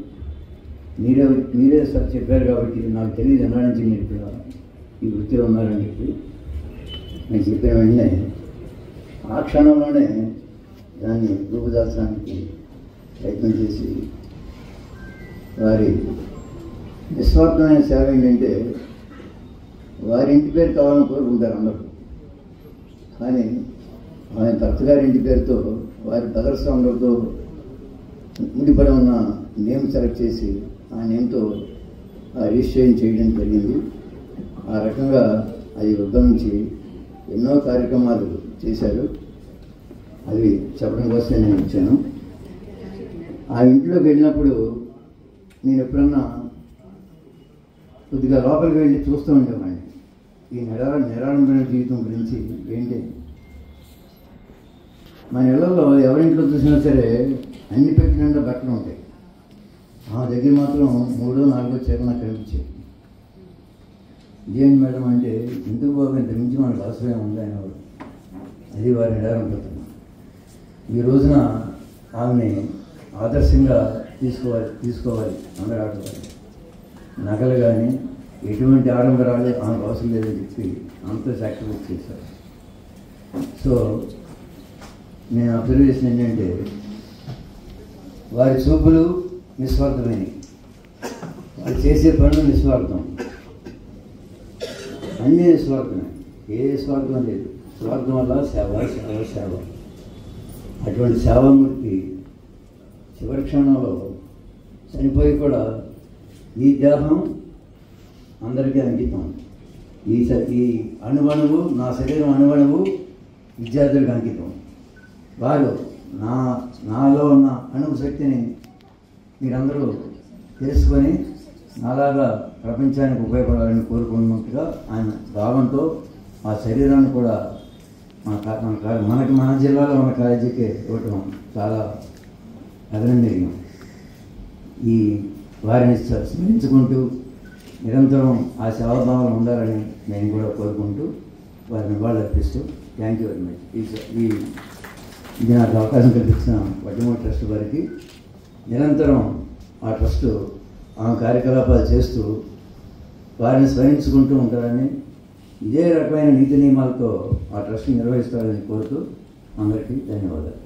మీరే సార్ చెప్పారు కాబట్టి నాకు తెలియదు ఎన్నో నుంచి మీరు ఇక్కడ ఈ వృత్తిలో ఉన్నారని చెప్పి నేను చెప్పిన వెంటనే ఆ క్షణంలోనే దాన్ని రూపుదాల్చడానికి ప్రయత్నం చేసి వారి నిస్వార్థమైన సేవ ఏంటంటే వారి ఇంటి పేరు కావాలని కోరుకుంటారు అందరూ. కానీ ఆయన భర్త గారి ఇంటి పేరుతో వారి బ్రదర్స్ అందరితో ముడిపడి ఉన్న నేమ్ సెలెక్ట్ చేసి ఆ నేమ్తో రిజిస్ట్రేషన్ చేయడం జరిగింది. ఆ రకంగా అది ఉద్భవించి ఎన్నో కార్యక్రమాలు చేశారు. అవి చెప్పడం కోసమే నేను ఇచ్చాను. ఆ ఇంట్లోకి వెళ్ళినప్పుడు నేను ఎప్పుడన్నా కొద్దిగా లోపలికి వెళ్ళి చూస్తూ ఉండేవాడిని. ఈ నిరాడంబర జీవితం గురించి ఏంటి, మన ఇళ్లలో ఎవరింట్లో చూసినా సరే అన్ని పెట్టిన బట్టలు ఉంటాయి. ఆ దగ్గర మాత్రం 3-4 చీరలు నాకు కనిపించాయి. ఇదేంటి మేడం అంటే, ఎందుకు బాబు ఇంత మించి మనకు అవసరం ఉంది ఆయన. అది వారి నిరాడంబరత. ఈ రోజున ఆమెని ఆదర్శంగా తీసుకోవాలి అందరూ ఆడవాళ్ళు. నగలు కానీ ఎటువంటి ఆడంబరాలు ఆమెకు అవసరం లేదని చెప్పి అంత సాక్రిఫైస్ చేశారు. సో నేను అబ్జర్వేషన్ ఏంటంటే, వారి చూపులు నిస్వార్థమైనవి, వారు చేసే పనులు నిస్వార్థం, అన్నీ నిస్వార్థమే, ఏ స్వార్థం లేదు. స్వార్థం వల్ల సేవ సేవ సేవ. అటువంటి సేవామూర్తి చివరి క్షణంలో చనిపోయి కూడా ఈ దేహం అందరికీ అంకితం. ఈ అణువణువు, నా శరీరం అణువణువు విద్యార్థులకు అంకితం. వారు నాలో ఉన్న అణువు శక్తిని మీరందరూ తెలుసుకొని నాలాగా ప్రపంచానికి ఉపయోగపడాలని కోరుకున్నట్టుగా ఆయన భావంతో ఆ శరీరాన్ని కూడా మన జిల్లాలో మన కాలేజీకి ఇవ్వటం చాలా అభినందనీయం. ఈ వారిని స్మరించుకుంటూ నిరంతరం ఆ సేవాభావం ఉండాలని నేను కూడా కోరుకుంటూ వారిని నివాళులు అర్పిస్తూ థ్యాంక్ యూ వెరీ మచ్. ఇది నాకు అవకాశం కల్పించిన వడ్డమూడి ట్రస్ట్ వారికి నిరంతరం ఆ ట్రస్ట్ ఆ కార్యకలాపాలు చేస్తూ వారిని స్మరించుకుంటూ ఉంటారని, ఇదే రకమైన నీతి నియమాలతో ఆ ట్రస్ట్ నిర్వహిస్తారని కోరుతూ అందరికీ ధన్యవాదాలు.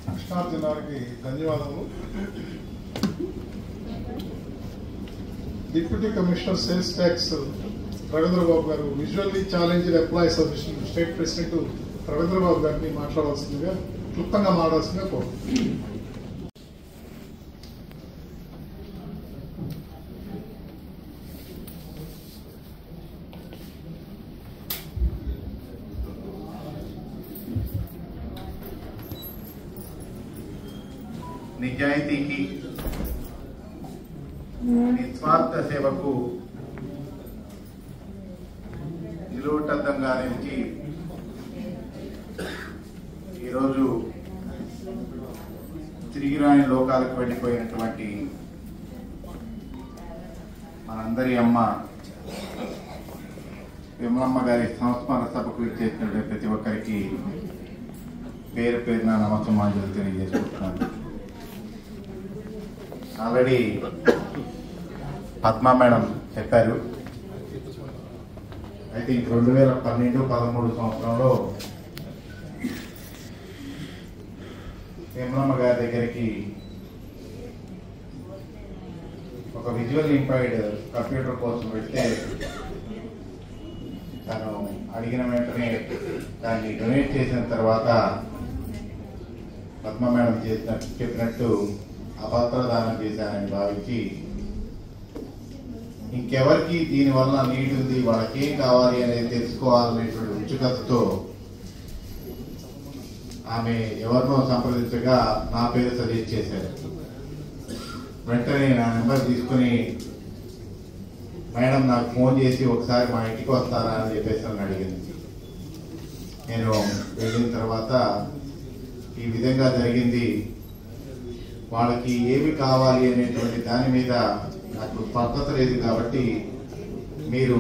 కృష్ణార్జునానికి ధన్యవాదాలు. Deputy commissioner sales tax Ravindrababu garu, visually challenged employees association state president Ravindrababu గారిని మాట్లాడాల్సిందిగా, క్లుప్తంగా మాట్లాడాల్సిందిగా కోరుతున్నాను. నిజాయితీకి, నిస్వార్థ సేవకు నిలువటద్దంగా నిలిచి ఈరోజు తిరిగి రాని లోకాలకు వెళ్ళిపోయినటువంటి మనందరి అమ్మ విమలమ్మ గారి సంస్మరణ సభకు ఇచ్చేసినటువంటి ప్రతి ఒక్కరికి పేరు పేరున నమస్సమాజాలు తెలియజేసుకుంటున్నాను. ఆల్రెడీ పద్మా మేడం చెప్పారు. అయితే 2012-13 సంవత్సరంలో విమలమ్మ గారి దగ్గరికి ఒక విజువల్ ఇంపైర్డ్ కంప్యూటర్ కోసం పెడితే తను అడిగిన వెంటనే దాన్ని డొనేట్ చేసిన తర్వాత పద్మ మేడం చెప్పినట్టు అపాత్రదానం చేశానని భావించి ఇంకెవరికి దీనివల్ల నీడ్ ఉంది, వాళ్ళకి ఏం కావాలి అనేది తెలుసుకోవాలనేటువంటి ఉత్సుకతతో ఆమె ఎవరినో సంప్రదించగా నా పేరు సజెస్ట్ చేశారు. వెంటనే నా నెంబర్ తీసుకుని, మేడం నాకు ఫోన్ చేసి ఒకసారి మా ఇంటికి వస్తారా అని చెప్పేసి నన్ను అడిగింది. నేను వెళ్ళిన తర్వాత ఈ విధంగా జరిగింది, వాళ్ళకి ఏమి కావాలి అనేటువంటి దాని మీద నాకు స్పష్టత లేదు కాబట్టి మీరు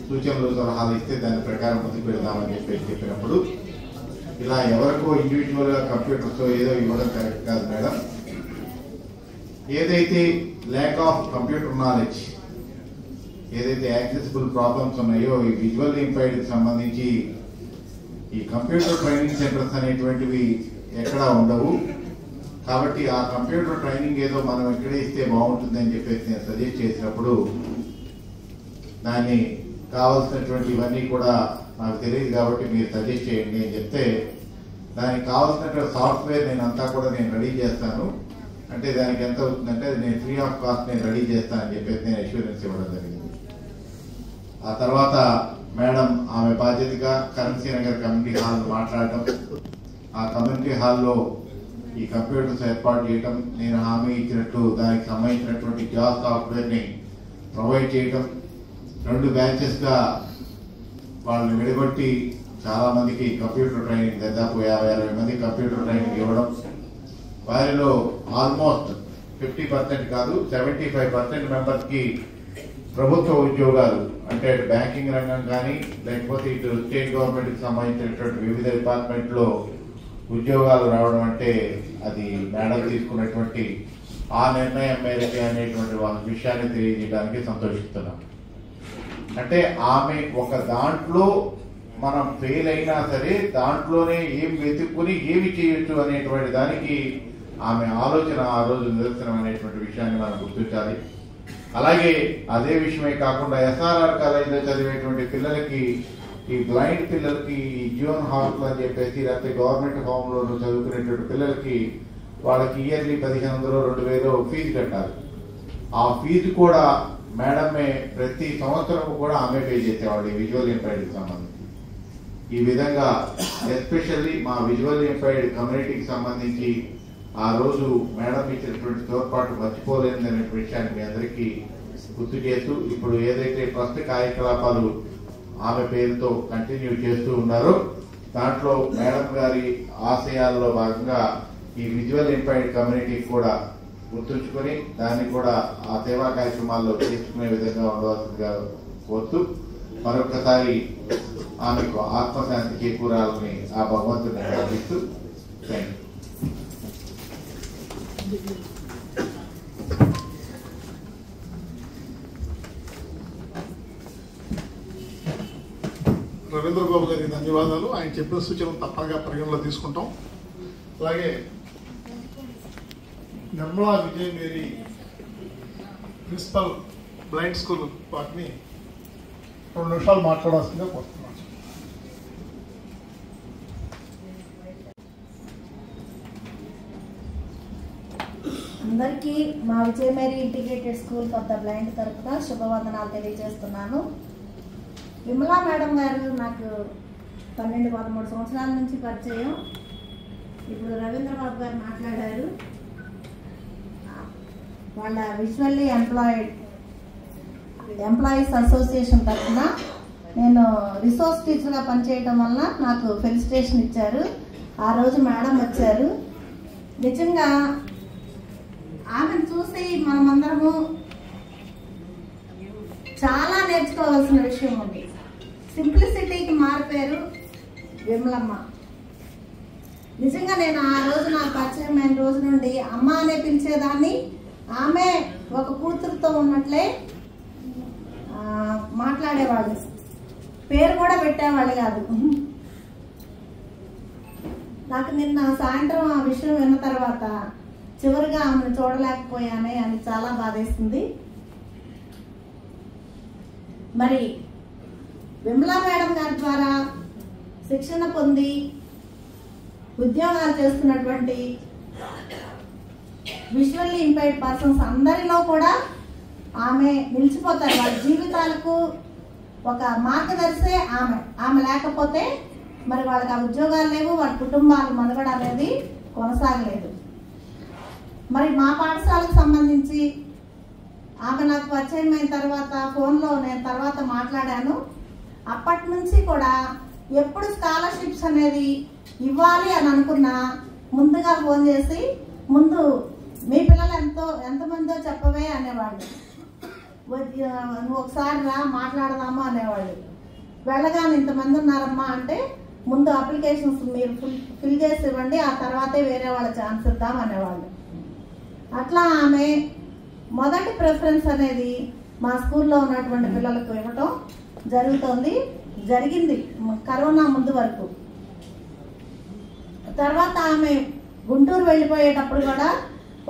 సూచనలు సలహాలు ఇస్తే దాని ప్రకారం ముందుకు వెళ్దామని చెప్పినప్పుడు ఇలా ఎవరికో ఇండివిజువల్గా కంప్యూటర్స్ ఏదో ఇవ్వడం కరెక్ట్ కాదు మేడం. ఏదైతే ల్యాక్ ఆఫ్ కంప్యూటర్ నాలెడ్జ్, ఏదైతే యాక్సెసిబుల్ ప్రాబ్లమ్స్ ఉన్నాయో ఈ విజువల్ ఇంపైర్డ్కి సంబంధించి ఈ కంప్యూటర్ ట్రైనింగ్ సెంటర్స్ అనేటువంటివి ఎక్కడా ఉండవు. కాబట్టి ఆ కంప్యూటర్ ట్రైనింగ్ ఏదో మనం ఎక్కడే ఇస్తే బాగుంటుంది అని చెప్పేసి నేను సజెస్ట్ చేసినప్పుడు దాన్ని కావాల్సినటువంటి ఇవన్నీ కూడా నాకు తెలియదు కాబట్టి మీరు సజెస్ట్ చేయండి అని చెప్తే దానికి కావాల్సినటువంటి సాఫ్ట్వేర్ నేను రెడీ చేస్తాను అంటే దానికి ఎంత అవుతుందంటే నేను ఫ్రీ ఆఫ్ కాస్ట్ నేను రెడీ చేస్తానని చెప్పేసి నేను అష్యూరెన్స్ ఇవ్వడం జరిగింది. ఆ తర్వాత మేడం ఆమె బాధ్యతగా కరెన్సీ నగర్ కమ్యూనిటీ హాల్ మాట్లాడటం, ఆ కమ్యూనిటీ హాల్లో ఈ కంప్యూటర్స్ ఏర్పాటు చేయటం, నేను హామీ ఇచ్చినట్టు దానికి సంబంధించినటువంటి జాబ్ సాఫ్ట్వేర్ని ప్రొవైడ్ చేయటం, 2 బ్యాచెస్గా వాళ్ళని విడగొట్టి చాలా మందికి కంప్యూటర్ ట్రైనింగ్ దాదాపు 50-60 మంది కంప్యూటర్ ట్రైనింగ్ ఇవ్వడం, వారిలో ఆల్మోస్ట్ 50% కాదు 75% మెంబర్స్కి ప్రభుత్వ ఉద్యోగాలు అంటే బ్యాంకింగ్ రంగం కానీ లేకపోతే ఇటు స్టేట్ గవర్నమెంట్కి సంబంధించినటువంటి వివిధ డిపార్ట్మెంట్లో ఉద్యోగాలు రావడం అంటే అది మేడం తీసుకున్నటువంటి ఆ నిర్ణయం మేరకే అనేటువంటి విషయాన్ని తెలియజేయడానికి సంతోషిస్తున్నాం. అంటే ఆమె ఒక దాంట్లో మనం ఫెయిల్ అయినా సరే దాంట్లోనే ఏం వెతుక్కుని ఏమి చేయొచ్చు అనేటువంటి దానికి ఆమె ఆలోచన ఆ రోజు నిదర్శనం అనేటువంటి విషయాన్ని మనం గుర్తించాలి. అలాగే అదే విషయమే కాకుండా SRR కాలేజీలో చదివేటువంటి పిల్లలకి, ఈ బ్లైండ్ పిల్లలకి ఈ జియోన్ హాస్టల్ అని చెప్పేసి లేకపోతే గవర్నమెంట్ హోమ్ లో చదువుకునేటువంటి పిల్లలకి వాళ్ళకి ఇయర్లీ 1500-2000 ఫీజు కట్టాలి. ఆ ఫీజు కూడా మేడమే ప్రతి సంవత్సరం కూడా ఆమె పే చేసేవాళ్ళు ఈ విజువల్ ఇంపైర్డ్కి సంబంధించి. ఈ విధంగా ఎస్పెషల్లీ మా విజువల్ ఇంపైర్డ్ కమ్యూనిటీకి సంబంధించి ఆ రోజు మేడం ఇచ్చినటువంటి తోడ్పాటు మర్చిపోలేదనే విషయాన్ని మీ అందరికీ గుర్తు చేస్తూ ఇప్పుడు ఏదైతే ట్రస్ట్ కార్యకలాపాలు ఆమె పేరుతో కంటిన్యూ చేస్తూ ఉన్నారో దాంట్లో మేడం గారి ఆశయాల్లో భాగంగా ఈ విజువల్ ఇంపైర్డ్ కమ్యూనిటీకి కూడా గుర్తుంచుకొని దాన్ని కూడా ఆ సేవా కార్యక్రమాల్లో చేసుకునే విధంగా ఉండవలసిందిగా కోరుతూ మరొకసారి ఆమెకు ఆత్మశాంతి చేకూరాలని ఆ భగవంతుని ప్రార్థిస్తూ థ్యాంక్ యూ. రవీంద్ర బాబు గారికి ధన్యవాదాలు. ఆయన చెప్పిన సూచనలు తప్పనిగా పరిగణలో తీసుకుంటాం. అలాగే Nirmala Vijay Mary principal blind school వాటిని 2 నిమిషాలు మాట్లాడాల్సిందిగా కోరుతున్నాను. అందరికీ మా విజయ్ మేరీ ఇంటిగ్రేటెడ్ స్కూల్ కొత్త బ్లైండ్ తరఫున శుభవందనాలు తెలియజేస్తున్నాను. విమలా మేడం గారు నాకు 12-13 సంవత్సరాల నుంచి పరిచయం. ఇప్పుడు రవీంద్ర బాబు గారు మాట్లాడారు. వాళ్ళ విజువల్లీ ఎంప్లాయీస్ అసోసియేషన్ తరఫున నేను రిసోర్స్ టీచర్గా పనిచేయడం వల్ల నాకు ఫెలిసిటేషన్ ఇచ్చారు. ఆ రోజు మేడం వచ్చారు. నిజంగా ఆమెను చూసి మనమందరము చాలా నేర్చుకోవాల్సిన విషయం ఉంది. సింప్లిసిటీకి మారిపోయారు విమలమ్మ. నిజంగా నేను ఆ రోజు నాకు పరిచయం అయిన రోజు నుండి అమ్మ అనే పిలిచేదాన్ని. ఆమె ఒక కూతురుతో ఉన్నట్లే మాట్లాడేవాళ్ళు, పేరు కూడా పెట్టేవాళ్ళు కాదు. నాకు నిన్న సాయంత్రం ఆ విషయం విన్న తర్వాత చివరిగా ఆమెను చూడలేకపోయానే అని చాలా బాధేస్తుంది. మరి విమలా మేడం గారి ద్వారా శిక్షణ పొంది ఉద్యోగాలు చేస్తున్నటువంటి విజువల్లీ ఇంపైర్డ్ పర్సన్స్ అందరిలో కూడా ఆమె నిలిచిపోతారు. వాళ్ళ జీవితాలకు ఒక మార్గదర్శే ఆమె లేకపోతే మరి వాళ్ళకి ఆ ఉద్యోగాలు లేవు, వాళ్ళ కుటుంబాలు మనుగడ అనేది కొనసాగలేదు. మరి మా పాఠశాలకు సంబంధించి ఆమె నాకు పరిచయం అయిన తర్వాత ఫోన్లో నేను తర్వాత మాట్లాడాను. అప్పటి నుంచి కూడా ఎప్పుడు స్కాలర్షిప్స్ అనేది ఇవ్వాలి అని అనుకున్నా ముందుగా ఫోన్ చేసి ముందు మీ పిల్లలు ఎంతమందో చెప్పవే అనేవాళ్ళు. నువ్వు ఒకసారి రా మాట్లాడదామా అనేవాళ్ళు. వెళ్ళగానే ఇంతమంది ఉన్నారమ్మా అంటే ముందు అప్లికేషన్స్ మీరు ఫిల్ చేసి ఇవ్వండి, ఆ తర్వాతే వేరే వాళ్ళ ఛాన్స్ ఇద్దాం అనేవాళ్ళు. అట్లా ఆమె మొదటి ప్రిఫరెన్స్ అనేది మా స్కూల్లో ఉన్నటువంటి పిల్లలకు ఇవ్వటం జరిగింది కరోనా ముందు వరకు. తర్వాత ఆమె గుంటూరు వెళ్ళిపోయేటప్పుడు కూడా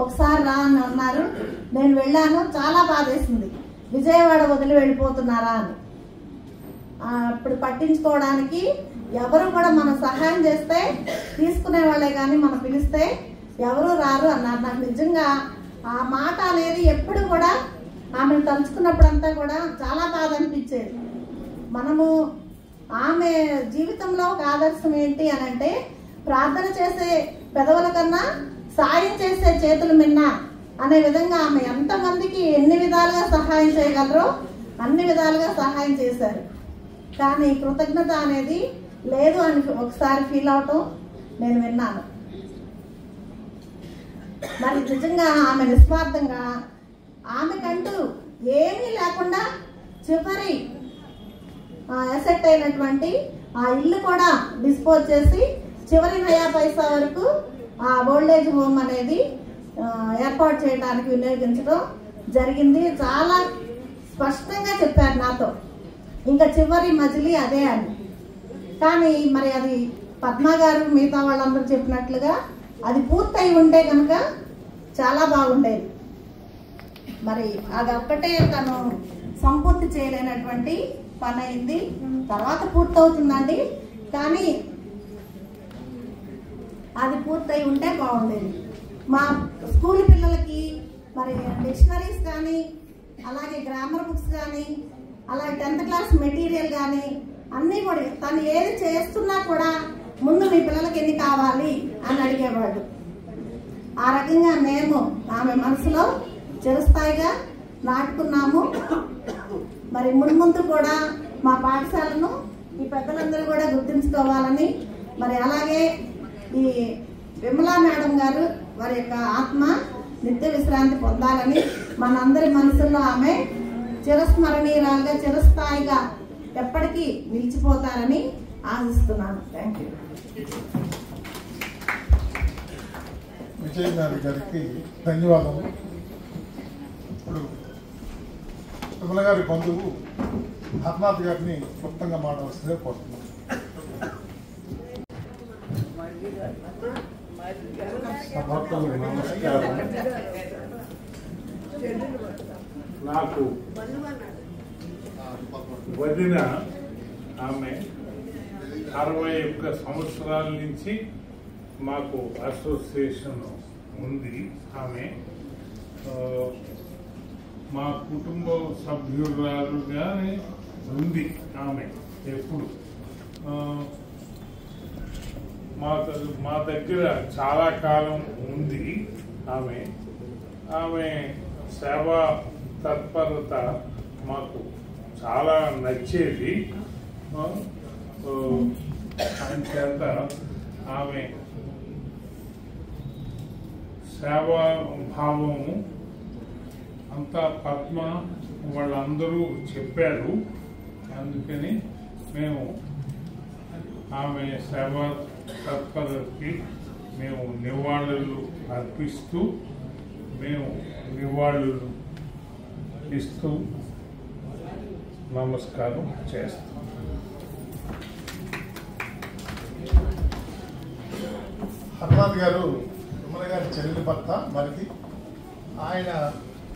ఒకసారి రా అని అన్నారు. నేను వెళ్ళాను, చాలా బాధేసింది. విజయవాడ వదిలి వెళ్ళిపోతున్నారా అని. అప్పుడు పట్టించుకోవడానికి ఎవరు కూడా మనం సహాయం చేస్తే తీసుకునే వాళ్ళే కానీ మనం పిలిస్తే ఎవరు రారు అన్నారు. నాకు నిజంగా ఆ మాట అనేది ఎప్పుడు కూడా ఆమెను తలుచుకున్నప్పుడంతా కూడా చాలా బాధ అనిపించేది. మనము ఆమె జీవితంలో ఒక ఆదర్శం ఏంటి అని అంటే, ప్రార్థన చేసే పెదవుల కన్నా సాయం చేసే చేతులు మిన్న అనే విధంగా ఆమె ఎంతమందికి ఎన్ని విధాలుగా సహాయం చేయగలరో అన్ని విధాలుగా సహాయం చేశారు. కానీ కృతజ్ఞత అనేది లేదు అని ఒకసారి ఫీల్ అవటం నేను విన్నాను. మరి నిజంగా ఆమె నిస్వార్థంగా ఆమెకంటూ ఏమీ లేకుండా చివరి అసెట్ అయినటువంటి ఆ ఇల్లు కూడా డిస్పోజ్ చేసి చివరి నయా పైసా వరకు ఆ ఓల్డేజ్ హోమ్ అనేది ఏర్పాటు చేయడానికి వినియోగించడం జరిగింది. చాలా స్పష్టంగా చెప్పారు నాతో, ఇంకా చివరి మజిలీ అదే అని. కానీ మరి అది పద్మ గారు మిగతా వాళ్ళందరూ చెప్పినట్లుగా అది పూర్తయి ఉంటే కనుక చాలా బాగుండేది. మరి అది ఒక్కటే తను సంపూర్తి చేయలేనటువంటి పని అయింది. తర్వాత పూర్తవుతుందండి, కానీ అది పూర్తయి ఉంటే బాగుండేది. మా స్కూల్ పిల్లలకి మరి డిక్షనరీస్ కానీ, అలాగే గ్రామర్ బుక్స్ కానీ, అలాగే 10th క్లాస్ మెటీరియల్ కానీ అన్నీ కూడా తను ఏది చేస్తున్నా కూడా ముందు మీ పిల్లలకి ఎన్ని కావాలి అని అడిగేవాడు. ఆ రకంగా మేము ఆమె మనసులో చిరస్థాయిగా నాటుకున్నాము. మరి మున్ముందు కూడా మా పాఠశాలను ఈ పెద్దలందరూ కూడా గుర్తుంచుకోవాలని, మరి అలాగే ఈ విమలా మేడం గారు వారి యొక్క ఆత్మ నిత్య విశ్రాంతి పొందాలని, మనందరి మనసుల్లో ఆమె చిరస్మరణీయురాలుగా చిరస్థాయిగా ఎప్పటికీ నిలిచిపోతారని ఆశిస్తున్నాను. Thank you. విజయ్ గారికి ధన్యవాదాలు. ఇప్పుడు విమల గారి బంధువు హర్నాథ్ గారిని క్లుప్తంగా మాట్లాడాల్సిందే కోరుతున్నాను. సభకు నమస్కారం. నాకు వదిన ఆమె 61 సంవత్సరాల నుంచి మాకు అసోసియేషన్ ఉంది. ఆమె మా కుటుంబ సభ్యురాలుగానే ఉంది. ఆమె ఎప్పుడు మా దగ్గర చాలా కాలం ఉంది. ఆమె సేవా తత్పరత మాకు చాలా నచ్చేది. అంచేత ఆమె సేవా భావము అంతా పద్మ వాళ్ళందరూ చెప్పారు. అందుకని మేము ఆమె సేవా తత్పరతకి మేము నివాళులు అర్పిస్తూ నివాళులు ఇస్తూ నమస్కారం చేస్తాం. హర్నాథ్ గారు విమల గారి చెల్లెలి భర్త మరిది. ఆయన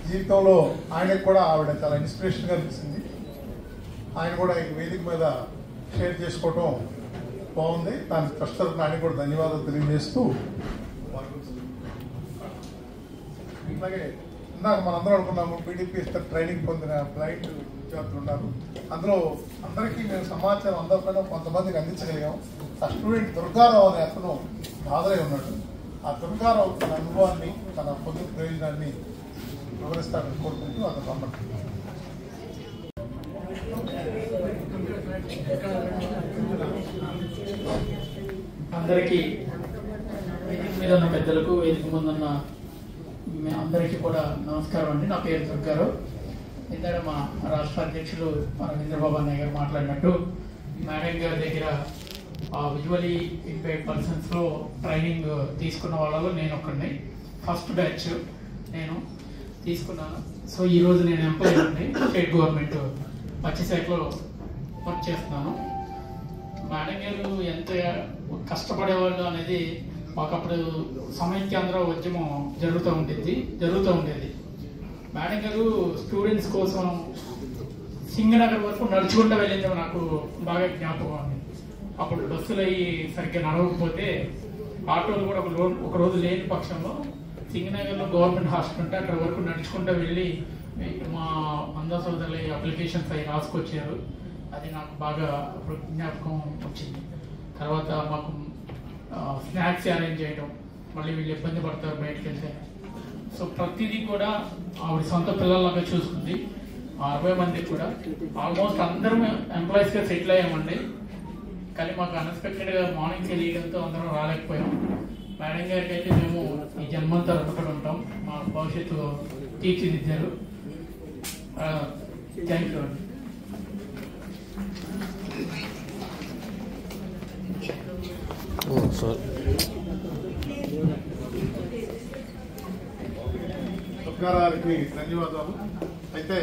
జీవితంలో ఆయనకు కూడా ఆవిడ చాలా ఇన్స్పిరేషన్గా అనిపిస్తుంది. ఆయన కూడా ఈ వేదిక మీద షేర్ చేసుకోవటం బాగుంది. దాని ఫస్ట్ తరఫున ఆయనకు కూడా ధన్యవాదాలు తెలియజేస్తూ, అలాగే ఇందాక మనందరం అనుకున్నాము బీడీపీ ట్రైనింగ్ పొందిన బ్లైండ్ విద్యార్థులు ఉన్నారు. అందులో అందరికీ మేము సమాచారం అందరికన్నా కొంతమందికి అందించగలిగాం. ఆ స్టూడెంట్ దుర్గారావు అనే అతను బాధలై ఉన్నాడు. ఆ దుర్గారావు తన అనుభవాన్ని, తన పొందిన ప్రయోజనాన్ని వివరిస్తాడని కోరుకుంటూ అతను రమ్మంటారు. అందరికీ వేదిక మీద ఉన్న పెద్దలకు, వేదిక ముందున్న అందరికీ కూడా నమస్కారం అండి. నా పేరు దుర్గారావు. ఇందాక మా రాష్ట్ర అధ్యక్షులు మన రవీంద్రబాబు అన్నయ్య గారు మాట్లాడినట్టు మేడం గారి దగ్గర విజువలీ ఇంపైర్డ్ పర్సన్స్లో ట్రైనింగ్ తీసుకున్న వాళ్ళలో నేను ఒకడిని. ఫస్ట్ బ్యాచ్ నేను తీసుకున్నాను. సో ఈరోజు నేను ఎంప్లాయీ అండి, స్టేట్ గవర్నమెంట్ మత్స్యశాఖలో వర్క్ చేస్తున్నాను. మేడం గారు ఎంత కష్టపడేవాళ్ళు అనేది మాకప్పుడు సమైక్యాంధ్ర ఉద్యమం జరుగుతూ ఉండేది. మేడం గారు స్టూడెంట్స్ కోసం సింగనగర్ వరకు నడుచుకుంటూ వెళ్ళింది నాకు బాగా జ్ఞాపకం ఉంది. అప్పుడు బస్సులు అవి సరిగ్గా నడవకపోతే ఆటోలు కూడా ఒక రోజు లేని పక్షంలో సింగనగర్లో గవర్నమెంట్ హాస్టల్ ఉంటే అక్కడ వరకు నడుచుకుంటూ వెళ్ళి మా అందా సోదరుల అప్లికేషన్స్ అవి రాసుకొచ్చారు. అది నాకు బాగా అప్పుడు జ్ఞాపకం వచ్చింది. తర్వాత మాకు స్నాక్స్ అరేంజ్ చేయడం, మళ్ళీ వీళ్ళు ఇబ్బంది పడతారు బయటకు వెళ్తే. సో ప్రతిదీ కూడా ఆవిడ సొంత పిల్లల్లాగా చూసుకుంది. 60 మందికి కూడా ఆల్మోస్ట్ అందరం ఎంప్లాయీస్గా సెటిల్ అయ్యామండి. కానీ మాకు అన్ఎక్స్పెక్టెడ్గా మార్నింగ్ తెలియడంతో అందరం రాలేకపోయాం. మేడం గారికి అయితే మేము ఈ జన్మంతా రుణపడి ఉంటాం. మా భవిష్యత్తు తీర్చిదిద్దారు. థ్యాంక్ యూ అండి. గారికి ధన్యవాదాలు. అయితే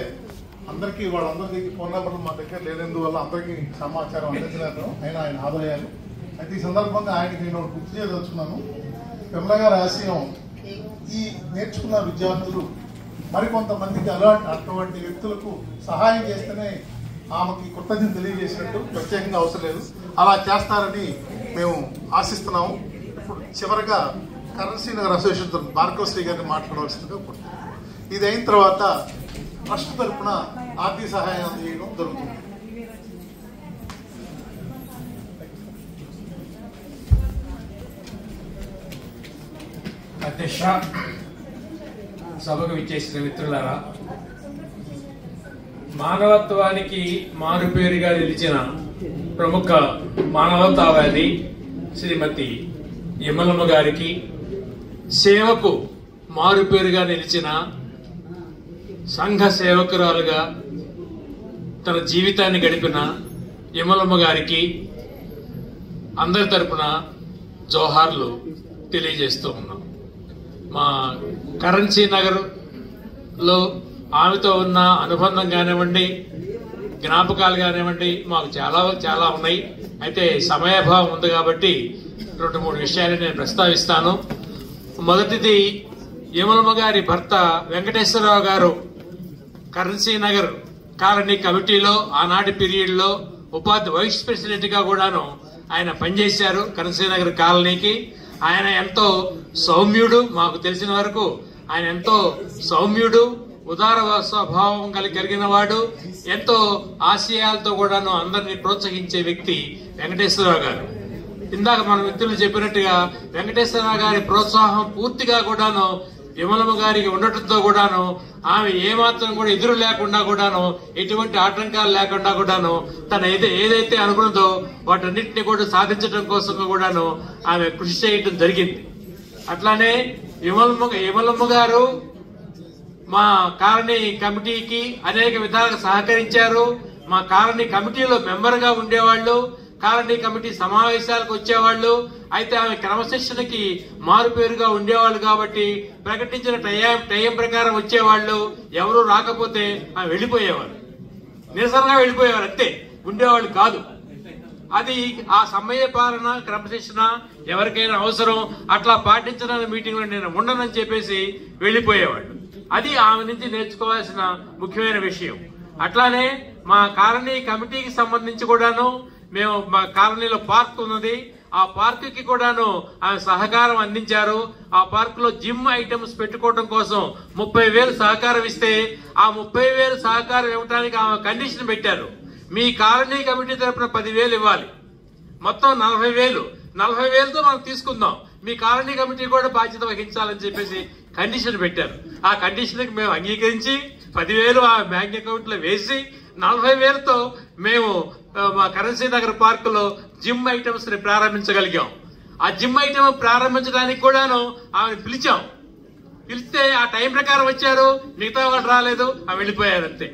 అందరికీ వాళ్ళందరికీ ఫోన్ నెంబర్లు మా దగ్గర లేనందువల్ల అందరికీ సమాచారం అందించలేదు. అయినా ఆయన ఆదాయాలు. అయితే ఈ సందర్భంగా ఆయనకి నేను గుర్తు చేయదలుచుకున్నాను. విమల గారి ఆశయం ఈ నేర్చుకున్న విద్యార్థులు మరికొంతమందికి అటువంటి వ్యక్తులకు సహాయం చేస్తేనే ఆమెకి కృతజ్ఞత తెలియజేసినట్టు ప్రత్యేకంగా అవసరం లేదు. అలా చేస్తారని మేము ఆశిస్తున్నాము. ఇప్పుడు చివరిగా కరెన్సీ నగర్ అసోసియేషన్ భార్గవ్ శ్రీ గారిని మాట్లాడవలసిందిగా కోరుతున్నాను. ఇది అయిన తర్వాత ట్రస్ట్ తరఫున ఆర్థిక సహాయం అందజేయడం జరుగుతుంది. అధ్యక్ష, సభకు విచ్చేసిన మిత్రులారా, మానవత్వానికి మారుపేరుగా నిలిచిన ప్రముఖ మానవతావాది శ్రీమతి యమలమ్మ గారికి, సేవకు మారుపేరుగా నిలిచిన సంఘ సేవకురాలుగా తన జీవితాన్ని గడిపిన యమలమ్మ గారికి అందరి తరపున జోహార్లు తెలియజేస్తూ ఉన్నాం. మా కరెన్సీ నగర్ లో ఆమెతో ఉన్న అనుబంధం కానివ్వండి, జ్ఞాపకాలు కానివ్వండి, మాకు చాలా ఉన్నాయి. అయితే సమయాభావం ఉంది కాబట్టి 2-3 విషయాలు నేను ప్రస్తావిస్తాను. మొదటిది, యమలమ్మ గారి భర్త వెంకటేశ్వరరావు గారు కరెన్సీ నగర్ కాలనీ కమిటీలో ఆనాటి పీరియడ్ లో వైస్ ప్రెసిడెంట్ గా కూడాను ఆయన పనిచేశారు. కరెన్సీ నగర్ కాలనీకి ఆయన ఎంతో సౌమ్యుడు, మాకు తెలిసిన వరకు ఆయన ఎంతో సౌమ్యుడు, ఉదార స్వభావం కలిగిన వాడు, ఎంతో ఆశయాలతో కూడాను అందరినీ ప్రోత్సహించే వ్యక్తి వెంకటేశ్వరరావు గారు. ఇందాక మన మిత్రులు చెప్పినట్టుగా వెంకటేశ్వరరావు గారి ప్రోత్సాహం పూర్తిగా కూడాను యమలమ్మ గారికి ఉండటంతో కూడాను ఆమె ఏమాత్రం కూడా ఎదురు లేకుండా కూడాను, ఎటువంటి ఆటంకాలు లేకుండా కూడాను తన ఏదైతే అనుకున్నదో వాటన్నిటిని కూడా సాధించడం కోసం కూడాను ఆమె కృషి చేయడం జరిగింది. అట్లానే యమలమ్మ గారు మా కాలనీ కమిటీకి అనేక విధాలుగా సహకరించారు. మా కాలనీ కమిటీలో మెంబర్ గా ఉండేవాళ్ళు, కాలనీ కమిటీ సమావేశాలకు వచ్చేవాళ్ళు. అయితే ఆమె క్రమశిక్షణకి మారుపేరుగా ఉండేవాళ్ళు కాబట్టి ప్రకటించిన టైం ప్రకారం వచ్చేవాళ్ళు. ఎవరు రాకపోతే ఆమె వెళ్ళిపోయేవారు, నిరసనగా వెళ్ళిపోయేవారు, అంతే, ఉండేవాళ్ళు కాదు. అది ఆ సమయ పాలన, క్రమశిక్షణ ఎవరికైనా అవసరం అట్లా పాటించడానికి మీటింగ్ లో నేను ఉండనని చెప్పేసి వెళ్ళిపోయేవాళ్ళు. అది ఆమె నుంచి నేర్చుకోవాల్సిన ముఖ్యమైన విషయం. అట్లానే మా కాలనీ కమిటీకి సంబంధించి కూడాను మేము మా కాలనీలో పార్క్ ఉన్నది, ఆ పార్క్ కి కూడాను ఆమె సహకారం అందించారు. ఆ పార్క్ లో జిమ్ ఐటమ్స్ పెట్టుకోవడం కోసం 30,000 సహకారం ఇస్తే ఆ 30,000 సహకారం ఇవ్వడానికి ఆమె కండిషన్ పెట్టారు. మీ కాలనీ కమిటీ తరఫున 10,000 ఇవ్వాలి, మొత్తం 40,000. 40,000తో మనం తీసుకుందాం, మీ కాలనీ కమిటీ కూడా బాధ్యత వహించాలని చెప్పేసి కండిషన్ పెట్టారు. ఆ కండిషన్ కి మేము అంగీకరించి 10,000 ఆ బ్యాంక్ అకౌంట్ లో వేసి 40,000తో మేము మా కరెన్సీ నగర్ పార్క్ లో జిమ్ ఐటమ్స్ ని ప్రారంభించగలిగాం. ఆ జిమ్ ఐటమ్ ప్రారంభించడానికి కూడాను ఆమె పిలిస్తే ఆ టైం ప్రకారం వచ్చారు, మిగతా వాళ్ళు రాలేదు, ఆమె వెళ్ళిపోయారు, అంతే.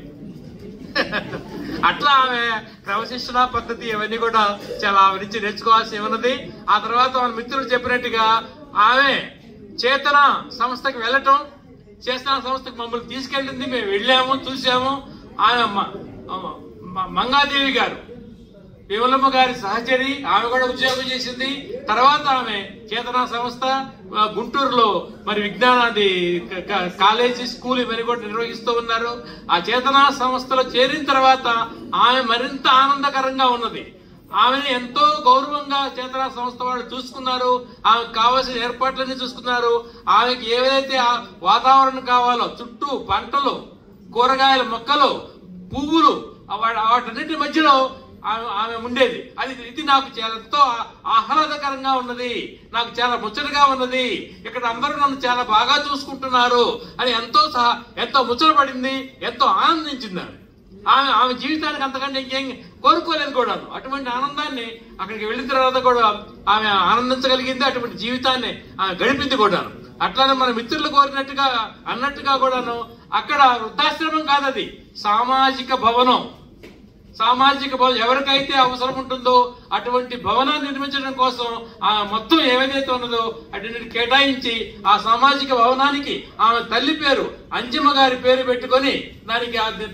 అట్లా ఆమె క్రమశిక్షణ పద్ధతి ఇవన్నీ కూడా చాలా ఆమె నుంచి నేర్చుకోవాల్సి ఉన్నది. ఆ తర్వాత మన మిత్రులు చెప్పినట్టుగా ఆమె చేతన సంస్థకి వెళ్ళటం, చేతన సంస్థకి మమ్మల్ని తీసుకెళ్ళింది, మేము వెళ్ళాము, చూసాము. ఆమె మంగాదేవి గారు విమలమ్మ గారి సహచరి, ఆమె కూడా ఉద్యోగం చేసింది. తర్వాత ఆమె చేతనా సంస్థ గుంటూరులో మరి విజ్ఞానాది కాలేజీ స్కూల్ ఇవన్నీ కూడా నిర్వహిస్తూ ఉన్నారు. ఆ చేతనా సంస్థలో చేరిన తర్వాత ఆమె మరింత ఆనందకరంగా ఉన్నది. ఆమెను ఎంతో గౌరవంగా చేతనా సంస్థ వాళ్ళు చూసుకున్నారు. ఆమెకు కావాల్సిన ఏర్పాట్లన్నీ చూసుకున్నారు. ఆమెకి ఏవైతే వాతావరణం కావాలో, చుట్టూ పంటలు, కూరగాయల మొక్కలు, పువ్వులు, వాటన్నిటి మధ్యలో ఆమె ఉండేది. ఇది నాకు చాలా ఎంతో ఆహ్లాదకరంగా ఉన్నది, నాకు చాలా ముచ్చటగా ఉన్నది. ఇక్కడ అందరూ నన్ను చాలా బాగా చూసుకుంటున్నారు అని ఎంతో ముచ్చటపడింది, ఎంతో ఆనందించింది. ఆమె జీవితానికి అంతకంటే ఇంకేం కోరుకోలేదు కూడాను. అటువంటి ఆనందాన్ని అక్కడికి వెళ్ళిన తర్వాత కూడా ఆమె ఆనందించగలిగింది. అటువంటి జీవితాన్ని ఆమె గడిపింది కూడాను. అట్లానే మన మిత్రులు కోరినట్టుగా అన్నట్టుగా కూడాను అక్కడ వృద్ధాశ్రమం కాదు, అది సామాజిక భవనం. సామాజిక భవనం ఎవరికైతే అవసరం ఉంటుందో అటువంటి భవనాన్ని నిర్మించడం కోసం ఆమె మొత్తం ఏదైతే ఉన్నదో అటువంటి కేటాయించి ఆ సామాజిక భవనానికి ఆమె తల్లి పేరు అంజమ్మ గారి పేరు పెట్టుకొని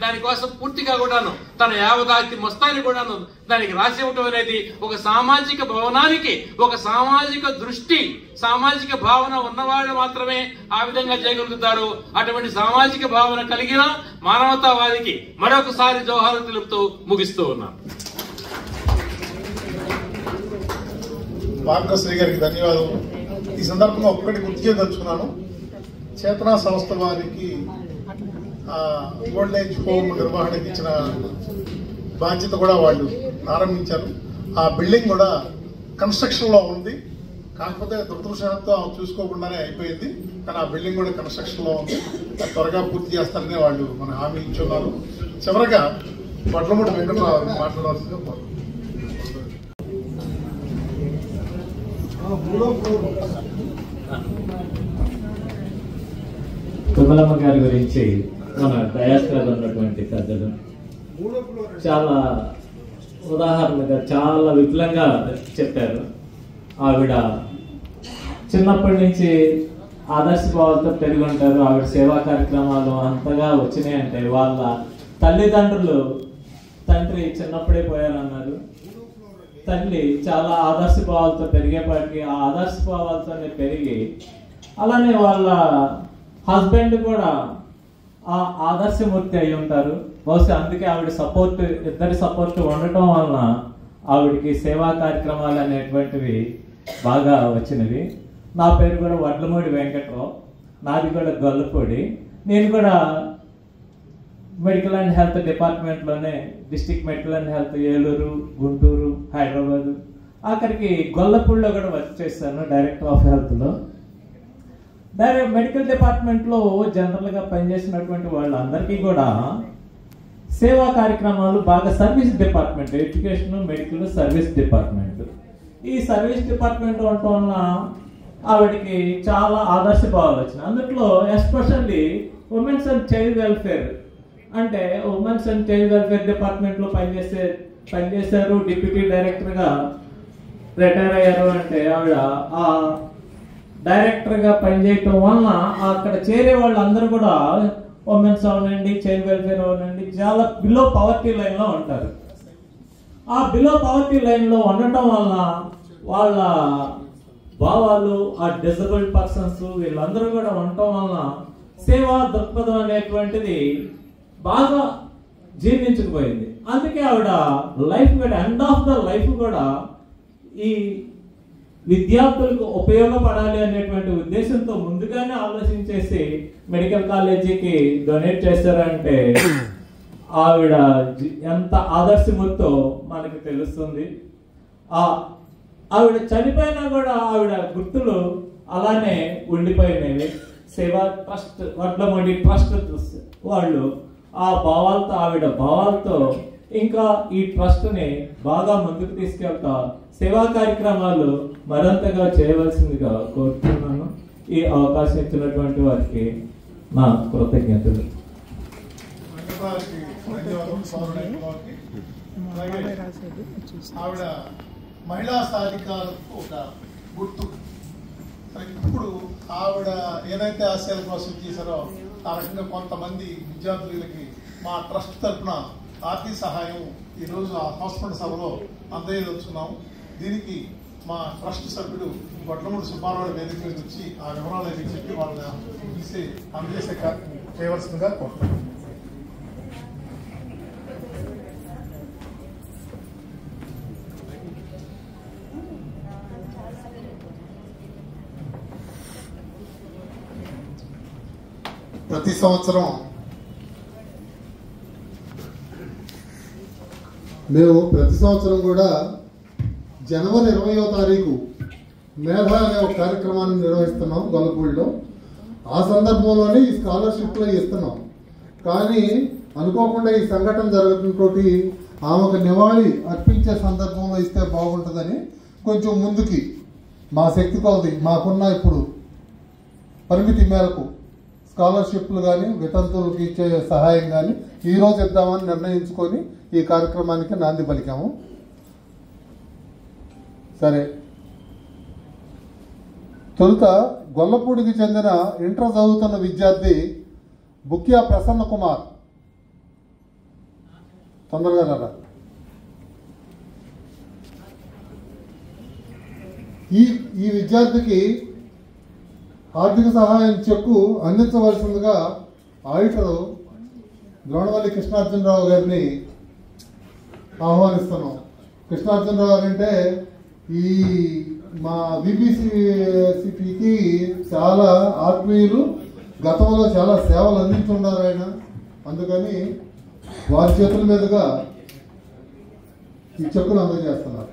దానికోసం పూర్తిగా కూడాను తన యావదాస్తి మొత్తాన్ని కూడాను దానికి రాసి ఇవ్వటం అనేది ఒక సామాజిక భవనానికి ఒక సామాజిక దృష్టి, సామాజిక భావన ఉన్నవాళ్ళు మాత్రమే ఆ విధంగా చేయగలుగుతారు. అటువంటి సామాజిక భావన కలిగిన మానవతావాదికి మరొకసారి జోహారు తెలుపుతూ ముగిస్తూ ఉన్నాను. భాగ్యశ్రీ గారికి ధన్యవాదాలు. ఈ సందర్భంగా ఒక్కటి గుర్తు చేయదలుచుకున్నాను. చేతనా సంస్థ వారికి ఓల్డ్ ఏజ్ హోమ్ నిర్వహణకి ఇచ్చిన బాధ్యత కూడా వాళ్ళు ప్రారంభించారు. ఆ బిల్డింగ్ కూడా కన్స్ట్రక్షన్ లో ఉంది. కాకపోతే దురదృష్టంతో చూసుకోకుండానే అయిపోయింది. కానీ ఆ బిల్డింగ్ కూడా కన్స్ట్రక్షన్ లో ఉంది. త్వరగా పూర్తి చేస్తారని వాళ్ళు మన హామీ ఇచ్చున్నారు. చివరగా వడ్లమూడి వెంకటరావు మాట్లాడవలసిందిగా కోరుతున్నాను. విమలమ్మ గారి గురించి మన డయాస్పరాలో ఉన్నటువంటి పెద్దలు చాలా ఉదాహరణగా చాలా విపులంగా చెప్పారు. ఆవిడ చిన్నప్పటి నుంచి ఆదర్శ భావాలతో పెరిగి ఉంటారు. ఆవిడ సేవా కార్యక్రమాలు అంతగా వచ్చినాయంటే వాళ్ళ తల్లిదండ్రులు, తండ్రి చిన్నప్పుడే పోయారన్నారు. తల్లి చాలా ఆదర్శ భావాలతో పెరిగేపాటికి ఆ ఆదర్శ భావాలతోనే పెరిగి అలానే వాళ్ళ హస్బెండ్ కూడా ఆ ఆదర్శమూర్తి అయి ఉంటారు. బహుశా అందుకే ఆవిడ సపోర్ట్, ఇద్దరి సపోర్ట్ ఉండటం వలన ఆవిడకి సేవా కార్యక్రమాలు అనేటువంటివి బాగా వచ్చినవి. నా పేరు కూడా వడ్లమూడి వెంకటరావు, నాది కూడా గొల్లపూడి. నేను కూడా మెడికల్ అండ్ హెల్త్ డిపార్ట్మెంట్లోనే district medical and health Eluru, Guntur, Hyderabad, ఆఖరికి గొల్లపూడిలో కూడా వర్క్ చేశాను డైరెక్టర్ ఆఫ్ హెల్త్లో. మెడికల్ డిపార్ట్మెంట్లో జనరల్గా పనిచేసినటువంటి వాళ్ళందరికీ కూడా సేవా కార్యక్రమాలు బాగా service department, education, medical, service department. ఈ సర్వీస్ డిపార్ట్మెంట్ ఉండటం వలన ఆవిడకి చాలా ఆదర్శ భావాలు వచ్చినాయి. అందులో especially women's and child welfare అంటే ఉమెన్స్ అండ్ చైల్డ్ వెల్ఫేర్ డిపార్ట్మెంట్లో పనిచేశారు. డిప్యూటీ డైరెక్టర్గా రిటైర్ అయ్యారు. అంటే ఆవిడ ఆ డైరెక్టర్గా పనిచేయటం వలన అక్కడ చేరే వాళ్ళందరూ కూడా ఉమెన్స్ అవనండి, చైల్డ్ వెల్ఫేర్ అవనండి, చాలా బిలో పవర్టీ లైన్లో ఉంటారు. ఆ బిలో పవర్టీ లైన్లో ఉండటం వలన వాళ్ళ భావాలు, ఆ డిజబుల్డ్ పర్సన్స్ వీళ్ళందరూ కూడా ఉండటం వలన సేవా దృక్పథం అనేటువంటిది బాగా జీర్ణించుకుపోయింది. అందుకే ఆవిడ లైఫ్ కూడా ఎండ్ ఆఫ్ ద లైఫ్ కూడా ఈ విద్యార్థులకు ఉపయోగపడాలి అనేటువంటి ఉద్దేశంతో ముందుగానే ఆలోచించేసి మెడికల్ కాలేజీకి డొనేట్ చేశారంటే ఆవిడ ఎంత ఆదర్శమూర్తో మనకి తెలుస్తుంది. ఆవిడ చనిపోయినా కూడా ఆవిడ గుర్తులు అలానే ఉండిపోయినవి. సేవా ట్రస్ట్, వడ్లమూడి ట్రస్ట్ వాళ్ళు ఆ భావాలతో, ఆవిడ భావాలతో ఇంకా ఈ ట్రస్ట్ ని బాగా ముందుకు తీసుకెళ్తా సేవా కార్యక్రమాలు మరింతగా చేయవలసిందిగా కోరుతున్నాను. ఈ అవకాశం ఇచ్చినటువంటి వారికి నా కృతజ్ఞతలు. చెప్పడానికి ధన్యవాదాలు సోదరులకి. అలాగే ఆవిడ మహిళా సాధికారతకు ఒక గుర్తు. ఇప్పుడు ఆవిడ ఏదైతే ఆశయాల కోసం చేశారో ఆ రకంగా కొంతమంది విద్యార్థులకి మా ట్రస్ట్ తరఫున ఆర్థిక సహాయం ఈరోజు ఆ సంస్మరణ సభలో అందజేస్తున్నాము. దీనికి మా ట్రస్ట్ సభ్యుడు గొడ్లమూడి సుబ్బారావు వేదిక మీద వచ్చి ఆ వివరాలు ఏమి చెప్పి వాళ్ళని పిలిచి అందజేసే చేయవలసిందిగా కోరుతున్నాం. ప్రతి సంవత్సరం కూడా జనవరి 20వ తారీఖు మేధా అనే ఒక కార్యక్రమాన్ని నిర్వహిస్తున్నాం గొల్లపూడిలో. ఆ సందర్భంలోనే ఈ స్కాలర్షిప్లో ఇస్తున్నాం. కానీ అనుకోకుండా ఈ సంఘటన జరగడంతో ఆమెకు నివాళి అర్పించే సందర్భంలో ఇస్తే బాగుంటుందని కొంచెం ముందుకి మా శక్తి కొలది మాకున్న ఇప్పుడు పరిమితి మేరకు స్కాలర్షిప్లు కానీ వితంతువులకు ఇచ్చే సహాయం కానీ ఈరోజు ఇద్దామని నిర్ణయించుకొని ఈ కార్యక్రమానికి నాంది పలికాము. సరే, తొలుత గొల్లపూడికి చెందిన ఇంటర్ చదువుతున్న విద్యార్థి బుక్యా ప్రసన్న కుమార్, తొందరగా రా. ఈ విద్యార్థికి ఆర్థిక సహాయం చెక్కు అందించవలసిందిగా ఆడిటర్ ద్రోణవల్లి కృష్ణార్జునరావు గారిని ఆహ్వానిస్తున్నాం. కృష్ణార్జునరావు గారు అంటే ఈ మా బీబీసీపీకి చాలా ఆత్మీయులు, గతంలో చాలా సేవలు అందించున్నారు ఆయన. అందుకని వారి చేతుల మీదుగా ఈ చెక్కులు అందజేస్తున్నారు.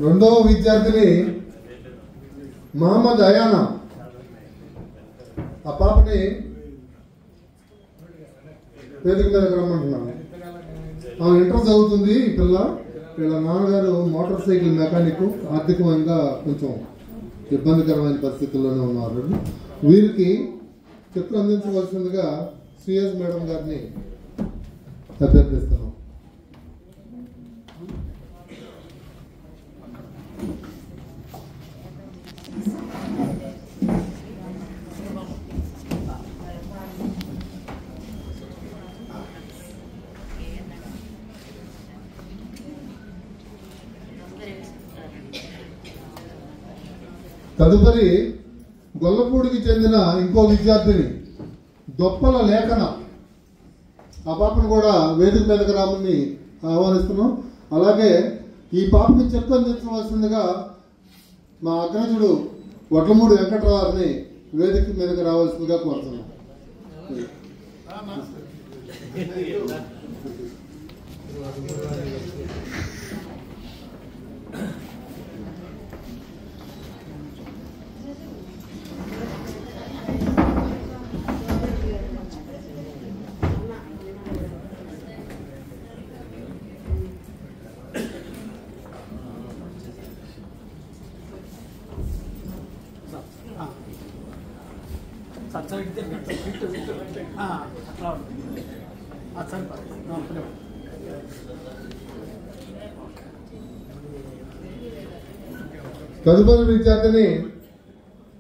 రెండవ విద్యార్థిని మహమ్మద్ అయానా. ఆ పాపని వేదిక మీదకి రమ్మంటున్నాను. ఆమె ఇంటర్ చదువుతుంది. ఈ వీళ్ళ నాన్నగారు మోటార్ సైకిల్ మెకానిక్, ఆర్థికంగా కొంచెం ఇబ్బందికరమైన పరిస్థితుల్లోనే ఉన్నారు. వీరికి చెక్కులు అందించవలసిందిగా సిఎస్ మేడం గారిని అభ్యర్థిస్తున్నాం. తదుపరి గొల్లపూడికి చెందిన ఇంకో విద్యార్థిని దొప్పల లేఖన. ఆ పాపను కూడా వేదిక మీదకి రామని ఆహ్వానిస్తున్నాం. అలాగే ఈ పాపకి చెక్కు అందించవలసిందిగా మా అగ్రజుడు వడ్లమూడి వెంకటరావుని వేదిక మీదకి రావాల్సిందిగా కోరుతున్నాం. తదుపరి విద్యార్థిని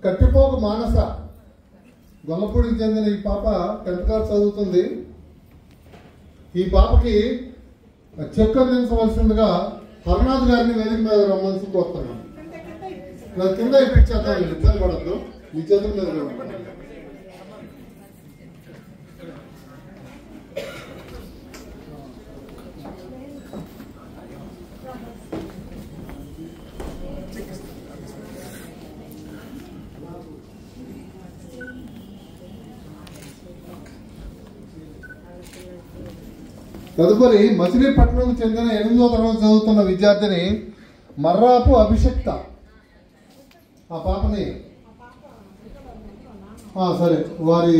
కట్టిపోక మానస. గొల్లపూడికి చెందిన ఈ పాప 10th క్లాస్ చదువుతుంది. ఈ పాపకి చెక్ అందించవలసిందిగా హరనాథ్ గారిని వేదిక మీద రమ్మని కోరుతున్నాను. కింద ఇప్పించేద్దాం, ఇబ్బంది పడద్దు, మీ చేతుల మీద రమ్మండి. తదుపరి మచిలీపట్నంకు చెందిన 8వ తరగతి చదువుతున్న విద్యార్థిని మర్రాపు అభిషక్త. ఆ పాపని సరే వారి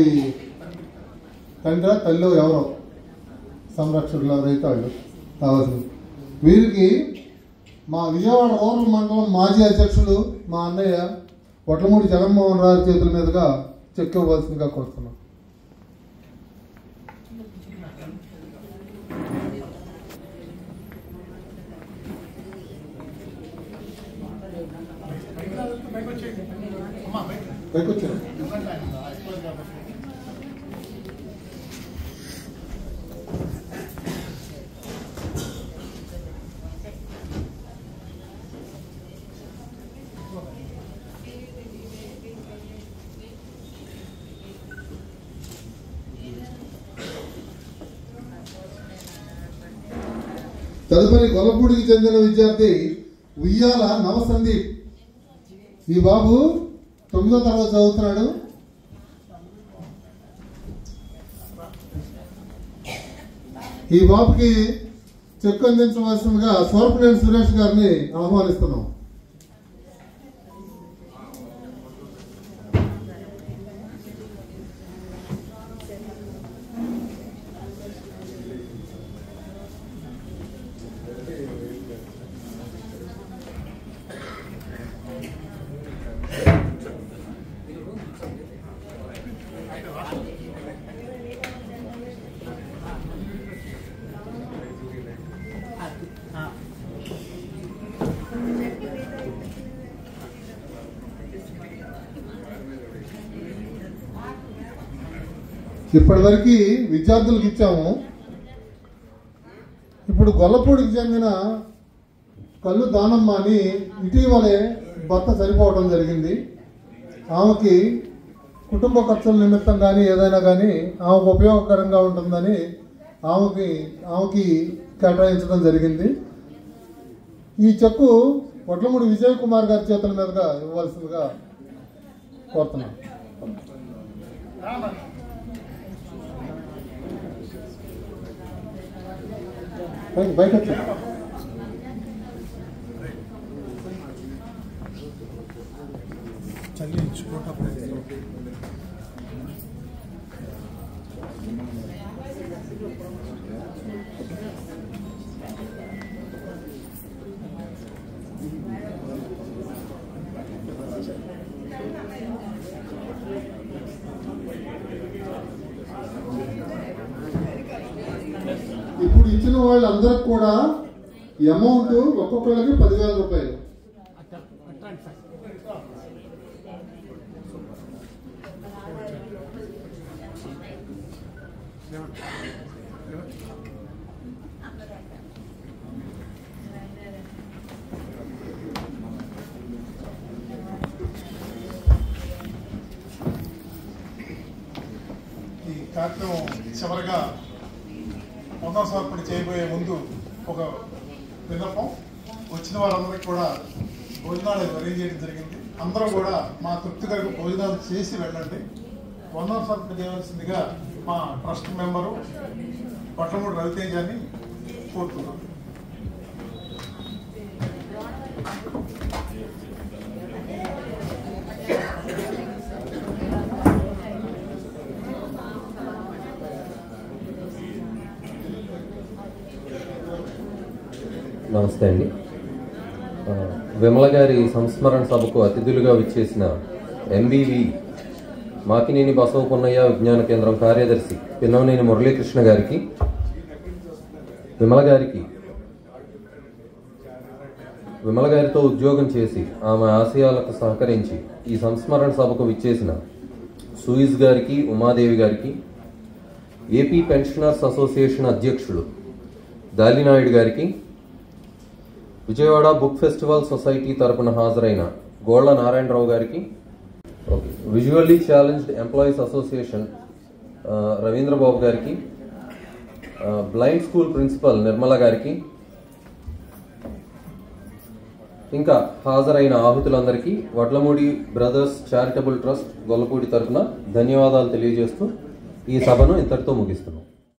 తండ్రి తల్లి ఎవరో సంరక్షకులు ఎవరైతే వాళ్ళు కావాల్సిన వీరికి మా విజయవాడ రూరల్ మండలం మాజీ అధ్యక్షులు మా అన్నయ్య వడ్లమూడి జగన్మోహన్ రావు చేతుల మీదుగా చెక్ ఇవ్వాల్సిందిగా కోరుతున్నాం. తదుపరి గొల్లపూడికి చెందిన విద్యార్థి ఉయ్యాల నవసందీప్. ఈ బాబు 9వ తరగతి చదువుతున్నాడు. ఈ బాబుకి చెక్ అందించవలసిందిగా సోర్పనేని సురేష్ గారిని ఆహ్వానిస్తున్నాం. ఇప్పటివరకు విద్యార్థులకు ఇచ్చాము. ఇప్పుడు గొల్లపూడికి చెందిన కళ్ళు దానమ్మ అని ఇటీవలే భర్త చనిపోవడం జరిగింది. ఆమెకి కుటుంబ ఖర్చుల నిమిత్తం కానీ ఏదైనా కానీ ఆమెకు ఉపయోగకరంగా ఉంటుందని ఆమెకి కేటాయించడం జరిగింది. ఈ చెక్కు వడ్లమూడి విజయ్ కుమార్ గారి చేతుల మీదుగా ఇవ్వాల్సిందిగా కోరుతున్నాను. బయట ఇప్పుడు ఇచ్చిన వాళ్ళందరికి కూడా అమౌంట్ ఒక్కొక్కరికి 10,000 రూపాయలు. ఈ కార్యక్రమం చివరగా వందన సమర్పణ చేయబోయే ముందు ఒక విన్నపం. వచ్చిన వారందరికీ కూడా భోజనాలు అరేంజ్ చేయడం జరిగింది. అందరూ కూడా మా తృప్తికరకు భోజనాలు చేసి వెళ్ళండి. వందన సమర్పణ చేయవలసిందిగా మా ట్రస్ట్ మెంబరు వడ్లమూడి రవితేజాన్ని కోరుతున్నాం. నమస్తే అండి. విమల గారి సంస్మరణ సభకు అతిథులుగా విచ్చేసిన ఎంబీవి మాకినేని బసవపున్నయ్య విజ్ఞాన కేంద్రం కార్యదర్శి పిన్నవనేని మురళీకృష్ణ గారికి, విమల గారితో ఉద్యోగం చేసి ఆమె ఆశయాలకు సహకరించి ఈ సంస్మరణ సభకు విచ్చేసిన సూయిజ్ గారికి, ఉమాదేవి గారికి, ఏపీ పెన్షనర్స్ అసోసియేషన్ అధ్యక్షులు దాలినాయుడు గారికి, విజయవాడ బుక్ ఫెస్టివల్ సొసైటీ తరపున హాజరైన గోళ్ల నారాయణరావు గారికి, visually challenged employees association Ravindrababu గారికి, బ్లైండ్ స్కూల్ ప్రిన్సిపల్ నిర్మల గారికి, ఇంకా హాజరైన ఆహుతులందరికీ Vadlamudi brothers charitable trust Gollapudi తరపున ధన్యవాదాలు తెలియజేస్తూ ఈ సభను ఇంతటితో ముగిస్తున్నాం.